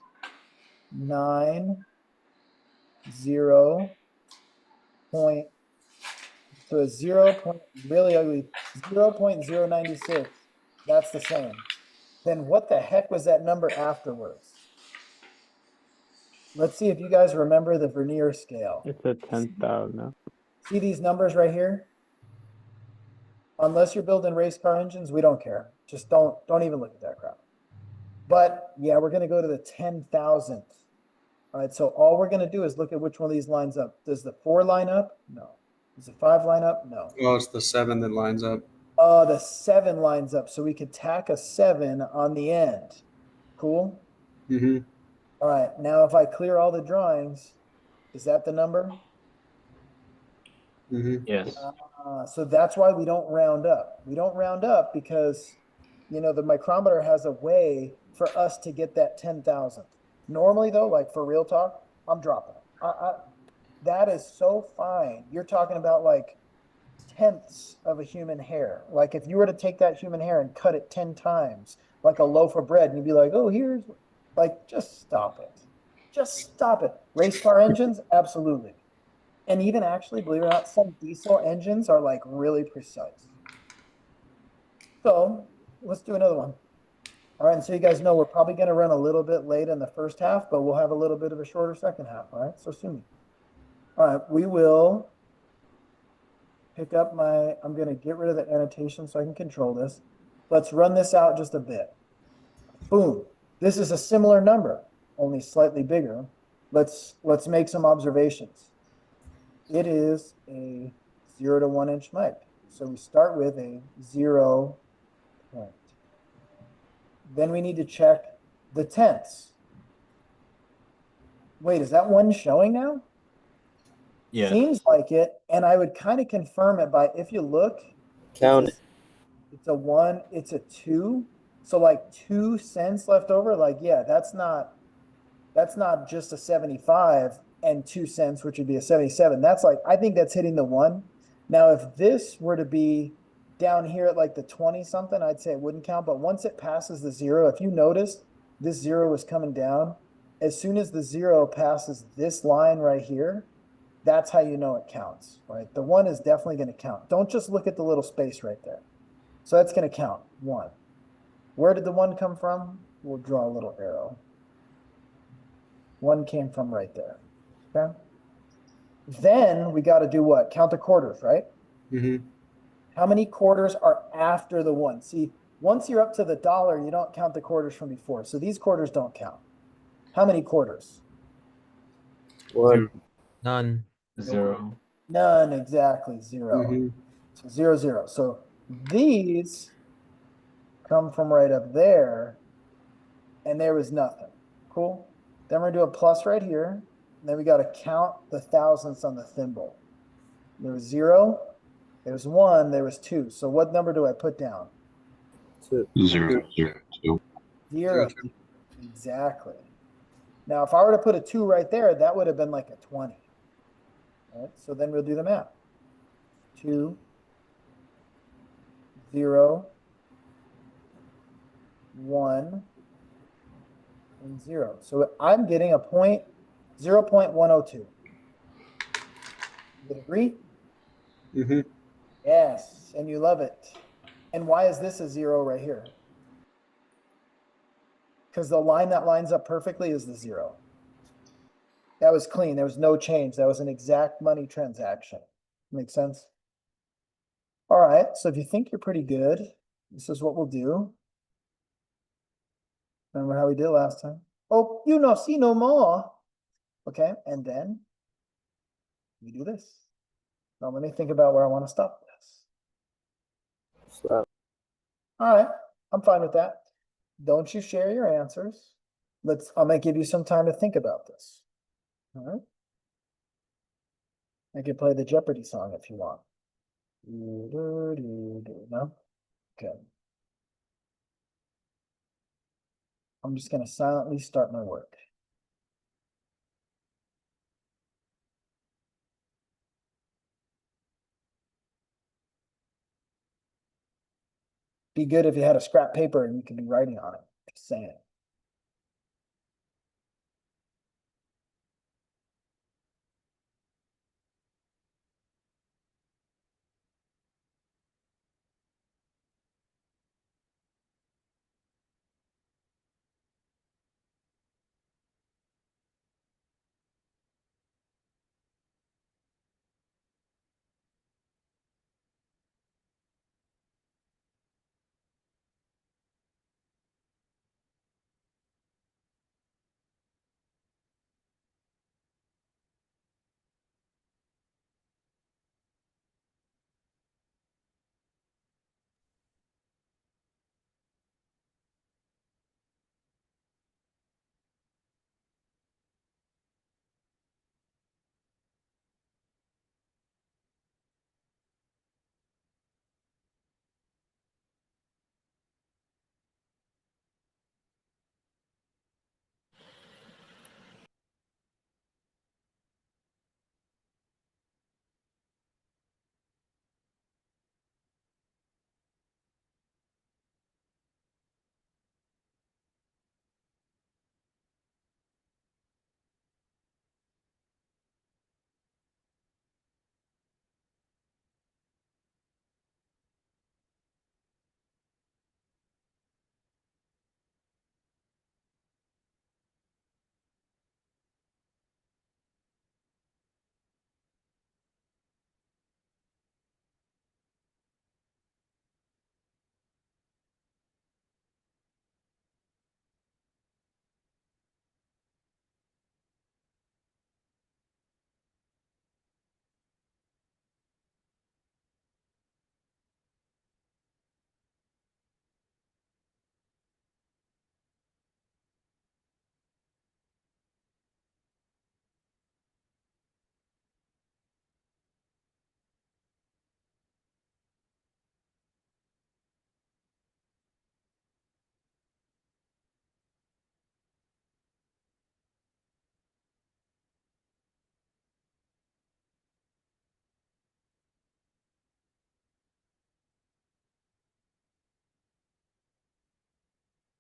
Speaker 9: 9, 0. Point. So a 0 point, really ugly, 0.096. That's the same. Then what the heck was that number afterwards? Let's see if you guys remember the vernier scale.
Speaker 7: It's a 10,000.
Speaker 9: See these numbers right here? Unless you're building race car engines, we don't care. Just don't even look at that crap. But yeah, we're gonna go to the 10,000th. All right, so all we're gonna do is look at which one of these lines up. Does the 4 line up? No. Does the 5 line up? No.
Speaker 3: Oh, it's the 7 that lines up.
Speaker 9: The 7 lines up, so we could tack a 7 on the end. Cool?
Speaker 3: Mm-hmm.
Speaker 9: All right, now if I clear all the drawings, is that the number?
Speaker 3: Mm-hmm.
Speaker 4: Yes.
Speaker 9: So that's why we don't round up. We don't round up because, you know, the micrometer has a way for us to get that 10,000th. Normally though, like for real talk, I'm dropping it. That is so fine. You're talking about like tenths of a human hair. Like if you were to take that human hair and cut it 10 times, like a loaf of bread, and you'd be like, oh, here's, like, just stop it. Just stop it. Race car engines, absolutely. And even actually, believe it or not, some diesel engines are like really precise. So let's do another one. All right, and so you guys know we're probably going to run a little bit late in the first half, but we'll have a little bit of a shorter second half. All right, so assuming. All right, we will pick up I'm going to get rid of the annotation so I can control this. Let's run this out just a bit. Boom. This is a similar number, only slightly bigger. Let's make some observations. It is a 0 to 1 inch mic. So we start with a 0 point. Then we need to check the tenths. Wait, is that 1 showing now?
Speaker 6: Yeah.
Speaker 9: Seems like it, and I would kind of confirm it by, if you look,
Speaker 2: Count it.
Speaker 9: it's a 1, it's a 2. So like 2 cents left over, like, yeah, that's not just a 75 and 2 cents, which would be a 77. That's like, I think that's hitting the 1. Now, if this were to be down here at like the 20 something, I'd say it wouldn't count. But once it passes the 0, if you notice, this 0 is coming down. As soon as the 0 passes this line right here, that's how you know it counts, right? The 1 is definitely going to count. Don't just look at the little space right there. So that's going to count 1. Where did the 1 come from? We'll draw a little arrow. 1 came from right there. Okay. Then we got to do what? Count the quarters, right?
Speaker 3: Mm-hmm.
Speaker 9: How many quarters are after the 1? See, once you're up to the dollar, you don't count the quarters from before. So these quarters don't count. How many quarters?
Speaker 2: 1.
Speaker 10: None.
Speaker 4: 0.
Speaker 9: None, exactly, 0.
Speaker 3: Mm-hmm.
Speaker 9: So 0, 0. So these come from right up there, and there was nothing. Cool. Then we're gonna do a plus right here. And then we got to count the thousandths on the thimble. There was 0, there was 1, there was 2. So what number do I put down?
Speaker 2: 2.
Speaker 4: 0, 0, 2.
Speaker 9: 0. Exactly. Now, if I were to put a 2 right there, that would have been like a 20. All right, so then we'll do the math. 2, 0, 1, and 0. So I'm getting a 0.102. You agree?
Speaker 3: Mm-hmm.
Speaker 9: Yes, and you love it. And why is this a 0 right here? Because the line that lines up perfectly is the 0. That was clean. There was no change. That was an exact money transaction. Make sense? All right, so if you think you're pretty good, this is what we'll do. Remember how we did last time? Oh, you know, see no more. Okay, and then we do this. Now let me think about where I want to stop this.
Speaker 2: Slap.
Speaker 9: All right, I'm fine with that. Don't you share your answers. I'm gonna give you some time to think about this. All right. I can play the Jeopardy song if you want. No? Okay. I'm just gonna silently start my work. Be good if you had a scrap paper and you could be writing on it. Just saying.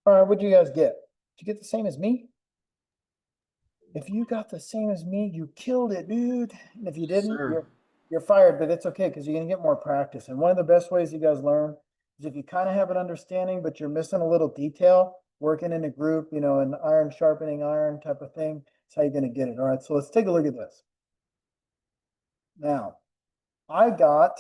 Speaker 9: All right, what'd you guys get? Did you get the same as me? If you got the same as me, you killed it, dude. And if you didn't,
Speaker 3: Sure.
Speaker 9: you're fired, but it's okay because you're gonna get more practice. And one of the best ways you guys learn is if you kind of have an understanding, but you're missing a little detail, working in a group, you know, an iron sharpening iron type of thing. That's how you're gonna get it. All right, so let's take a look at this. Now, I got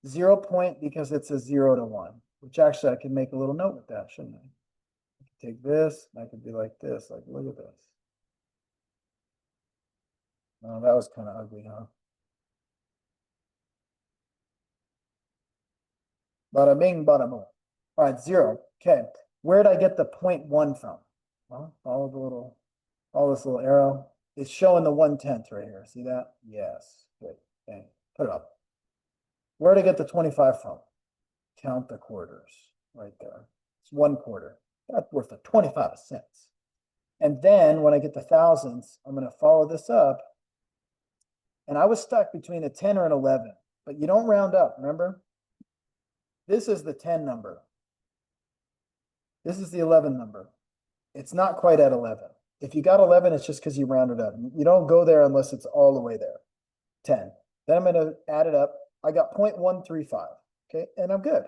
Speaker 9: 0 point because it's a 0 to 1, which actually I can make a little note with that, shouldn't I? I could take this, and I could be like this, like look at this. Oh, that was kind of ugly, huh? Bada bing, bada boom. All right, 0. Okay. Where did I get the 0.1 from? Well, all this little arrow. It's showing the 1/10 right here. See that? Yes. Good. Okay. Put it up. Where did I get the 25 from? Count the quarters right there. It's 1 quarter. That's worth of 25 cents. And then when I get the thousands, I'm gonna follow this up. And I was stuck between a 10 or an 11, but you don't round up, remember? This is the 10 number. This is the 11 number. It's not quite at 11. If you got 11, it's just because you rounded up. You don't go there unless it's all the way there. 10. Then I'm gonna add it up. I got 0.135, okay, and I'm good.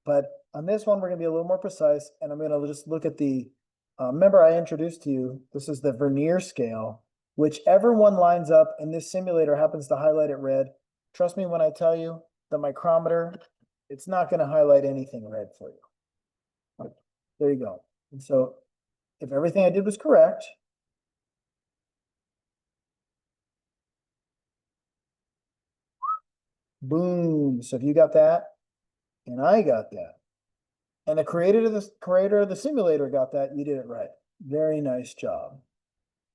Speaker 9: But on this one, we're gonna be a little more precise, and I'm gonna just look at the, remember I introduced to you, this is the vernier scale. Whichever one lines up and this simulator happens to highlight it red, trust me when I tell you, the micrometer, it's not gonna highlight anything red for you. There you go. And so if everything I did was correct, boom. So if you got that, and I got that, and the creator of the simulator got that, you did it right. Very nice job.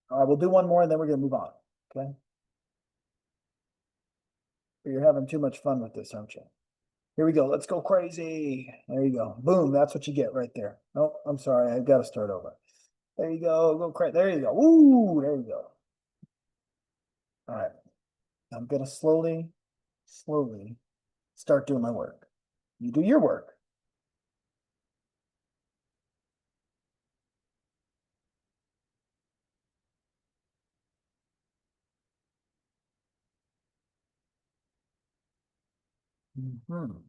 Speaker 9: All right, we'll do one more and then we're gonna move on, okay? But you're having too much fun with this, aren't you? Here we go, let's go crazy. There you go, boom, that's what you get right there. Oh, I'm sorry, I've gotta start over. There you go crazy, there you go, woo, there you go. All right, I'm gonna slowly start doing my work. You do your work. Mhm.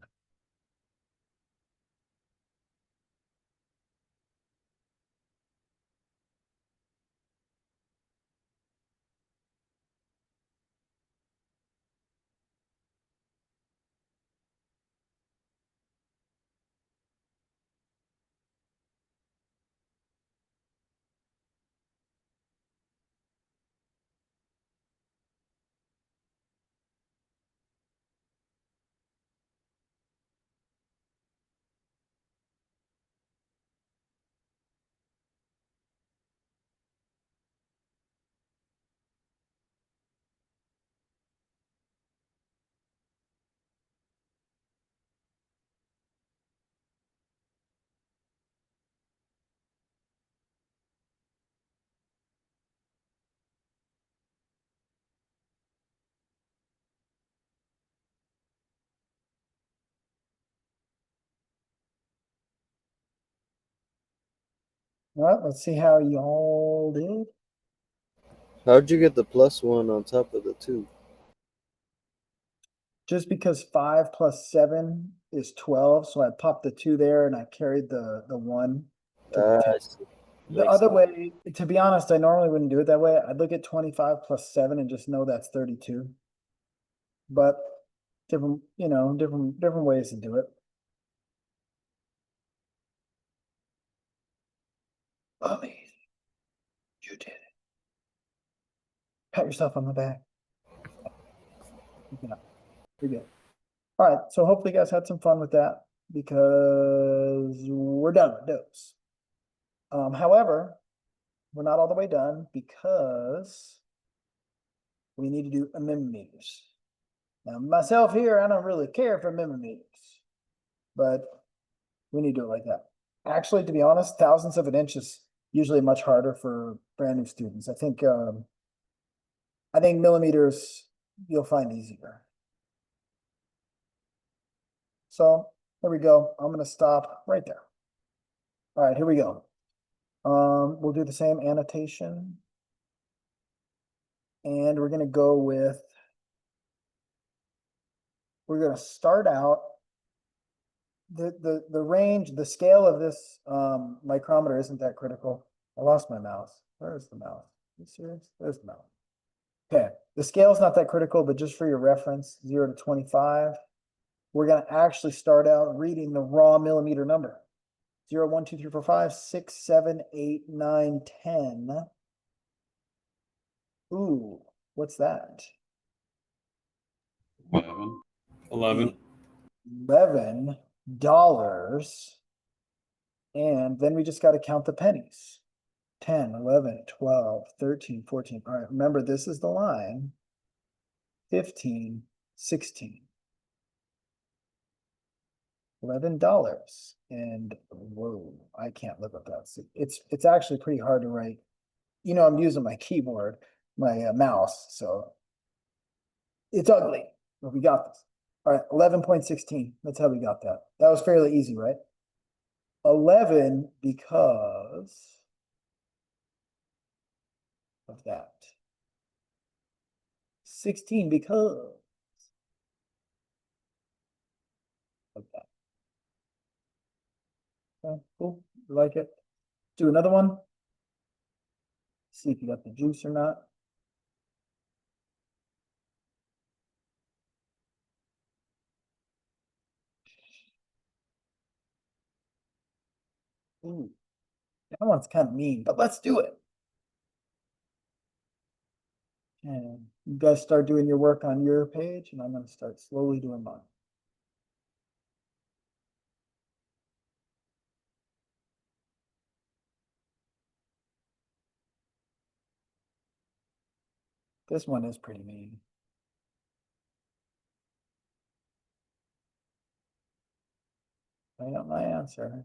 Speaker 9: Well, let's see how y'all did.
Speaker 2: How'd you get the +1 on top of the 2?
Speaker 9: Just because 5 plus 7 is 12, so I popped the 2 there and I carried the 1 to the 10.
Speaker 2: I see.
Speaker 9: The
Speaker 2: Makes
Speaker 9: other
Speaker 2: sense.
Speaker 9: way, to be honest, I normally wouldn't do it that way. I'd look at 25 plus 7 and just know that's 32. But different, different ways to do it. Amazing. You did it. Pat yourself on the back. Yeah, you're good. All right, so hopefully you guys had some fun with that because we're done with those. However, we're not all the way done because we need to do millimeters. Now, myself here, I don't really care for millimeters, but we need to do it like that. Actually, to be honest, thousandths of an inch is usually much harder for brand new students. I think millimeters you'll find easier. So there we go. I'm gonna stop right there. All right, here we go. We'll do the same annotation. And we're gonna go with, we're gonna start out the range, the scale of this micrometer isn't that critical. I lost my mouse. Where's the mouse? Are you serious? There's the mouse. Okay, the scale is not that critical, but just for your reference, 0 to 25, we're gonna actually start out reading the raw millimeter number. 0, 1, 2, 3, 4, 5, 6, 7, 8, 9, 10. Ooh, what's that?
Speaker 3: 11.
Speaker 9: $11. And then we just got to count the pennies. 10, 11, 12, 13, 14. All right, remember this is the line. 15, 16. $11. And whoa, I can't live with that. It's actually pretty hard to write you know, I'm using my keyboard, my mouse, so it's ugly, but we got this. All right, 11.16. That's how we got that. That was fairly easy, right? 11 because of that. 16 because of that. Okay, cool. You like it? Do another one. See if you got the juice or not. Ooh, that one's kind of mean, but let's do it. And you guys start doing your work on your page, and I'm going to start slowly doing mine. This one is pretty mean. I got my answer.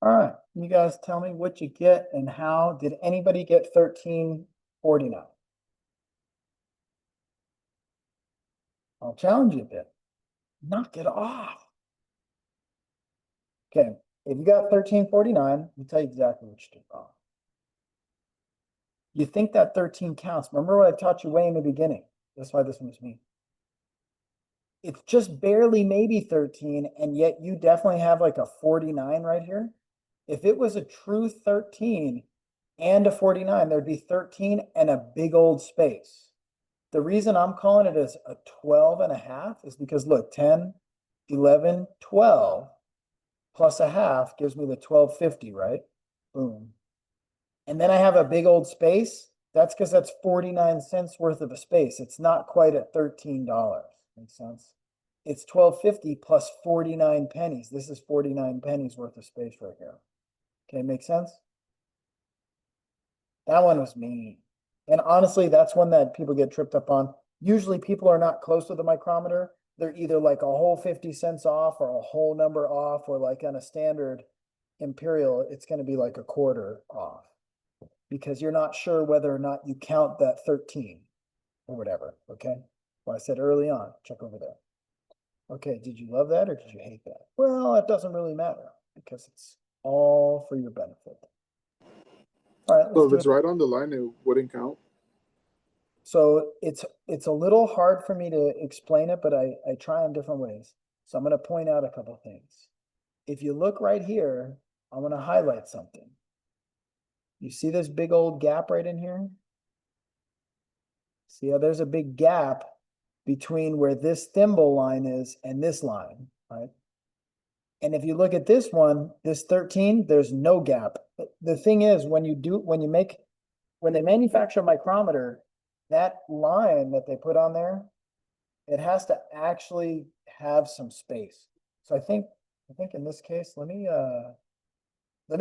Speaker 9: All right, you guys tell me what you get and how. Did anybody get 1349? I'll challenge you a bit. Knock it off. Okay, if you got 1349, I'll tell you exactly what you did wrong. You think that 13 counts. Remember what I taught you way in the beginning. That's why this one was me. It's just barely maybe 13, and yet you definitely have like a 49 right here. If it was a true 13 and a 49, there'd be 13 and a big old space. The reason I'm calling it as a 12 and a half is because look, 10, 11, 12 plus a half gives me the 1250, right? Boom. And then I have a big old space. That's because that's 49 cents worth of a space. It's not quite at $13. Makes sense? It's 1250 plus 49 pennies. This is 49 pennies worth of space right here. Okay, make sense? That one was mean. And honestly, that's one that people get tripped up on. Usually people are not close to the micrometer. They're either like a whole 50 cents off or a whole number off, or like on a standard imperial, it's going to be like a quarter off because you're not sure whether or not you count that 13 or whatever. Okay. Well, I said early on, check over there. Okay. Did you love that or did you hate that? Well, it doesn't really matter because it's all for your benefit. All right.
Speaker 10: So
Speaker 9: Let's
Speaker 10: if
Speaker 9: do
Speaker 10: it's
Speaker 9: it.
Speaker 10: right on the line, it wouldn't count.
Speaker 9: So it's a little hard for me to explain it, but I try in different ways. So I'm going to point out a couple things. If you look right here, I'm going to highlight something. You see this big old gap right in here? See how there's a big gap between where this thimble line is and this line, right? And if you look at this one, this 13, there's no gap. The thing is, when they manufacture a micrometer, that line that they put on there, it has to actually have some space. So I think in this case, let me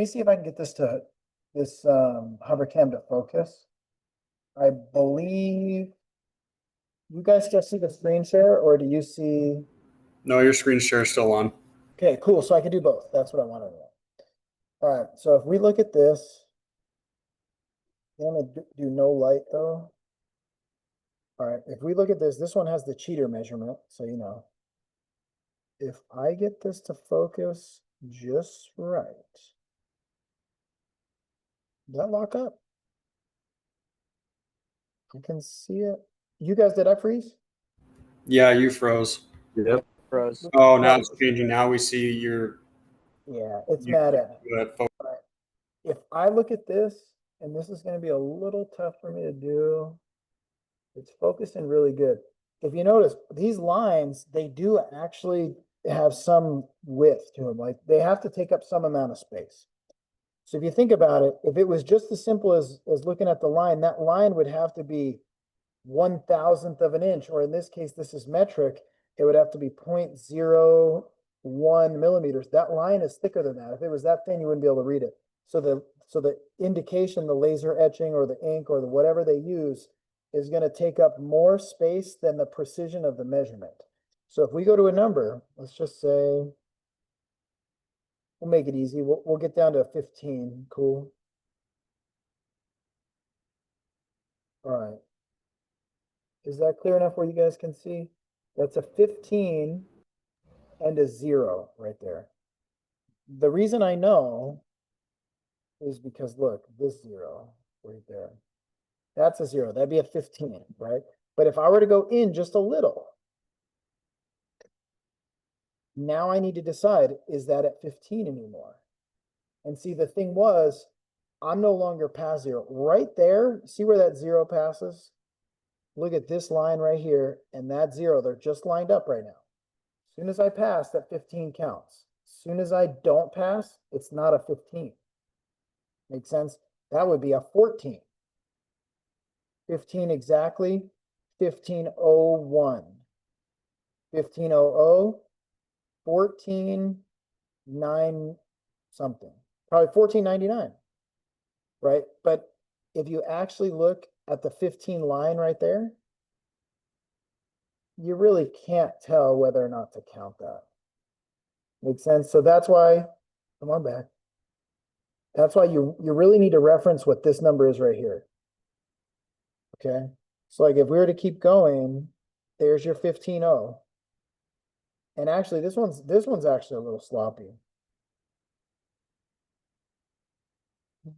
Speaker 9: see if I can get this hover cam to focus. I believe you guys still see the screen share, or do you see?
Speaker 3: No, your screen share is still on.
Speaker 9: Okay, cool. So I can do both. That's what I want to know. All right. So if we look at this, I'm gonna do no light though. All right, if we look at this one has the cheater measurement, so you know. If I get this to focus just right. Does that lock up? You can see it. You guys, did I freeze?
Speaker 3: Yeah, you froze.
Speaker 2: Yep.
Speaker 5: Bros.
Speaker 3: Oh, now it's changing. Now we see your.
Speaker 9: Yeah, it's
Speaker 3: you-
Speaker 9: mad at me.
Speaker 3: uh, fo-
Speaker 9: If I look at this, and this is gonna be a little tough for me to do. It's focusing really good. If you notice, these lines, they do actually have some width to them, like they have to take up some amount of space. So if you think about it, if it was just as simple as looking at the line, that line would have to be 1,000th of an inch, or in this case, this is metric, it would have to be 0.01 millimeters. That line is thicker than that. If it was that thin, you wouldn't be able to read it. So the indication, the laser etching or the ink or the whatever they use is going to take up more space than the precision of the measurement. So if we go to a number, let's just say, we'll make it easy. We'll get down to 15. Cool. All right. Is that clear enough where you guys can see? That's a 15 and a 0 right there. The reason I know is because look, this 0 right there. That's a 0. That'd be a 15, right? But if I were to go in just a little, now I need to decide, is that at 15 anymore? And see, the thing was, I'm no longer past 0. Right there, see where that 0 passes? Look at this line right here and that 0. They're just lined up right now. As soon as I pass, that 15 counts. As soon as I don't pass, it's not a 15. Make sense? That would be a 14. 15 exactly, 1501. 1500, 14.9 something. Probably 14.99, right? But if you actually look at the 15 line right there, you really can't tell whether or not to count that. Makes sense? So that's why, come on back. That's why you really need to reference what this number is right here. Okay. So like if we were to keep going, there's your 15.0. And actually this one's actually a little sloppy.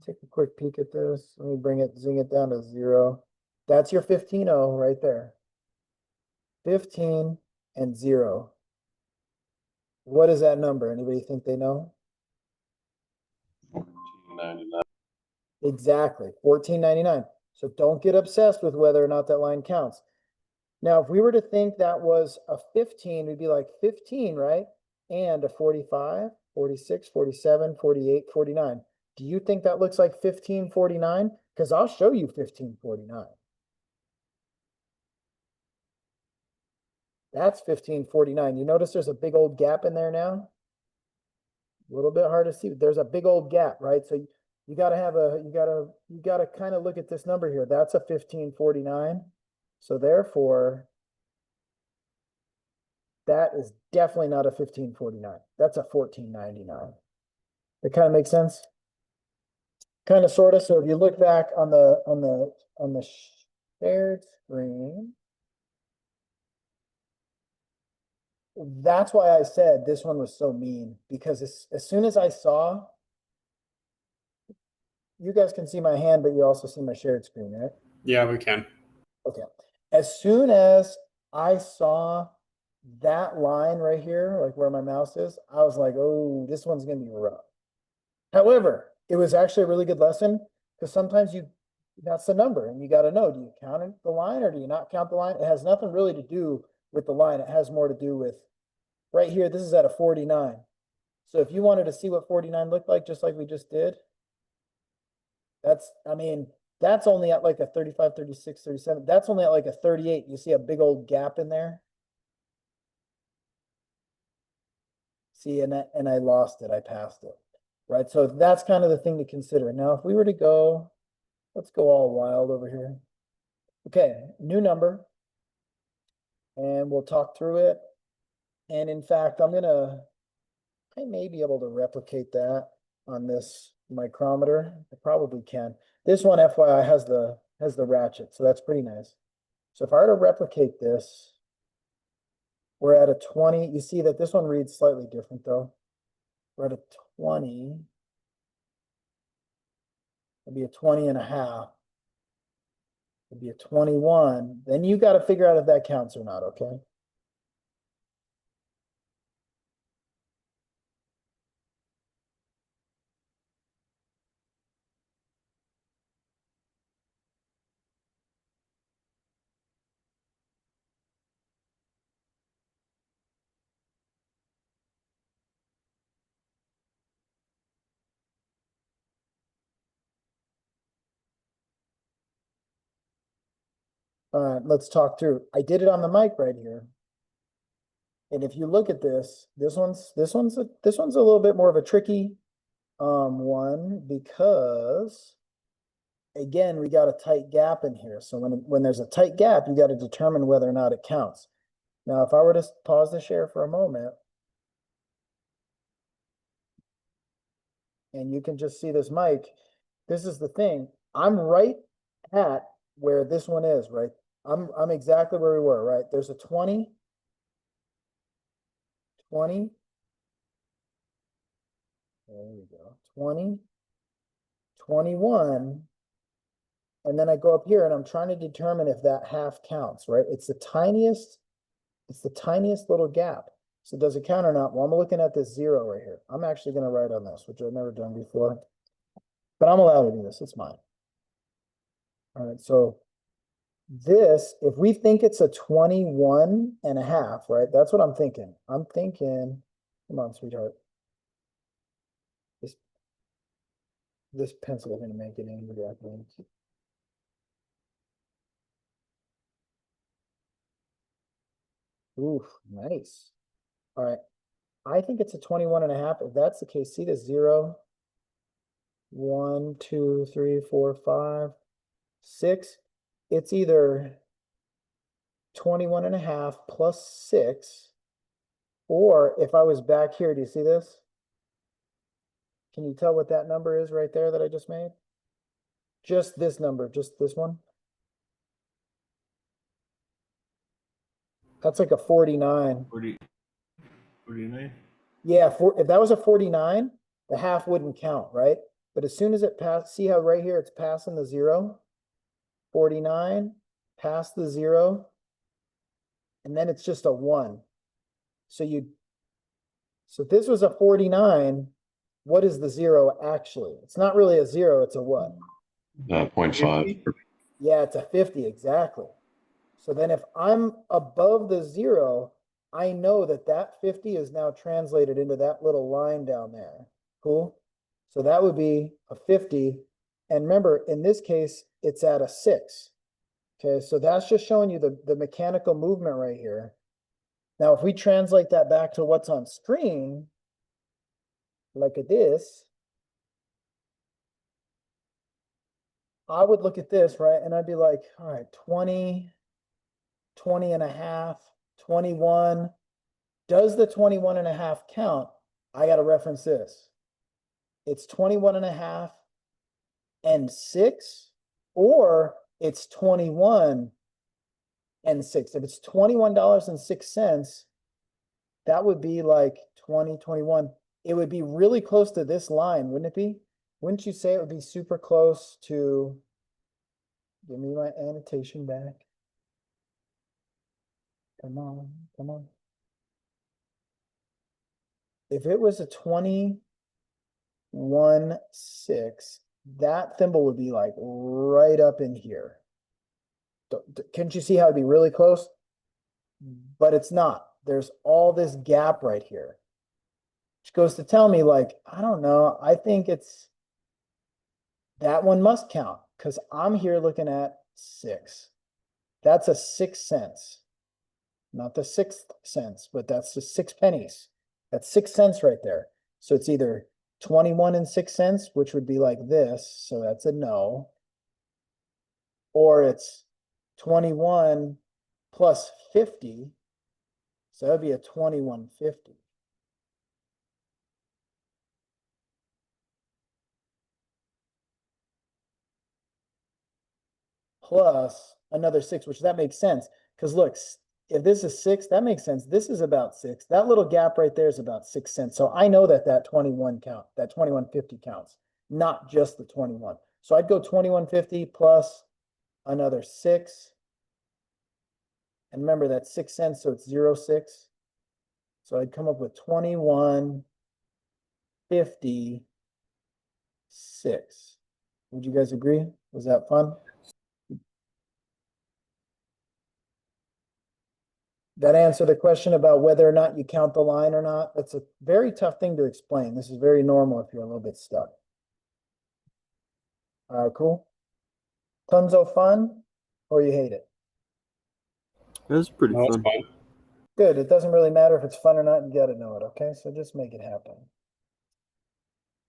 Speaker 9: Take a quick peek at this. Let me zing it down to 0. That's your 15.0 right there. 15 and 0. What is that number? Anybody think they know?
Speaker 4: 14.99.
Speaker 9: Exactly, 14.99. So don't get obsessed with whether or not that line counts. Now, if we were to think that was a 15, we'd be like 15, right? And a 45, 46, 47, 48, 49. Do you think that looks like 1549? Because I'll show you 1549. That's 1549. You notice there's a big old gap in there now? A little bit hard to see. There's a big old gap, right? So you gotta have you gotta kind of look at this number here. That's a 1549. So therefore, that is definitely not a 1549. That's a 1499. That kind of makes sense? Kind of sort of. So if you look back on the shared screen, that's why I said this one was so mean, because as soon as I saw, you guys can see my hand, but you also see my shared screen, right?
Speaker 3: Yeah, we can.
Speaker 9: Okay. As soon as I saw that line right here, like where my mouse is, I was like, oh, this one's going to be rough. However, it was actually a really good lesson, because sometimes that's the number and you got to know, do you count the line or do you not count the line? It has nothing really to do with the line. It has more to do with right here. This is at a 49. So if you wanted to see what 49 looked like, just like we just did, I mean, that's only at like a 35, 36, 37. That's only at like a 38. You see a big old gap in there? See, and I lost it. I passed it. Right? So that's kind of the thing to consider. Now, if we were to go, let's go all wild over here. Okay, new number. And we'll talk through it. And in fact, I may be able to replicate that on this micrometer. I probably can. This one FYI has the ratchet, so that's pretty nice. So if I were to replicate this, we're at a 20. You see that this one reads slightly different though. We're at a 20. It'd be a 20 and a half. It'd be a 21. Then you got to figure out if that counts or not, okay? All right, let's talk through. I did it on the mic right here. And if you look at this one's a little bit more of a tricky one because again, we got a tight gap in here. So when there's a tight gap, you got to determine whether or not it counts. Now, if I were to pause the share for a moment, and you can just see this mic, this is the thing. I'm right at where this one is, right? I'm exactly where we were, right? There's a 20, 20. There we go. 20, 21. And then I go up here and I'm trying to determine if that half counts, right? It's the tiniest little gap. So does it count or not? Well, I'm looking at this 0 right here. I'm actually going to write on this, which I've never done before. But I'm allowed to do this. It's mine. All right. So this, if we think it's a 21 and a half, right? That's what I'm thinking. I'm thinking, come on, sweetheart. This pencil is going to make it incorrectly. Ooh, nice. All right. I think it's a 21 and a half. If that's the case, see the 0, 1, 2, 3, 4, 5, 6. It's either 21 and a half plus 6, or if I was back here, do you see this? Can you tell what that number is right there that I just made? Just this number, just this one. That's like a 49.
Speaker 6: 49?
Speaker 9: Yeah, if that was a 49, the half wouldn't count, right? But as soon as it passed, see how right here it's passing the 0? 49, past the 0, and then it's just a 1. So if this was a 49, what is the 0 actually? It's not really a 0, it's a what?
Speaker 4: 0.5.
Speaker 9: Yeah, it's a 50, exactly. So then if I'm above the 0, I know that that 50 is now translated into that little line down there. Cool? So that would be a 50. And remember, in this case, it's at a 6. Okay, so that's just showing you the mechanical movement right here. Now, if we translate that back to what's on screen, like this, I would look at this, right? And I'd be like, all right, 20, 20 and a half, 21. Does the 21 and a half count? I got to reference this. It's 21 and a half and 6, or it's 21 and 6. If it's $21.06, that would be like 20, 21. It would be really close to this line, wouldn't it be? Wouldn't you say it would be super close to, give me my annotation back. Come on, come on. If it was a 21.6, that thimble would be like right up in here. Can't you see how it'd be really close? But it's not. There's all this gap right here, which goes to tell me, like, I don't know. I think it's that one must count because I'm here looking at 6. That's a 6 cents, not the 6th cents, but that's the 6 pennies. That's 6 cents right there. So it's either 21 and 6 cents, which would be like this. So that's a no. Or it's 21 plus 50. So that'd be a 21.50. plus another 6, which that makes sense. Because look, if this is 6, that makes sense. This is about 6. That little gap right there is about 6 cents. So I know that that 2150 counts, not just the 21. So I'd go 2150 plus another 6. And remember that's 6 cents, so it's 0.6. So I'd come up with 2156. Would you guys agree? Was that fun? That answer the question about whether or not you count the line or not? That's a very tough thing to explain. This is very normal if you're a little bit stuck. All right, cool. Tons of fun, or you hate it?
Speaker 2: That's pretty
Speaker 3: No, it's
Speaker 2: fun.
Speaker 3: fine.
Speaker 9: Good. It doesn't really matter if it's fun or not. You got to know it. Okay, so just make it happen.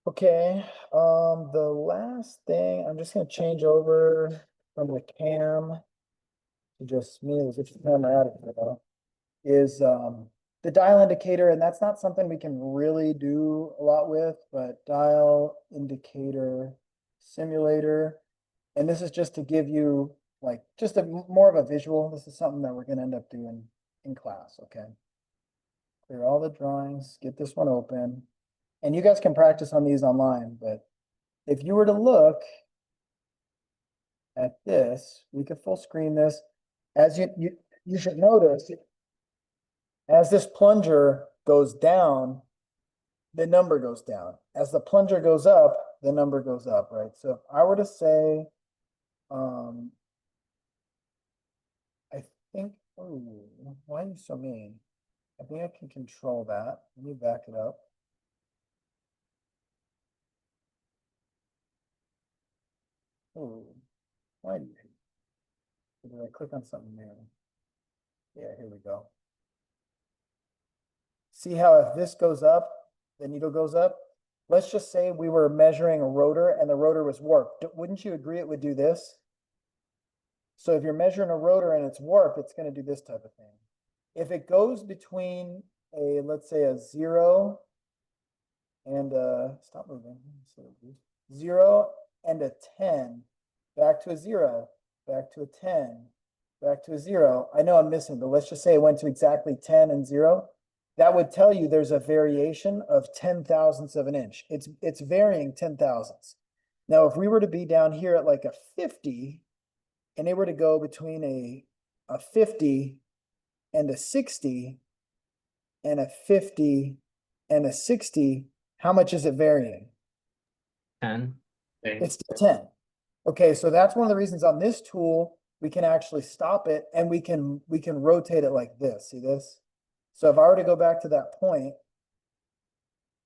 Speaker 9: Okay. The last thing, I'm just gonna change over from the cam to just me. Let's get the camera out of here though. Is the dial indicator, and that's not something we can really do a lot with, but dial indicator simulator. And this is just to give you like just more of a visual. This is something that we're gonna end up doing in class, okay? Clear all the drawings, get this one open. And you guys can practice on these online, but if you were to look at this, we could full screen this. As you should notice, as this plunger goes down, the number goes down. As the plunger goes up, the number goes up, right? So if I were to say, I think, ooh, why are you so mean? I think I can control that. Let me back it up. Ooh, why do you hate? Did I click on something new? Yeah, here we go. See how if this goes up, the needle goes up? Let's just say we were measuring a rotor and the rotor was warped. Wouldn't you agree it would do this? So if you're measuring a rotor and it's warped, it's going to do this type of thing. If it goes between a, let's say a 0 and stop moving, 0 and a 10, back to a 0, back to a 10, back to a 0. I know I'm missing, but let's just say it went to exactly 10 and 0. That would tell you there's a variation of 10 thousandths of an inch. It's varying 10 thousandths. Now, if we were to be down here at like a 50, and they were to go between a 50 and a 60, and a 50 and a 60, how much is it varying?
Speaker 10: 10.
Speaker 9: It's 10. Okay, so that's one of the reasons on this tool, we can actually stop it and we can rotate it like this. See this? So if I were to go back to that point,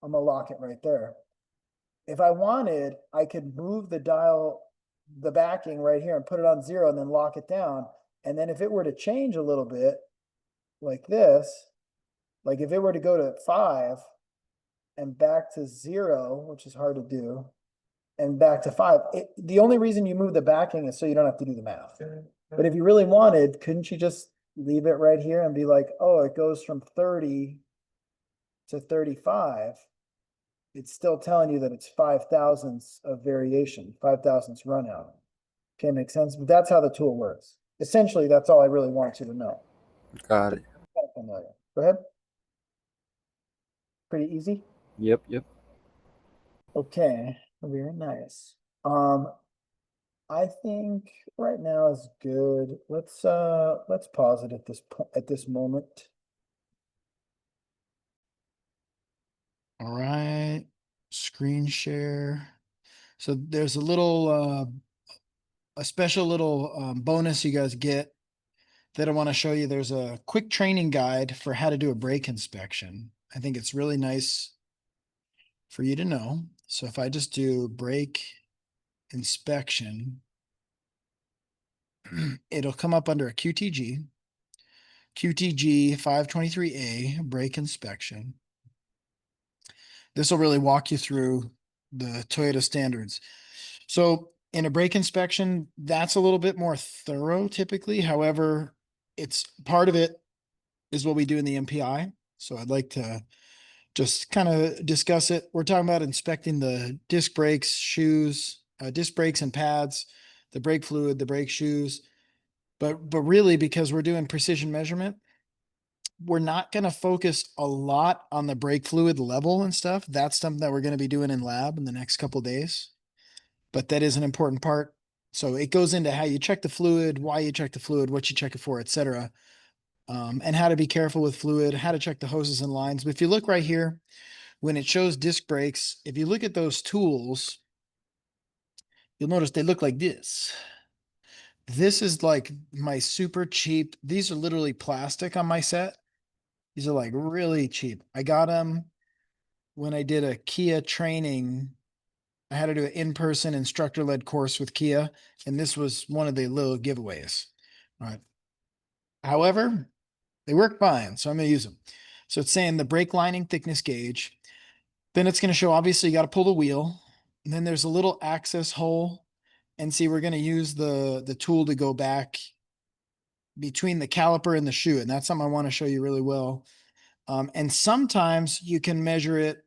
Speaker 9: I'm gonna lock it right there. If I wanted, I could move the dial, the backing right here and put it on 0 and then lock it down. And then if it were to change a little bit like this, like if it were to go to 5 and back to 0, which is hard to do, and back to 5, the only reason you move the backing is so you don't have to do the math. But if you really wanted, couldn't you just leave it right here and be like, oh, it goes from 30 to 35. It's still telling you that it's 5 thousandths of variation, 5 thousandths run out. Okay, makes sense? But that's how the tool works. Essentially, that's all I really want you to know.
Speaker 2: Got it.
Speaker 9: Go ahead. Pretty easy.
Speaker 2: Yep.
Speaker 9: Okay, very nice. I think right now is good. Let's pause it at this moment.
Speaker 1: All right, screen share. So there's a little, a special little bonus you guys get that I want to show you. There's a quick training guide for how to do a brake inspection. I think it's really nice for you to know. So if I just do brake inspection, it'll come up under a QTG 523A brake inspection. This will really walk you through the Toyota standards. So in a brake inspection, that's a little bit more thorough typically. However, it's part of it is what we do in the MPI. So I'd like to just kind of discuss it. We're talking about inspecting the disc brakes, shoes, disc brakes and pads, the brake fluid, the brake shoes. But really, because we're doing precision measurement, we're not going to focus a lot on the brake fluid level and stuff. That's something that we're going to be doing in lab in the next couple days. But that is an important part. So it goes into how you check the fluid, why you check the fluid, what you check it for, etc. And how to be careful with fluid, how to check the hoses and lines. But if you look right here, when it shows disc brakes, if you look at those tools, you'll notice they look like this. This is like my super cheap. These are literally plastic on my set. These are like really cheap. I got them when I did a Kia training. I had to do an in-person instructor-led course with Kia, and this was one of the little giveaways. All right. However, they work fine, so I'm going to use them. So it's saying the brake lining thickness gauge. Then it's going to show, obviously, you got to pull the wheel. And then there's a little access hole. And see, we're going to use the tool to go back between the caliper and the shoe. And that's something I want to show you really well. And sometimes you can measure it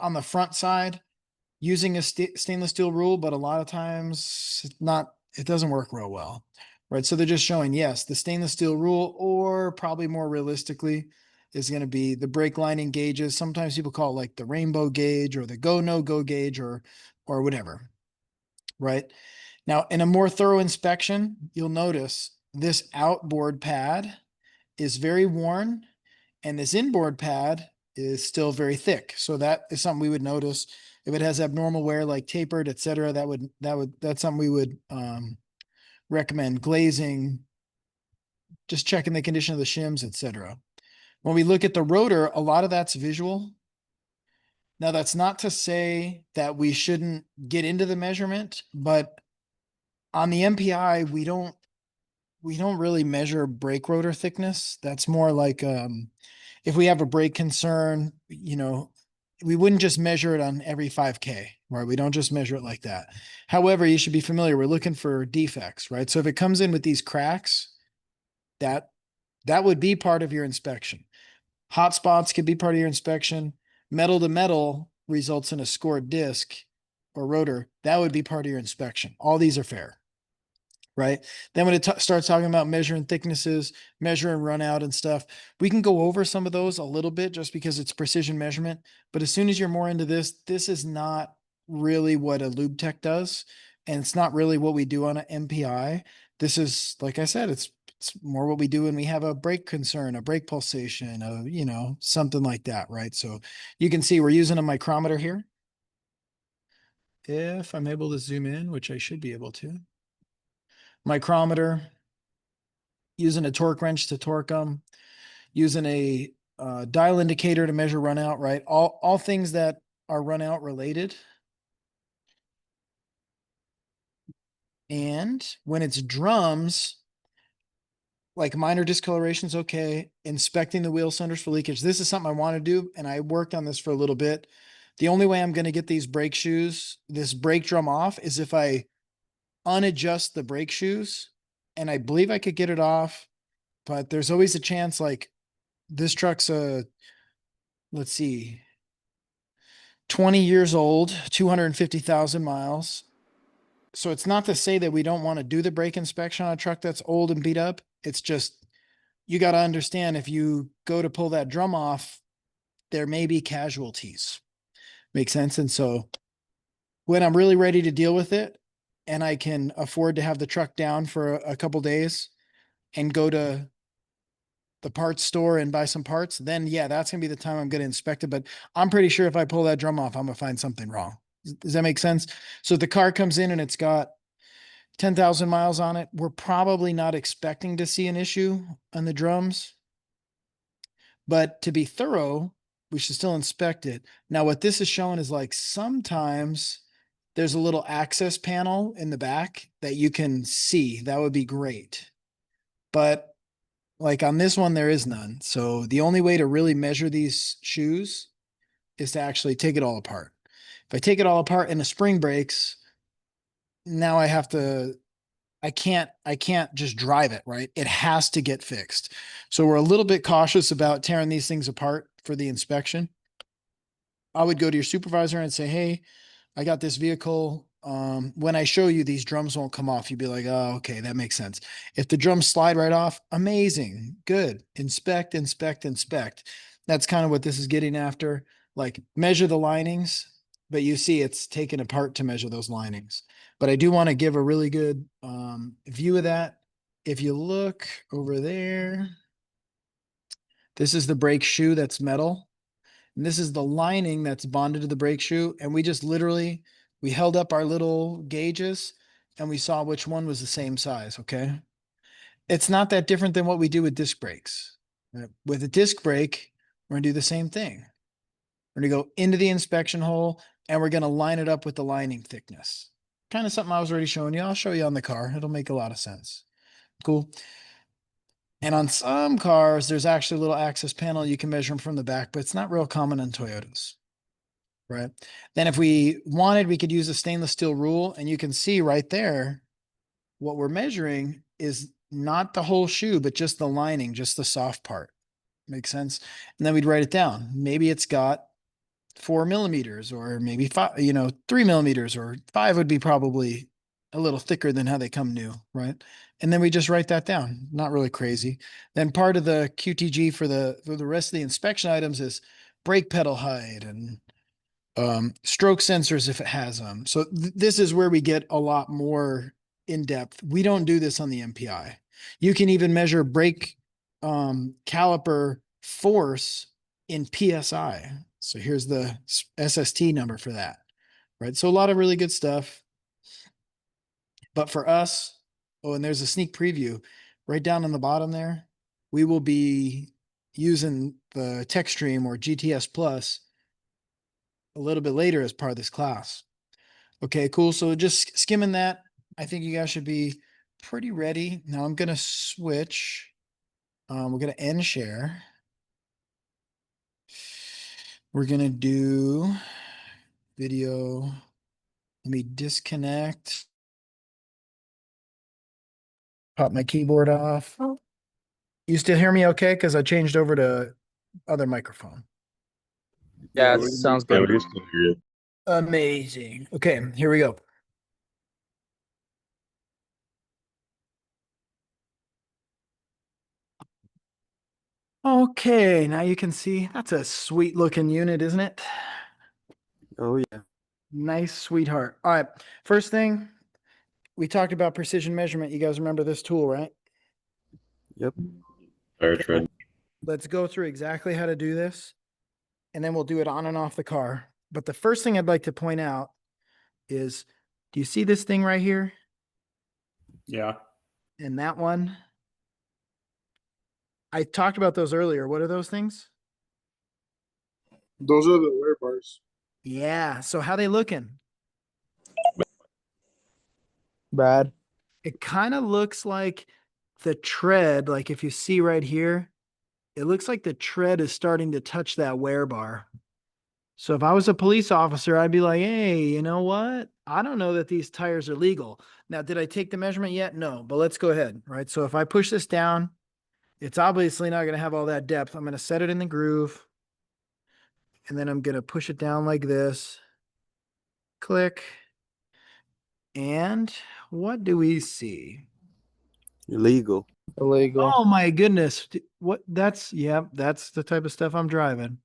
Speaker 1: on the front side using a stainless steel rule, but a lot of times it doesn't work real well, right? So they're just showing, yes, the stainless steel rule, or probably more realistically is going to be the brake lining gauges. Sometimes people call it like the rainbow gauge or the go, no go gauge or whatever, right? Now, in a more thorough inspection, you'll notice this outboard pad is very worn and this inboard pad is still very thick. So that is something we would notice. If it has abnormal wear, like tapered, etc., that's something we would recommend glazing, just checking the condition of the shims, etc. When we look at the rotor, a lot of that's visual. Now, that's not to say that we shouldn't get into the measurement, but on the MPI, we don't really measure brake rotor thickness. That's more like if we have a brake concern, we wouldn't just measure it on every 5K, right? We don't just measure it like that. However, you should be familiar. We're looking for defects, right? So if it comes in with these cracks, that would be part of your inspection. Hot spots could be part of your inspection. Metal to metal results in a scored disc or rotor. That would be part of your inspection. All these are fair. Right. Then when it starts talking about measuring thicknesses, measuring run out and stuff, we can go over some of those a little bit just because it's precision measurement. But as soon as you're more into this is not really what a lube tech does. And it's not really what we do on an MPI. This is, like I said, it's more what we do when we have a brake concern, a brake pulsation, something like that. Right. So you can see we're using a micrometer here. If I'm able to zoom in, which I should be able to. Micrometer, using a torque wrench to torque them, using a dial indicator to measure run out, right? All things that are run out related. And when it's drums, like minor discoloration is okay. Inspecting the wheel cylinders for leakage. This is something I want to do, and I worked on this for a little bit. The only way I'm going to get these brake shoes, this brake drum off, is if I unadjust the brake shoes, and I believe I could get it off, but there's always a chance, like this truck's let's see, 20 years old, 250,000 miles. So it's not to say that we don't want to do the brake inspection on a truck that's old and beat up. It's just, you got to understand, if you go to pull that drum off, there may be casualties. Make sense? And so when I'm really ready to deal with it and I can afford to have the truck down for a couple days and go to the parts store and buy some parts, then yeah, that's gonna be the time I'm gonna inspect it. But I'm pretty sure if I pull that drum off, I'm gonna find something wrong. Does that make sense? So if the car comes in and it's got 10,000 miles on it, we're probably not expecting to see an issue on the drums. But to be thorough, we should still inspect it. Now, what this is showing is like sometimes there's a little access panel in the back that you can see. That would be great. But like on this one, there is none. So the only way to really measure these shoes is to actually take it all apart. If I take it all apart and the spring breaks, now I can't just drive it, right? It has to get fixed. So we're a little bit cautious about tearing these things apart for the inspection. I would go to your supervisor and say, hey, I got this vehicle. when I show you these drums won't come off, you'd be like, oh, okay, that makes sense. If the drums slide right off, amazing, good. Inspect, inspect, inspect. That's kind of what this is getting after. Like measure the linings, but you see it's taken apart to measure those linings. But I do want to give a really good view of that. If you look over there, this is the brake shoe that's metal. And this is the lining that's bonded to the brake shoe. And we just literally, we held up our little gauges and we saw which one was the same size. Okay. It's not that different than what we do with disc brakes. With a disc brake, we're going to do the same thing. We're going to go into the inspection hole and we're going to line it up with the lining thickness. Kind of something I was already showing you. I'll show you on the car. It'll make a lot of sense. Cool. And on some cars, there's actually a little access panel. You can measure them from the back, but it's not real common on Toyotas. Right. Then if we wanted, we could use a stainless steel rule, and you can see right there, what we're measuring is not the whole shoe, but just the lining, just the soft part. Makes sense? And then we'd write it down. Maybe it's got 4 millimeters, or maybe 5, 3 millimeters, or 5 would be probably a little thicker than how they come new, right? And then we just write that down. Not really crazy. Then part of the QTG for the rest of the inspection items is brake pedal height and stroke sensors if it has them. So this is where we get a lot more in depth. We don't do this on the MPI. You can even measure brake caliper force in PSI. So here's the SST number for that, right? So a lot of really good stuff. But for us, oh, and there's a sneak preview right down on the bottom there. We will be using the TechStream or GTS Plus a little bit later as part of this class. Okay, cool. So just skimming that, I think you guys should be pretty ready. Now I'm going to switch. We're going to end share. We're going to do video. Let me disconnect. Pop my keyboard off. You still hear me okay? Because I changed over to other microphone.
Speaker 5: Yeah,
Speaker 6: we
Speaker 5: it
Speaker 6: can
Speaker 5: sounds
Speaker 4: Yeah,
Speaker 5: good.
Speaker 4: we can still hear you.
Speaker 1: Amazing. Okay, here we go. Okay, now you can see that's a sweet looking unit, isn't it?
Speaker 2: Oh yeah.
Speaker 1: Nice sweetheart. All right. First thing, we talked about precision measurement. You guys remember this tool, right?
Speaker 2: Yep.
Speaker 4: Fire tread.
Speaker 1: Let's go through exactly how to do this, and then we'll do it on and off the car. But the first thing I'd like to point out is, do you see this thing right here?
Speaker 3: Yeah.
Speaker 1: And that one? I talked about those earlier. What are those things?
Speaker 6: Those are the wear bars.
Speaker 1: Yeah. So how they looking?
Speaker 5: Brad.
Speaker 1: It kind of looks like the tread, like if you see right here, it looks like the tread is starting to touch that wear bar. So if I was a police officer, I'd be like, hey, you know what? I don't know that these tires are legal. Now, did I take the measurement yet? No, but let's go ahead, right? So if I push this down, it's obviously not going to have all that depth. I'm going to set it in the groove, and then I'm going to push it down like this. Click. And what do we see?
Speaker 2: Illegal.
Speaker 5: Illegal.
Speaker 1: Oh my goodness. What that's that's the type of stuff I'm driving.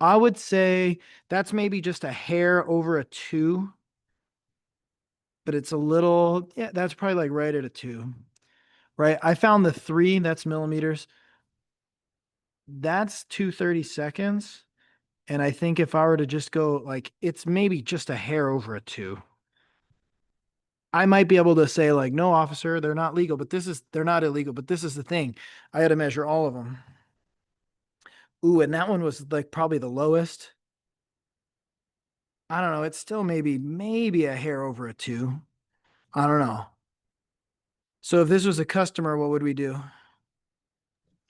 Speaker 1: I would say that's maybe just a hair over a 2, but it's a little, yeah, that's probably like right at a 2. Right? I found the 3, that's millimeters. That's 2/32. And I think if I were to just go like, it's maybe just a hair over a 2. I might be able to say like, no, officer, they're not legal, but they're not illegal, but this is the thing. I had to measure all of them. Ooh, and that one was like probably the lowest. I don't know. It's still maybe a hair over a 2. I don't know. So if this was a customer, what would we do?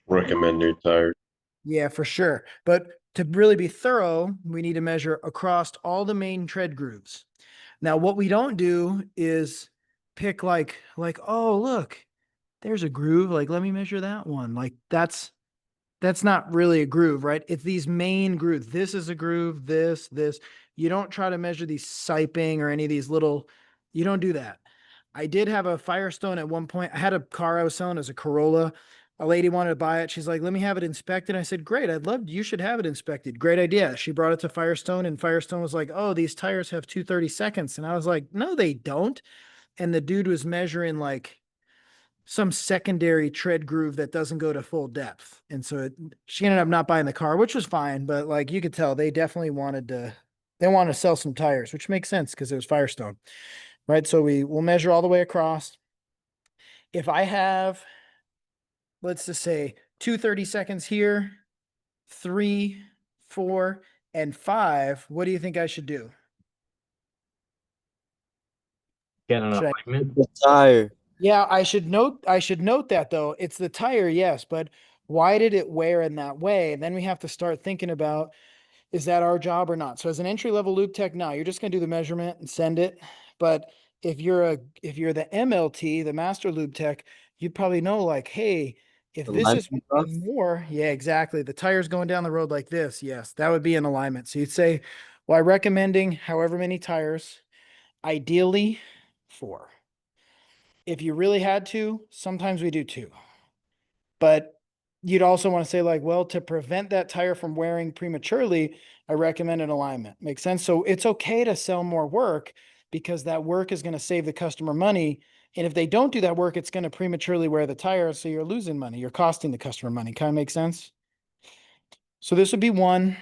Speaker 4: Recommend new tires.
Speaker 1: Yeah, for sure. But to really be thorough, we need to measure across all the main tread grooves. Now, what we don't do is pick like, oh, look, there's a groove. Like, let me measure that one. Like that's that's not really a groove, right? It's these main grooves. This is a groove, this. You don't try to measure these siping or any of these little, you don't do that. I did have a Firestone at one point. I had a car I was selling as a Corolla. A lady wanted to buy it. She's like, let me have it inspected. I said, great. You should have it inspected. Great idea. She brought it to Firestone and Firestone was like, oh, these tires have 232nds. And I was like, no, they don't. And the dude was measuring like some secondary tread groove that doesn't go to full depth. And so she ended up not buying the car, which was fine. But like you could tell, they definitely wanted to sell some tires, which makes sense because it was Firestone, right? So we'll measure all the way across. If I have, let's just say 232nds here, 3, 4, and 5, what do you think I should do?
Speaker 10: Get an
Speaker 1: Should I
Speaker 10: alignment.
Speaker 2: The tire.
Speaker 1: Yeah, I should note that though. It's the tire, yes, but why did it wear in that way? And then we have to start thinking about, is that our job or not? So as an entry level loop tech, now you're just going to do the measurement and send it. But if you're the MLT, the master loop tech, you'd probably know like, hey, if this is
Speaker 2: Alignment stuff.
Speaker 1: more, yeah, exactly. The tire's going down the road like this. Yes, that would be an alignment. So you'd say, well, I'm recommending however many tires, ideally 4. If you really had to, sometimes we do 2. But you'd also want to say like, well, to prevent that tire from wearing prematurely, I recommend an alignment. Makes sense? So it's okay to sell more work because that work is going to save the customer money. And if they don't do that work, it's going to prematurely wear the tire. So you're losing money. You're costing the customer money. Kind of makes sense? So this would be 1.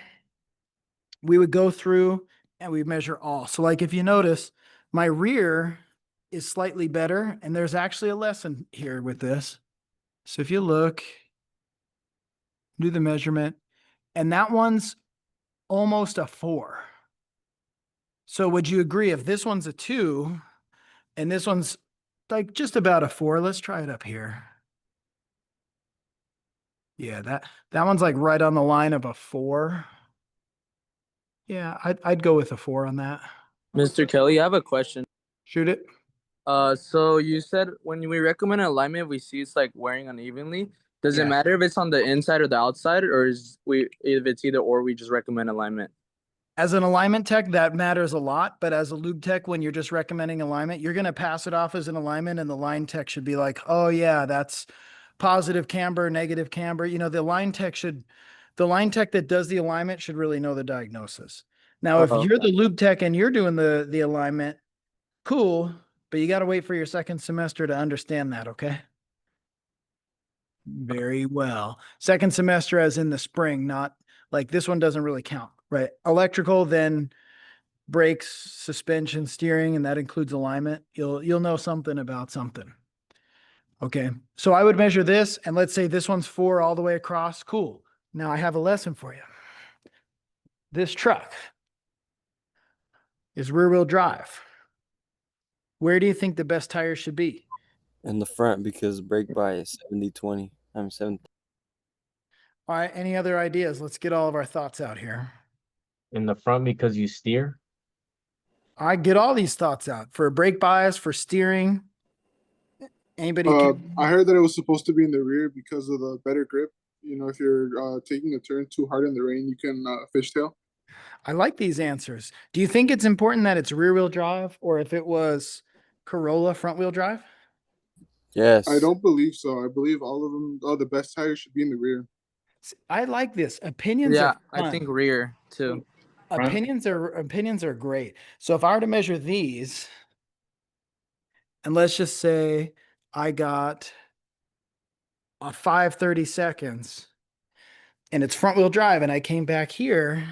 Speaker 1: We would go through and we measure all. So like if you notice, my rear is slightly better. And there's actually a lesson here with this. So if you look, do the measurement, and that one's almost a 4. So would you agree if this one's a 2 and this one's like just about a 4? Let's try it up here. Yeah, that one's like right on the line of a 4. Yeah, I'd go with a 4 on that.
Speaker 5: Mr. Kelly, I have a question.
Speaker 1: Shoot it.
Speaker 5: So you said when we recommend an alignment, we see it's like wearing unevenly. Does it
Speaker 1: Yeah.
Speaker 5: matter if it's on the inside or the outside, or if it's either or, we just recommend alignment?
Speaker 1: As an alignment tech, that matters a lot. But as a lube tech, when you're just recommending alignment, you're going to pass it off as an alignment, and the line tech should be like, oh yeah, that's positive camber, negative camber. You know, the line tech that does the alignment should really know the diagnosis. Now, if you're the lube tech and you're doing the alignment, cool, but you got to wait for your second semester to understand that, okay? Very well. Second semester as in the spring, not like this one doesn't really count, right? Electrical, then brakes, suspension, steering, and that includes alignment. You'll know something about something. Okay. So I would measure this, and let's say this one's 4 all the way across. Cool. Now I have a lesson for you. This truck is rear wheel drive. Where do you think the best tires should be?
Speaker 2: In the front because brake by is 70-20. I'm 70.
Speaker 1: All right. Any other ideas? Let's get all of our thoughts out here.
Speaker 10: In the front because you steer.
Speaker 1: I get all these thoughts out for brake bias, for steering. Anybody?
Speaker 11: I heard that it was supposed to be in the rear because of the better grip. You know, if you're taking a turn too hard in the rain, you can fishtail.
Speaker 1: I like these answers. Do you think it's important that it's rear wheel drive, or if it was Corolla front wheel drive?
Speaker 2: Yes.
Speaker 11: I don't believe so. I believe all of them, the best tires should be in the rear.
Speaker 1: I like this. Opinions
Speaker 5: Yeah,
Speaker 1: are fun.
Speaker 5: I think rear too.
Speaker 1: Opinions are great. So if I were to measure these, and let's just say I got a 5/32, and it's front wheel drive, and I came back here.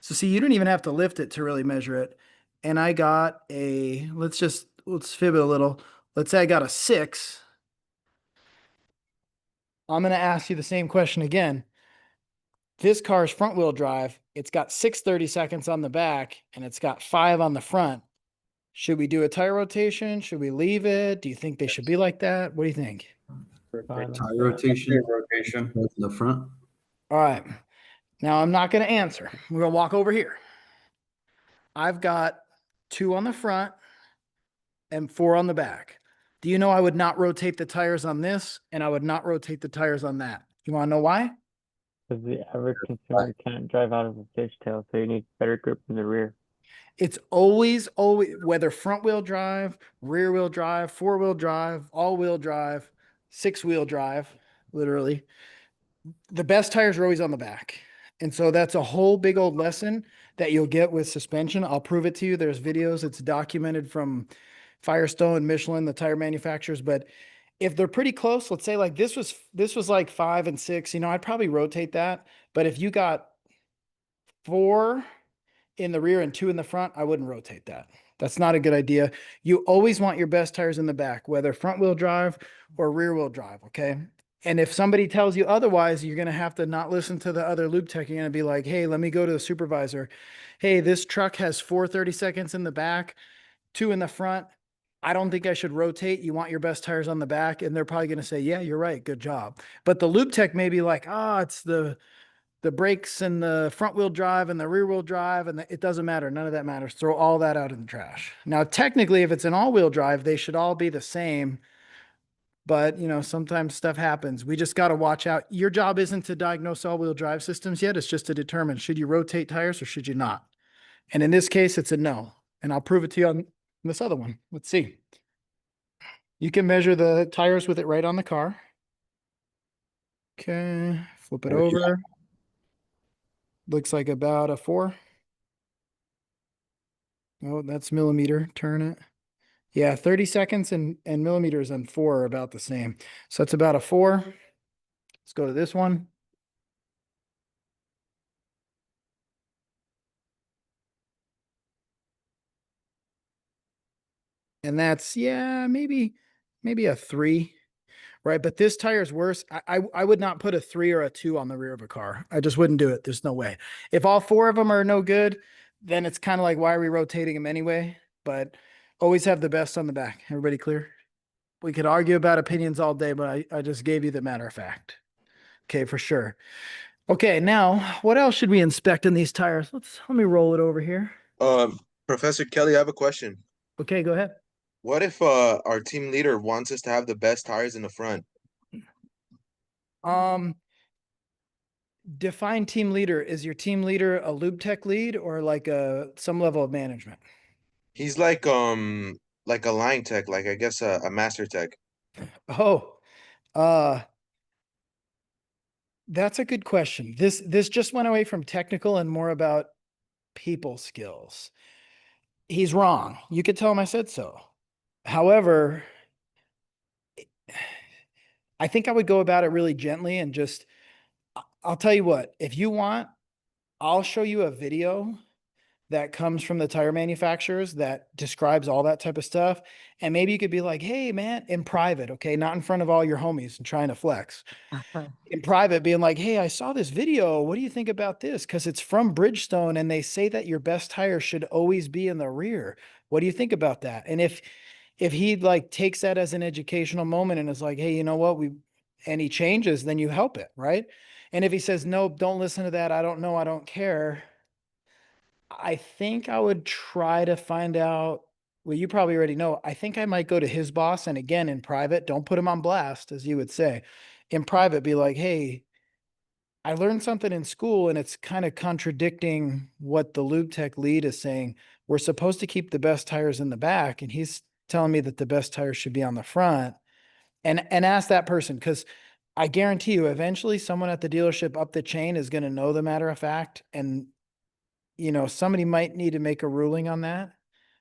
Speaker 1: So see, you don't even have to lift it to really measure it. And I got let's fib it a little. Let's say I got a 6. I'm going to ask you the same question again. This car's front wheel drive. It's got 6/32 on the back and it's got 5 on the front. Should we do a tire rotation? Should we leave it? Do you think they should be like that? What do you think?
Speaker 7: Five
Speaker 6: Tire
Speaker 7: and
Speaker 6: rotation.
Speaker 3: Rotation.
Speaker 6: In the front.
Speaker 1: All right. Now I'm not going to answer. We're going to walk over here. I've got 2 on the front and 4 on the back. Do you know I would not rotate the tires on this and I would not rotate the tires on that? You want to know why?
Speaker 7: Because the average consumer can't drive out of a fishtail, so you need better grip in the rear.
Speaker 1: It's always, whether front wheel drive, rear wheel drive, 4-wheel drive, all wheel drive, 6-wheel drive, literally. The best tires are always on the back. And so that's a whole big old lesson that you'll get with suspension. I'll prove it to you. There's videos, it's documented from Firestone, Michelin, the tire manufacturers. But if they're pretty close, let's say like this was like 5 and 6, I'd probably rotate that. But if you got 4 in the rear and 2 in the front, I wouldn't rotate that. That's not a good idea. You always want your best tires in the back, whether front wheel drive or rear wheel drive. Okay. And if somebody tells you otherwise, you're going to have to not listen to the other lube tech. You're going to be like, hey, let me go to the supervisor. Hey, this truck has 4 30-seconds in the back, 2 in the front. I don't think I should rotate. You want your best tires on the back. And they're probably going to say, yeah, you're right. Good job. But the lube tech may be like, it's the brakes and the front wheel drive and the rear wheel drive, and it doesn't matter. None of that matters. Throw all that out in the trash. Now, technically, if it's an all wheel drive, they should all be the same. But, sometimes stuff happens. We just got to watch out. Your job isn't to diagnose all wheel drive systems yet. It's just to determine, should you rotate tires or should you not? And in this case, it's a no. And I'll prove it to you on this other one. Let's see. You can measure the tires with it right on the car. Okay. Flip it over. Looks like about a 4. Oh, that's millimeter. Turn it. Yeah, 30 seconds and millimeters and 4 are about the same. So it's about a 4. Let's go to this one. And that's, yeah, maybe a 3, right? But this tire is worse. I would not put a 3 or a 2 on the rear of a car. I just wouldn't do it. There's no way. If all 4 of them are no good, then it's kind of like, why are we rotating them anyway? But always have the best on the back. Everybody clear? We could argue about opinions all day, but I just gave you the matter of fact. Okay, for sure. Okay, now what else should we inspect in these tires? Let me roll it over here.
Speaker 12: Professor Kelly, I have a question.
Speaker 1: Okay, go ahead.
Speaker 12: What if our team leader wants us to have the best tires in the front?
Speaker 1: Define team leader. Is your team leader a lube tech lead or like some level of management?
Speaker 12: He's like a line tech, like I guess a master tech.
Speaker 1: Oh, that's a good question. This just went away from technical and more about people skills. He's wrong. You could tell him I said so. However, I think I would go about it really gently and just, I'll tell you what, if you want, I'll show you a video that comes from the tire manufacturers that describes all that type of stuff. And maybe you could be like, hey man, in private, okay, not in front of all your homies and trying to flex. In private, being like, hey, I saw this video. What do you think about this? Because it's from Bridgestone and they say that your best tire should always be in the rear. What do you think about that? And if he like takes that as an educational moment and is like, hey, you know what, and he changes, then you help it, right? And if he says, nope, don't listen to that, I don't know, I don't care, I think I would try to find out. Well, you probably already know. I think I might go to his boss, and again, in private, don't put him on blast, as you would say. In private, be like, hey, I learned something in school, and it's kind of contradicting what the lube tech lead is saying. We're supposed to keep the best tires in the back, and he's telling me that the best tires should be on the front. And ask that person, because I guarantee you, eventually, someone at the dealership up the chain is going to know the matter of fact, and somebody might need to make a ruling on that,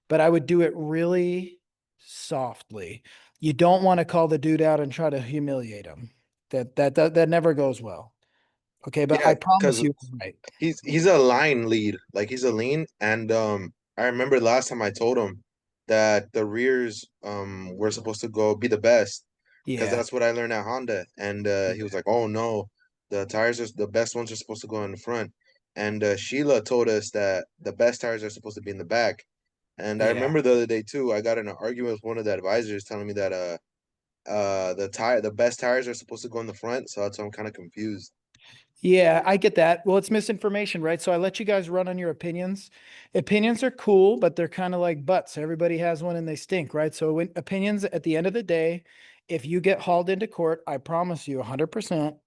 Speaker 1: but I would do it really softly. You don't want to call the dude out and try to humiliate him. That never goes well. Okay, but
Speaker 12: Yeah,
Speaker 1: I promise
Speaker 12: because
Speaker 1: you, right?
Speaker 12: he's a line lead, like he's a lean, and I remember last time I told him that the rears were supposed to be the best because
Speaker 1: Yeah.
Speaker 12: that's what I learned at Honda, and he was like, oh no, the best ones are supposed to go in the front, and Sheila told us that the best tires are supposed to be in the back, and I
Speaker 1: Yeah.
Speaker 12: remember the other day too, I got in an argument with one of the advisors telling me that the best tires are supposed to go in the front, so that's why I'm kind of confused.
Speaker 1: Yeah, I get that. Well, it's misinformation, right? So I let you guys run on your opinions. Opinions are cool, but they're kind of like butts. Everybody has one and they stink, right? So when opinions at the end of the day, if you get hauled into court, I promise you 100%,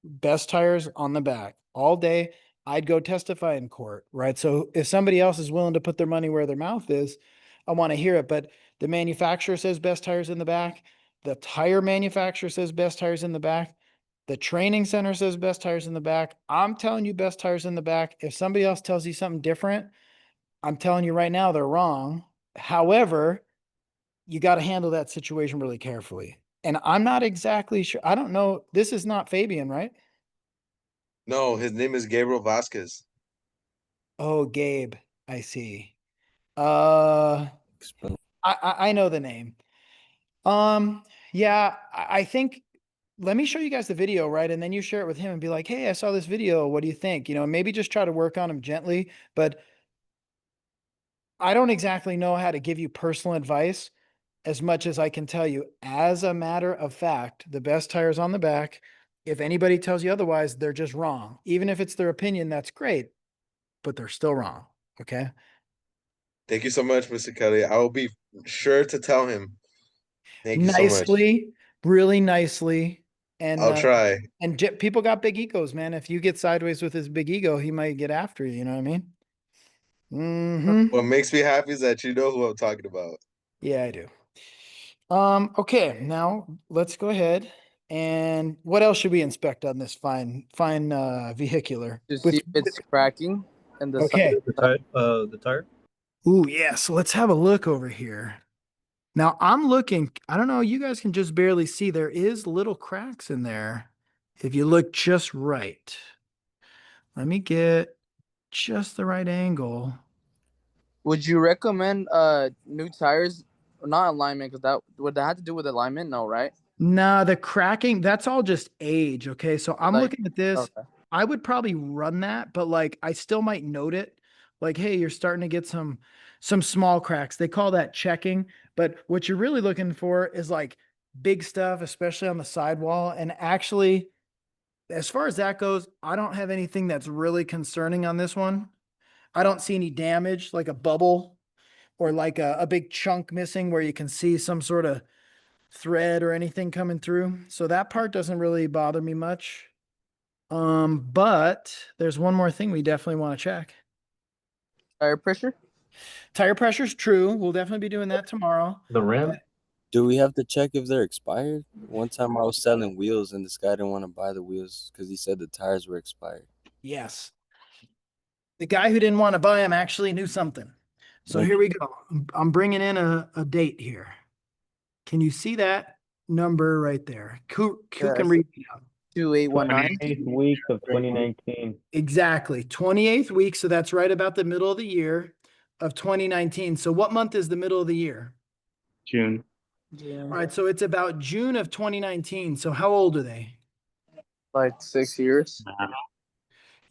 Speaker 1: best tires on the back all day. I'd go testify in court, right? So if somebody else is willing to put their money where their mouth is, I want to hear it. But the manufacturer says best tires in the back. The tire manufacturer says best tires in the back. The training center says best tires in the back. I'm telling you best tires in the back. If somebody else tells you something different, I'm telling you right now, they're wrong. However, you got to handle that situation really carefully. And I'm not exactly sure. I don't know. This is not Fabian, right?
Speaker 12: No, his name is Gabriel Vasquez.
Speaker 1: Oh, Gabe. I see. I know the name. Yeah, I think let me show you guys the video, right? And then you share it with him and be like, hey, I saw this video. What do you think? You know, maybe just try to work on him gently, but I don't exactly know how to give you personal advice as much as I can tell you, as a matter of fact, the best tires on the back. If anybody tells you otherwise, they're just wrong. Even if it's their opinion, that's great, but they're still wrong. Okay.
Speaker 12: Thank you so much, Mr. Kelly. I will be sure to tell him. Thank you so much.
Speaker 1: Nicely, really nicely.
Speaker 12: I'll try.
Speaker 1: People got big egos, man. If you get sideways with his big ego, he might get after you. You know what I mean?
Speaker 12: What makes me happy is that you know who I'm talking about.
Speaker 1: Yeah, I do. Okay, now let's go ahead. And what else should we inspect on this fine vehicular?
Speaker 5: To see if it's cracking and the
Speaker 1: Okay.
Speaker 6: The tire.
Speaker 1: Ooh, yeah. So let's have a look over here. Now I'm looking, I don't know, you guys can just barely see there is little cracks in there. If you look just right. Let me get just the right angle.
Speaker 5: Would you recommend new tires? Not alignment, because that would that have to do with alignment? No, right?
Speaker 1: Nah, the cracking, that's all just age. Okay. So I'm
Speaker 5: Like,
Speaker 1: looking at this.
Speaker 5: okay.
Speaker 1: I would probably run that, but like I still might note it. Like, hey, you're starting to get some small cracks. They call that checking. But what you're really looking for is like big stuff, especially on the sidewall. And actually, as far as that goes, I don't have anything that's really concerning on this one. I don't see any damage, like a bubble or like a big chunk missing where you can see some sort of thread or anything coming through. So that part doesn't really bother me much. But there's one more thing we definitely want to check.
Speaker 5: Tire pressure?
Speaker 1: Tire pressure's true. We'll definitely be doing that tomorrow.
Speaker 10: The rim?
Speaker 2: Do we have to check if they're expired? One time I was selling wheels and this guy didn't want to buy the wheels because he said the tires were expired.
Speaker 1: Yes. The guy who didn't want to buy them actually knew something. So here we go. I'm bringing in a date here. Can you see that number right there? Who can read it out?
Speaker 5: 2819.
Speaker 7: 28th week of 2019.
Speaker 1: Exactly. 28th week. So that's right about the middle of the year of 2019. So what month is the middle of the year?
Speaker 6: June.
Speaker 1: All right. So it's about June of 2019. So how old are they?
Speaker 5: Like 6 years.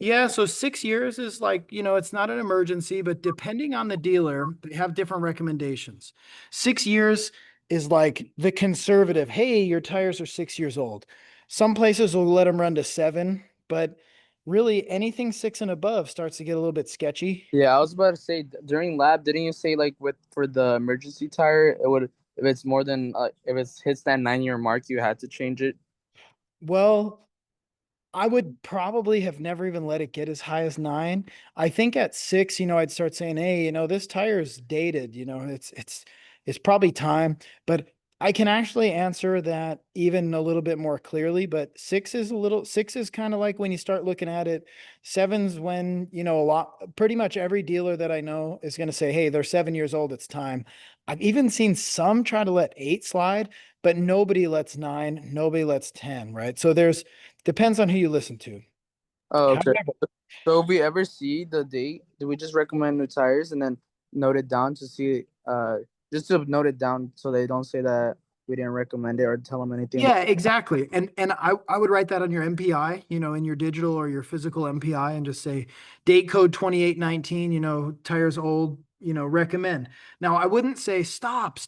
Speaker 1: Yeah, so 6 years is like, you know, it's not an emergency, but depending on the dealer, they have different recommendations. 6 years is like the conservative. Hey, your tires are 6 years old. Some places will let them run to 7, but really anything 6 and above starts to get a little bit sketchy.
Speaker 5: Yeah, I was about to say during lab, didn't you say like for the emergency tire, it would if it's more than if it hits that 9-year mark, you had to change it?
Speaker 1: Well, I would probably have never even let it get as high as 9. I think at 6, you know, I'd start saying, hey, you know, this tire is dated, you know, it's probably time. But I can actually answer that even a little bit more clearly. But 6 is kind of like when you start looking at it. 7's when, you know, pretty much every dealer that I know is going to say, hey, they're 7 years old, it's time. I've even seen some try to let 8 slide, but nobody lets 9, nobody lets 10, right? So depends on who you listen to.
Speaker 5: Oh, okay.
Speaker 1: However,
Speaker 5: So if we ever see the date, do we just recommend new tires and then note it down to see just to note it down so they don't say that we didn't recommend it or tell them anything?
Speaker 1: yeah, exactly. And I would write that on your MPI, you know, in your digital or your physical MPI and just say date code 2819, you know, tires old, you know, recommend. Now, I wouldn't say stop.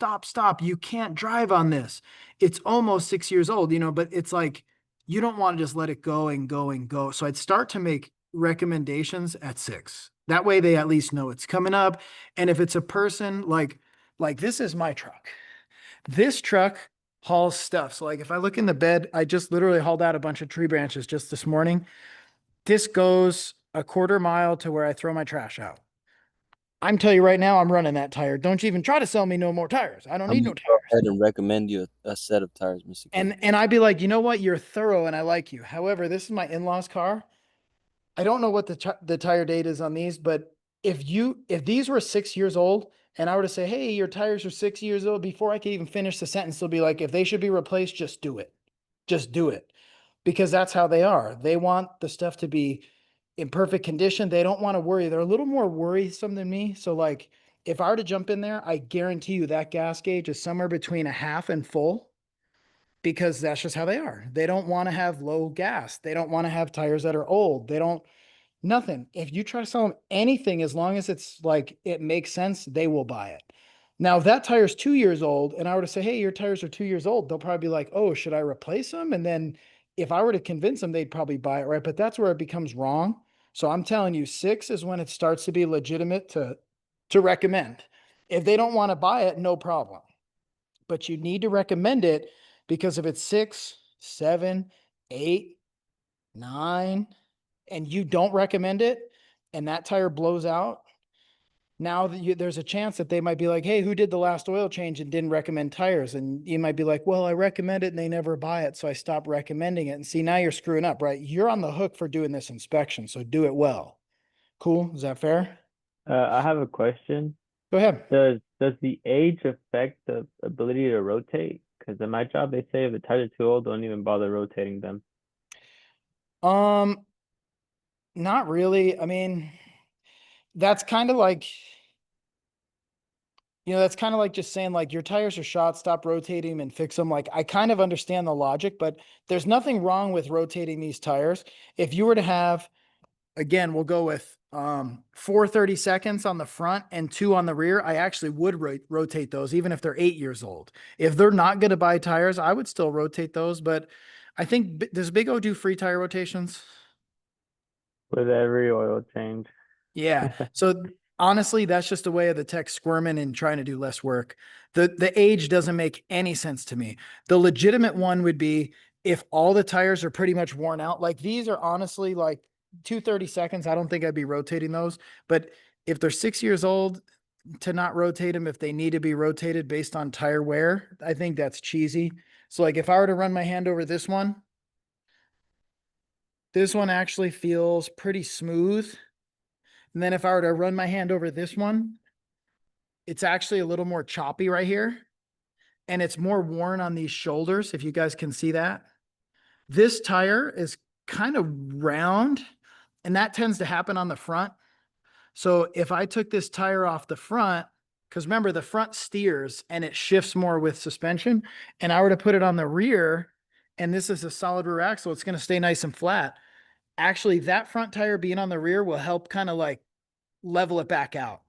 Speaker 1: You can't drive on this. It's almost 6 years old, you know, but it's like you don't want to just let it go and go and go. So I'd start to make recommendations at 6. That way they at least know it's coming up. And if it's a person like this is my truck. This truck hauls stuff. So like if I look in the bed, I just literally hauled out a bunch of tree branches just this morning. This goes a quarter mile to where I throw my trash out. I'm telling you right now, I'm running that tire. Don't you even try to sell me no more tires. I don't
Speaker 2: I'm
Speaker 1: need
Speaker 2: gonna
Speaker 1: no
Speaker 2: go
Speaker 1: tires.
Speaker 2: ahead and recommend you a set of tires, Mr. King.
Speaker 1: And I'd be like, you know what? You're thorough and I like you. However, this is my in-laws car. I don't know what the tire date is on these, but if these were 6 years old and I were to say, hey, your tires are 6 years old, before I could even finish the sentence, they'll be like, if they should be replaced, just do it. Just do it. Because that's how they are. They want the stuff to be in perfect condition. They don't want to worry. They're a little more worrisome than me. So like if I were to jump in there, I guarantee you that gas gauge is somewhere between a half and full because that's just how they are. They don't want to have low gas. They don't want to have tires that are old. They don't nothing. If you try to sell them anything, as long as it's like it makes sense, they will buy it. Now, if that tire's 2 years old, and I were to say, hey, your tires are 2 years old, they'll probably be like, oh, should I replace them? And then if I were to convince them, they'd probably buy it, right? But that's where it becomes wrong. So I'm telling you, 6 is when it starts to be legitimate to recommend. If they don't want to buy it, no problem. But you need to recommend it because if it's 6, 7, 8, 9, and you don't recommend it and that tire blows out, now there's a chance that they might be like, hey, who did the last oil change and didn't recommend tires? And you might be like, well, I recommend it and they never buy it. So I stopped recommending it. And see, now you're screwing up, right? You're on the hook for doing this inspection. So do it well. Cool. Is that fair?
Speaker 7: I have a question.
Speaker 1: Go ahead.
Speaker 7: Does the age affect the ability to rotate? Because in my job, they say if the tires are too old, don't even bother rotating them.
Speaker 1: Not really. I mean, that's kind of like, that's kind of like just saying like your tires are shot, stop rotating them and fix them. Like I kind of understand the logic, but there's nothing wrong with rotating these tires. If you were to have, again, we'll go with 4 30 seconds on the front and 2 on the rear, I actually would rotate those even if they're 8 years old. If they're not going to buy tires, I would still rotate those. But I think, does Big O do free tire rotations?
Speaker 7: With every oil change.
Speaker 1: Yeah. So honestly, that's just a way of the tech squirming and trying to do less work. The age doesn't make any sense to me. The legitimate one would be if all the tires are pretty much worn out. Like these are honestly like 2 30 seconds. I don't think I'd be rotating those. But if they're 6 years old, to not rotate them if they need to be rotated based on tire wear, I think that's cheesy. So like if I were to run my hand over this one actually feels pretty smooth. And then if I were to run my hand over this one, it's actually a little more choppy right here. And it's more worn on these shoulders, if you guys can see that. This tire is kind of round, and that tends to happen on the front. So if I took this tire off the front, because remember the front steers and it shifts more with suspension, and I were to put it on the rear, and this is a solid rear axle, it's going to stay nice and flat. Actually, that front tire being on the rear will help kind of like level it back out.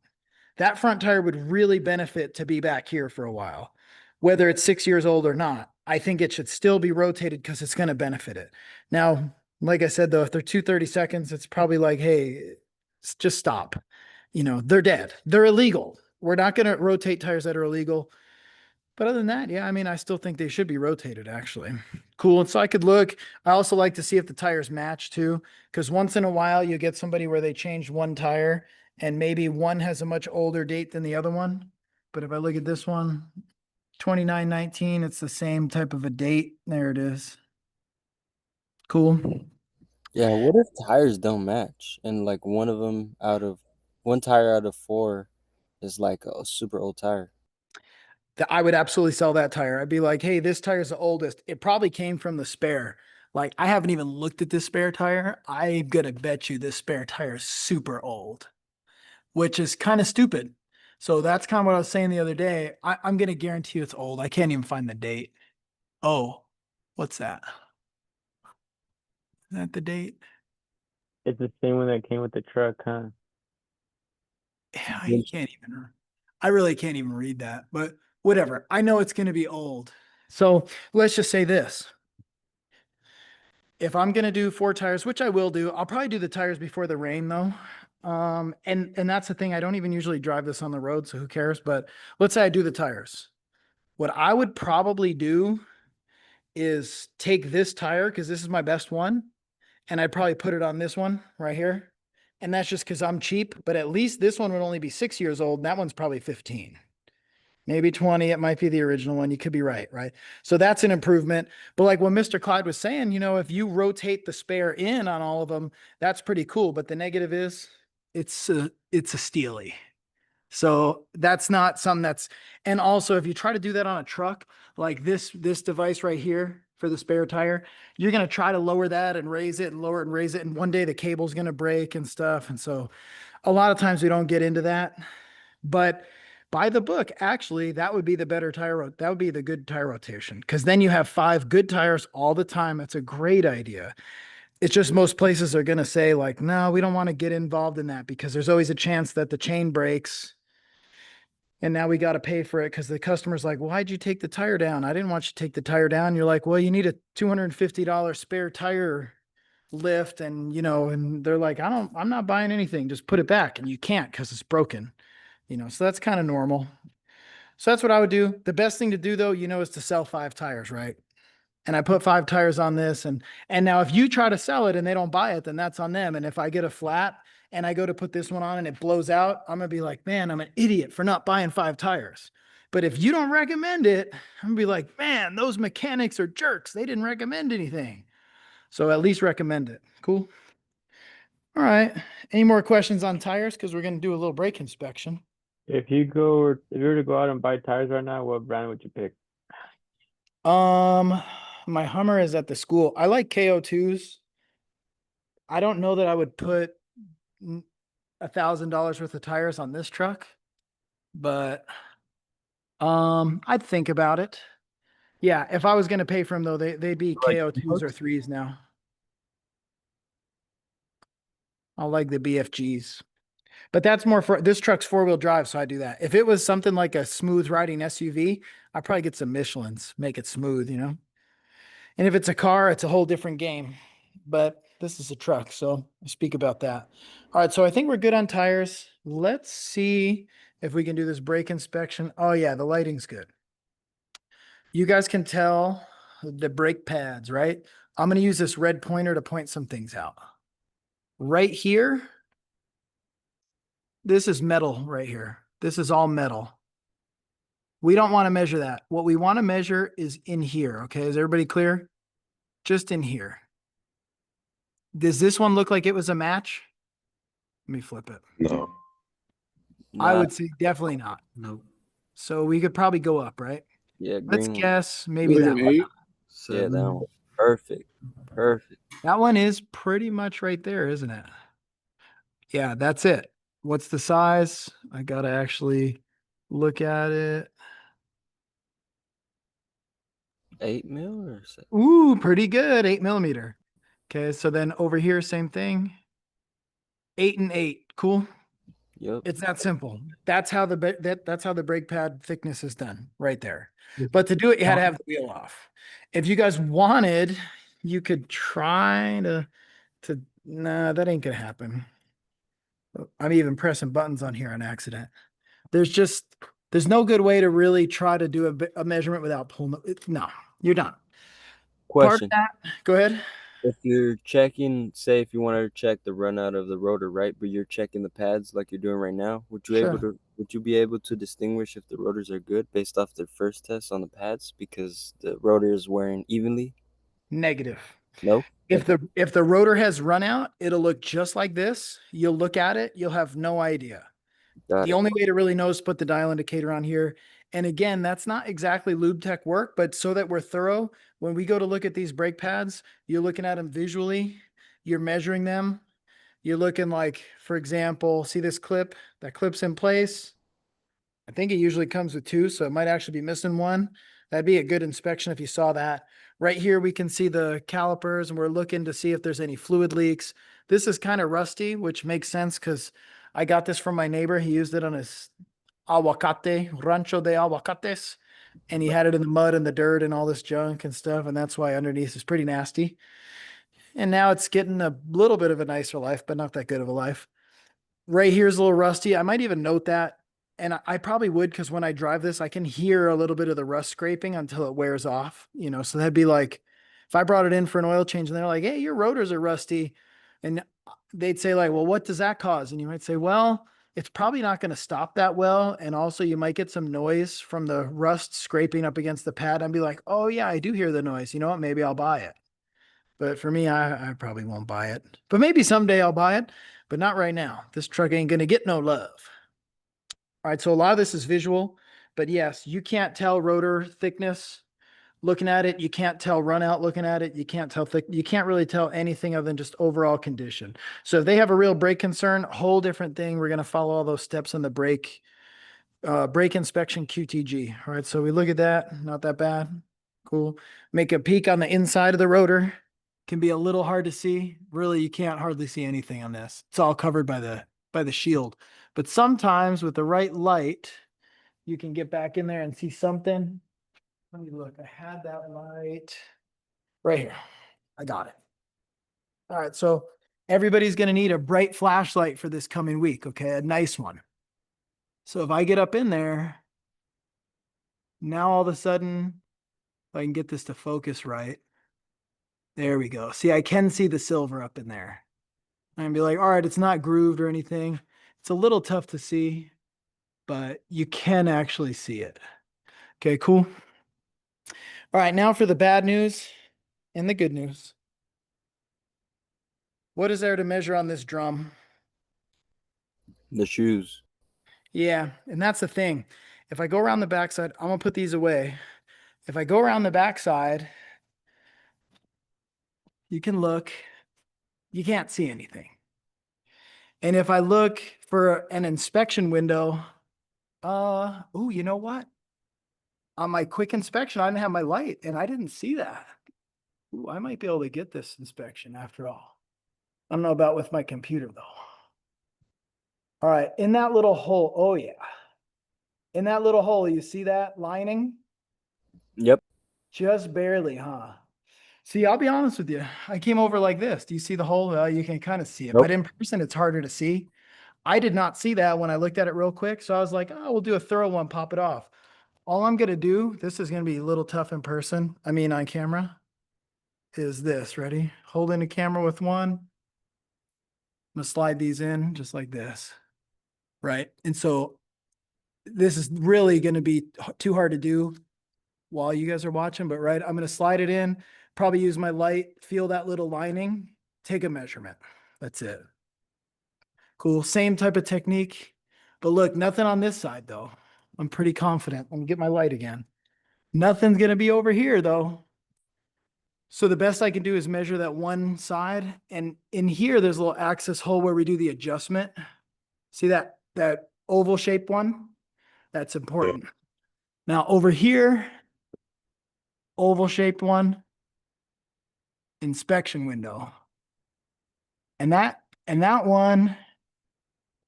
Speaker 1: That front tire would really benefit to be back here for a while, whether it's 6 years old or not. I think it should still be rotated because it's going to benefit it. Now, like I said, though, if they're 2 30 seconds, it's probably like, hey, just stop. They're dead. They're illegal. We're not going to rotate tires that are illegal. But other than that, yeah, I mean, I still think they should be rotated actually. Cool. And so I could look. I also like to see if the tires match too, because once in a while you get somebody where they changed one tire and maybe one has a much older date than the other one. But if I look at this one, 2919, it's the same type of a date. There it is. Cool.
Speaker 2: Yeah, what if tires don't match and like one tire out of 4 is like a super old tire?
Speaker 1: I would absolutely sell that tire. I'd be like, hey, this tire's the oldest. It probably came from the spare. Like, I haven't even looked at this spare tire. I'm gonna bet you this spare tire is super old, which is kind of stupid. So that's kind of what I was saying the other day. I'm gonna guarantee you it's old. I can't even find the date. Oh, what's that? Is that the date?
Speaker 7: It's the same one that came with the truck, huh?
Speaker 1: Yeah, I really can't even read that, but whatever. I know it's gonna be old. So let's just say this. If I'm gonna do 4 tires, which I will do, I'll probably do the tires before the rain though. And that's the thing. I don't even usually drive this on the road, so who cares? But let's say I do the tires. What I would probably do is take this tire, because this is my best one, and I'd probably put it on this one right here. And that's just because I'm cheap, but at least this one would only be 6 years old, and that one's probably 15. Maybe 20. It might be the original one. You could be right, right? So that's an improvement. But like what Mr. Clyde was saying, if you rotate the spare in on all of them, that's pretty cool. But the negative is it's a Steely. So that's not something that's, and also if you try to do that on a truck, like this device right here for the spare tire, you're going to try to lower that and raise it and lower it and raise it. And one day the cable's going to break and stuff. And so a lot of times we don't get into that, but by the book, actually, that would be the better that would be the good tire rotation. Because then you have 5 good tires all the time. It's a great idea. It's just most places are going to say like, no, we don't want to get involved in that because there's always a chance that the chain breaks. And now we got to pay for it because the customer's like, why'd you take the tire down? I didn't want you to take the tire down. You're like, well, you need a $250 spare tire lift. And, and they're like, I'm not buying anything. Just put it back. And you can't because it's broken, so that's kind of normal. So that's what I would do. The best thing to do though, is to sell 5 tires, right? And I put 5 tires on this. And now if you try to sell it and they don't buy it, then that's on them. And if I get a flat and I go to put this one on and it blows out, I'm going to be like, man, I'm an idiot for not buying 5 tires. But if you don't recommend it, I'm going to be like, man, those mechanics are jerks. They didn't recommend anything. So at least recommend it. Cool. All right. Any more questions on tires? Because we're going to do a little brake inspection.
Speaker 7: If you were to go out and buy tires right now, what brand would you pick?
Speaker 1: My Hummer is at the school. I like KO2s. I don't know that I would put $1,000 worth of tires on this truck, but I'd think about it. Yeah, if I was going to pay for them though, they'd be KO2s or 3s now. I like the BFGs. But that's more for this truck's 4-wheel drive, so I do that. If it was something like a smooth riding SUV, I'd probably get some Michelins, make it smooth, And if it's a car, it's a whole different game. But this is a truck, so I speak about that. All right, so I think we're good on tires. Let's see if we can do this brake inspection. Oh yeah, the lighting's good. You guys can tell the brake pads, right? I'm going to use this red pointer to point some things out. Right here, this is metal right here. This is all metal. We don't want to measure that. What we want to measure is in here. Okay. Is everybody clear? Just in here. Does this one look like it was a match? Let me flip it.
Speaker 4: No.
Speaker 1: I
Speaker 2: Nah,
Speaker 1: would say definitely not.
Speaker 6: No.
Speaker 1: So we could probably go up, right?
Speaker 2: yeah,
Speaker 1: Let's
Speaker 2: green one.
Speaker 1: guess maybe
Speaker 11: Like
Speaker 1: that
Speaker 11: an
Speaker 1: one.
Speaker 11: 8.
Speaker 2: Yeah, that
Speaker 6: 7.
Speaker 2: one. Perfect. Perfect.
Speaker 1: That one is pretty much right there, isn't it? Yeah, that's it. What's the size? I got to actually look at it.
Speaker 2: 8 mil or so?
Speaker 1: Ooh, pretty good. 8mm. Okay, so then over here, same thing. 8 and 8. Cool.
Speaker 2: Yep.
Speaker 1: It's that simple. That's how that's how the brake pad thickness is done right there. But to do it, you had to have the wheel off. If you guys wanted, you could try to nah, that ain't gonna happen. I'm even pressing buttons on here on accident. There's no good way to really try to do a measurement without pulling no, you're done. Part of
Speaker 2: Question.
Speaker 1: that, go ahead.
Speaker 2: If you're checking, say if you wanted to check the run out of the rotor, right, but you're checking the pads like you're doing right now, would you be able to distinguish if the rotors are good based off the first test on the pads because the rotor is wearing evenly?
Speaker 1: Negative.
Speaker 2: No?
Speaker 1: If the rotor has run out, it'll look just like this. You'll look at it, you'll have no idea.
Speaker 2: Got
Speaker 1: The
Speaker 2: it.
Speaker 1: only way to really know is to put the dial indicator on here. And again, that's not exactly lube tech work, but so that we're thorough, when we go to look at these brake pads, you're looking at them visually, you're measuring them. You're looking like, for example, see this clip that clips in place. I think it usually comes with 2, so it might actually be missing one. That'd be a good inspection if you saw that. Right here, we can see the calipers and we're looking to see if there's any fluid leaks. This is kind of rusty, which makes sense because I got this from my neighbor. He used it on his aguacate, rancho de aguacates, and he had it in the mud and the dirt and all this junk and stuff. And that's why underneath is pretty nasty. And now it's getting a little bit of a nicer life, but not that good of a life. Right here is a little rusty. I might even note that. and I probably would, because when I drive this, I can hear a little bit of the rust scraping until it wears off, you know, so that'd be like, if I brought it in for an oil change and they're like, hey, your rotors are rusty. And they'd say like, well, what does that cause? And you might say, well, it's probably not going to stop that well. And also you might get some noise from the rust scraping up against the pad. I'd be like, oh yeah, I do hear the noise. You know what? Maybe I'll buy it. But for me, I probably won't buy it. But maybe someday I'll buy it, but not right now. This truck ain't going to get no love. All right, so a lot of this is visual, but yes, you can't tell rotor thickness looking at it. You can't tell run out looking at it. You can't tell thick. You can't really tell anything other than just overall condition. So if they have a real brake concern, whole different thing. We're going to follow all those steps in the brake inspection QTG. All right, so we look at that. Not that bad. Cool. Make a peek on the inside of the rotor. Can be a little hard to see. Really, you can't hardly see anything on this. It's all covered by the shield. But sometimes with the right light, you can get back in there and see something. Let me look. I had that light right here. I got it. All right. So everybody's going to need a bright flashlight for this coming week. Okay. A nice one. So if I get up in there, now all of a sudden, if I can get this to focus right. There we go. See, I can see the silver up in there. I'm gonna be like, all right, it's not grooved or anything. It's a little tough to see, but you can actually see it. Okay, cool. All right, now for the bad news and the good news. What is there to measure on this drum?
Speaker 2: The shoes.
Speaker 1: Yeah, and that's the thing. If I go around the backside, I'm gonna put these away. If I go around the backside, you can look, you can't see anything. And if I look for an inspection window, oh, you know what? On my quick inspection, I didn't have my light and I didn't see that. Ooh, I might be able to get this inspection after all. I don't know about with my computer though. All right, in that little hole, oh yeah. In that little hole, you see that lining?
Speaker 2: Yep.
Speaker 1: Just barely, huh? See, I'll be honest with you. I came over like this. Do you see the hole? You can kind of see it,
Speaker 2: Nope.
Speaker 1: but in person, it's harder to see. I did not see that when I looked at it real quick. So I was like, oh, we'll do a thorough one, pop it off. All I'm going to do, this is going to be a little tough in person. I mean, on camera, is this. Ready? Holding the camera with one. I'm going to slide these in just like this. Right. And so this is really going to be too hard to do while you guys are watching, but right, I'm going to slide it in, probably use my light, feel that little lining, take a measurement. That's it. Cool. Same type of technique, but look, nothing on this side though. I'm pretty confident. Let me get my light again. Nothing's going to be over here though. So the best I can do is measure that one side. And in here, there's a little access hole where we do the adjustment. See that oval shaped one? That's important. Now over here, oval shaped one, inspection window. And that one,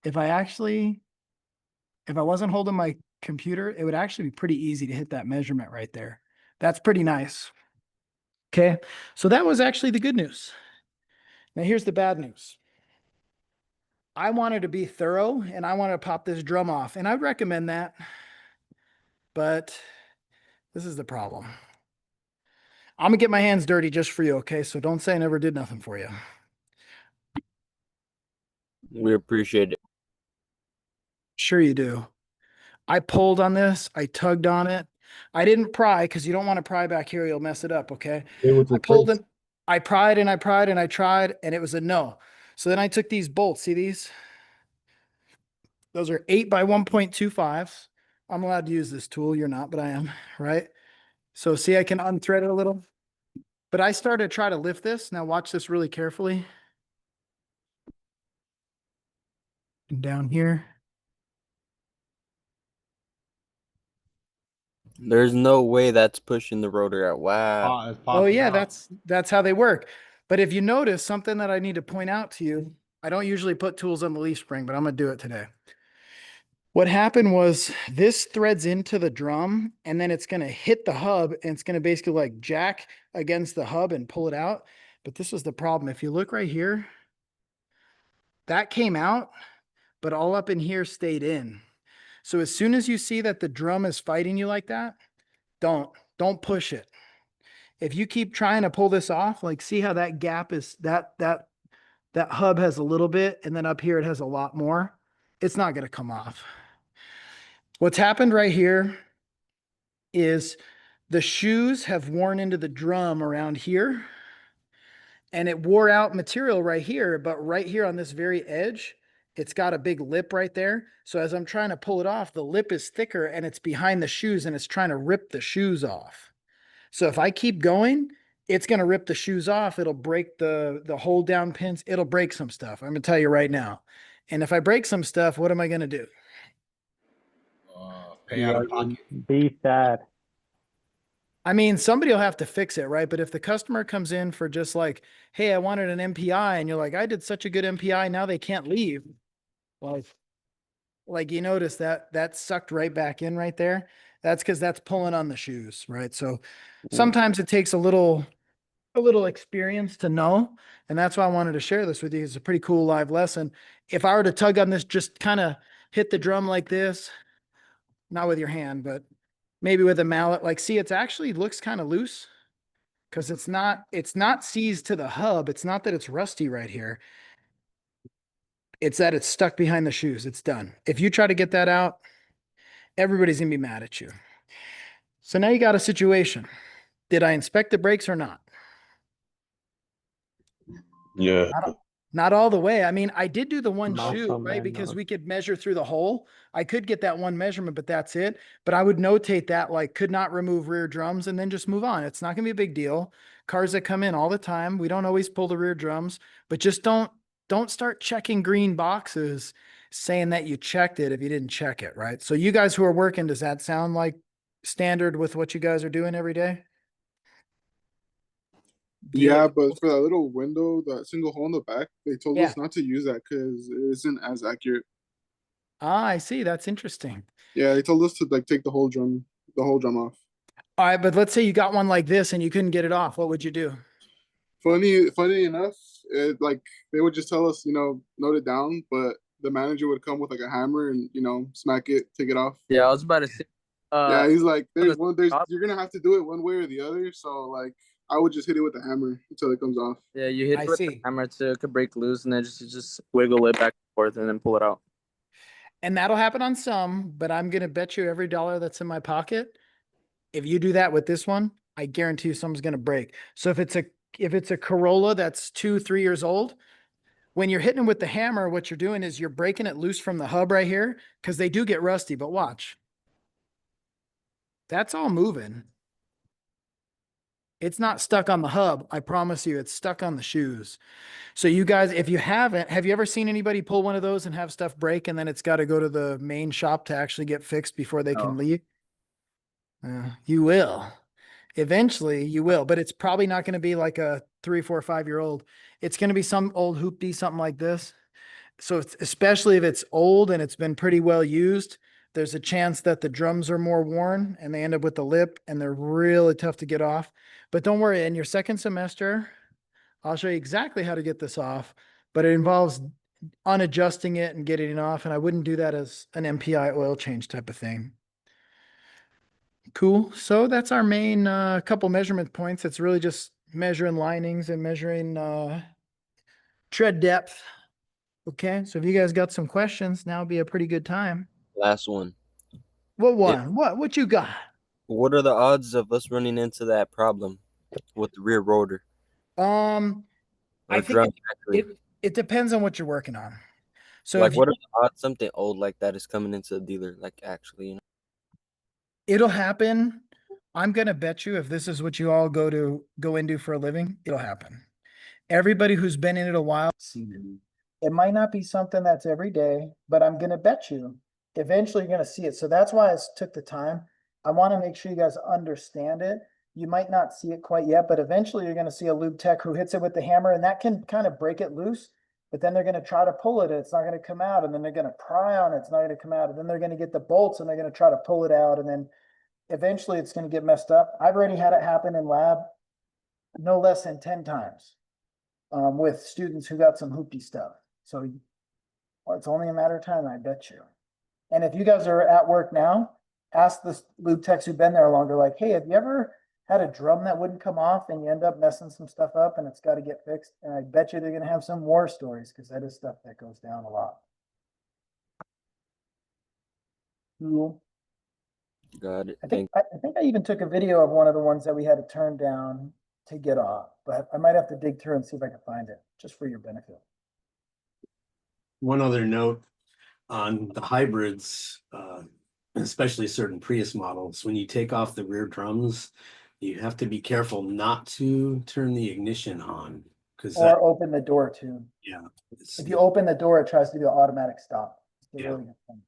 Speaker 1: if I wasn't holding my computer, it would actually be pretty easy to hit that measurement right there. That's pretty nice. Okay. So that was actually the good news. Now here's the bad news. I wanted to be thorough and I wanted to pop this drum off, and I'd recommend that, but this is the problem. I'm gonna get my hands dirty just for you. Okay. So don't say I never did nothing for you.
Speaker 2: We appreciate it.
Speaker 1: Sure you do. I pulled on this. I tugged on it. I didn't pry because you don't want to pry back here. You'll mess it up. Okay. I pulled it. I pried and I pried and I tried, and it was a no. So then I took these bolts. See these? Those are 8 by 1.25. I'm allowed to use this tool. You're not, but I am, right? So see, I can unthread it a little. But I started to try to lift this. Now watch this really carefully. And down here.
Speaker 2: There's no way that's pushing the rotor out. Wow.
Speaker 1: Oh yeah, that's how they work. But if you notice something that I need to point out to you, I don't usually put tools on the leaf spring, but I'm going to do it today. What happened was this threads into the drum and then it's going to hit the hub and it's going to basically like jack against the hub and pull it out. But this was the problem. If you look right here, that came out, but all up in here stayed in. So as soon as you see that the drum is fighting you like that, don't push it. If you keep trying to pull this off, like see how that gap is that hub has a little bit and then up here it has a lot more. It's not going to come off. What's happened right here is the shoes have worn into the drum around here and it wore out material right here, but right here on this very edge, it's got a big lip right there. So as I'm trying to pull it off, the lip is thicker and it's behind the shoes and it's trying to rip the shoes off. So if I keep going, it's going to rip the shoes off. It'll break the hold down pins. It'll break some stuff. I'm going to tell you right now. And if I break some stuff, what am I going to do?
Speaker 6: Pay out of pocket.
Speaker 7: Be sad.
Speaker 1: I mean, somebody will have to fix it, right? But if the customer comes in for just like, hey, I wanted an MPI, and you're like, I did such a good MPI, now they can't leave. Like you notice that sucked right back in right there. That's because that's pulling on the shoes, right? So sometimes it takes a little experience to know. And that's why I wanted to share this with you. It's a pretty cool live lesson. If I were to tug on this, just kind of hit the drum like this, not with your hand, but maybe with a mallet, like, see, it's actually looks kind of loose because it's not seized to the hub. It's not that it's rusty right here. It's that it's stuck behind the shoes. It's done. If you try to get that out, everybody's gonna be mad at you. So now you got a situation. Did I inspect the brakes or not?
Speaker 4: Yeah.
Speaker 1: Not all the way. I mean, I did do the one
Speaker 7: Muscle
Speaker 1: shoe, right?
Speaker 7: man,
Speaker 1: Because
Speaker 7: no.
Speaker 1: we could measure through the hole. I could get that one measurement, but that's it. But I would notate that like could not remove rear drums and then just move on. It's not gonna be a big deal. Cars that come in all the time, we don't always pull the rear drums, but just don't start checking green boxes saying that you checked it if you didn't check it, right? So you guys who are working, does that sound like standard with what you guys are doing every day?
Speaker 11: Yeah, but for that little window, that single hole in the back, they told
Speaker 1: Yeah.
Speaker 11: us not to use that because it isn't as accurate.
Speaker 1: Ah, I see. That's interesting.
Speaker 11: Yeah, they told us to like take the whole drum off.
Speaker 1: All right, but let's say you got one like this and you couldn't get it off. What would you do?
Speaker 11: Funny enough, it like they would just tell us, note it down, but the manager would come with like a hammer and smack it, take it off.
Speaker 5: Yeah, I was about to say.
Speaker 11: Yeah, he's like, you're gonna have to do it one way or the other. So like, I would just hit it with the hammer until it comes off.
Speaker 5: Yeah, you hit
Speaker 1: I
Speaker 5: it with
Speaker 1: see.
Speaker 5: the hammer too. It could break loose, and then just wiggle it back and forth, and then pull it out.
Speaker 1: And that'll happen on some, but I'm gonna bet you every dollar that's in my pocket, if you do that with this one, I guarantee you something's gonna break. So if it's a Corolla that's 2-3 years old, when you're hitting it with the hammer, what you're doing is you're breaking it loose from the hub right here because they do get rusty. But watch, that's all moving. It's not stuck on the hub. I promise you, it's stuck on the shoes. So you guys, if you haven't, have you ever seen anybody pull one of those and have stuff break and then it's got to go to the main shop to actually get fixed before they can leave? You will. Eventually you will, but it's probably not going to be like a 3, 4, 5-year-old. It's going to be some old hoopty, something like this. So especially if it's old and it's been pretty well used, there's a chance that the drums are more worn and they end up with the lip and they're really tough to get off. But don't worry, in your second semester, I'll show you exactly how to get this off, but it involves unadjusting it and getting it off. And I wouldn't do that as an MPI oil change type of thing. Cool. So that's our main couple measurement points. It's really just measuring linings and measuring tread depth. Okay. So if you guys got some questions, now would be a pretty good time.
Speaker 2: Last one.
Speaker 1: What one? What you got?
Speaker 2: What are the odds of us running into that problem with the rear rotor?
Speaker 1: I think it depends on what you're working on. So
Speaker 2: like, what are the odds something old like that is coming into the dealer? Like, actually,
Speaker 1: it'll happen. I'm gonna bet you if this is what you all go into for a living, it'll happen. Everybody who's been in it a while, it might not be something that's every day, but I'm gonna bet you eventually you're gonna see it. So that's why I took the time. I want to make sure you guys understand it. You might not see it quite yet, but eventually you're gonna see a lube tech who hits it with the hammer, and that can kind of break it loose. But then they're gonna try to pull it, and it's not gonna come out, and then they're gonna pry on it, it's not gonna come out, and then they're gonna get the bolts and they're gonna try to pull it out, and then eventually it's gonna get messed up. I've already had it happen in lab no less than 10 times with students who got some hoopty stuff. So it's only a matter of time, I bet you.
Speaker 9: And if you guys are at work now, ask the lube techs who've been there longer, like, hey, have you ever had a drum that wouldn't come off and you end up messing some stuff up and it's got to get fixed? And I bet you they're going to have some war stories because that is stuff that goes down a lot. Cool.
Speaker 2: Got it.
Speaker 9: I think I even took a video of one of the ones that we had to turn down to get off, but I might have to dig through and see if I can find it just for your benefit.
Speaker 13: One other note on the hybrids, especially certain Prius models, when you take off the rear drums, you have to be careful not to turn the ignition on because
Speaker 9: Or open the door too.
Speaker 13: yeah,
Speaker 9: If you open the door, it tries to do an automatic stop. It's a
Speaker 13: Yeah.
Speaker 9: really good thing.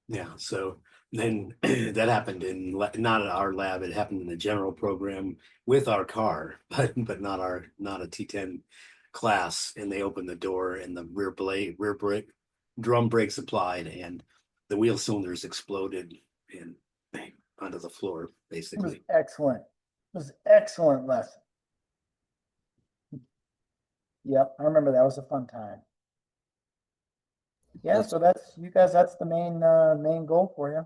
Speaker 13: yeah. So then that happened in not at our lab. It happened in the general program with our car, but not a T10 class. And they opened the door and the rear brake, drum brakes applied, and the wheel cylinders exploded and bang, onto the floor,
Speaker 9: It was
Speaker 13: basically.
Speaker 9: excellent. It was excellent lesson. Yep, I remember that was a fun time. Yeah, so that's you guys, that's the main goal for you.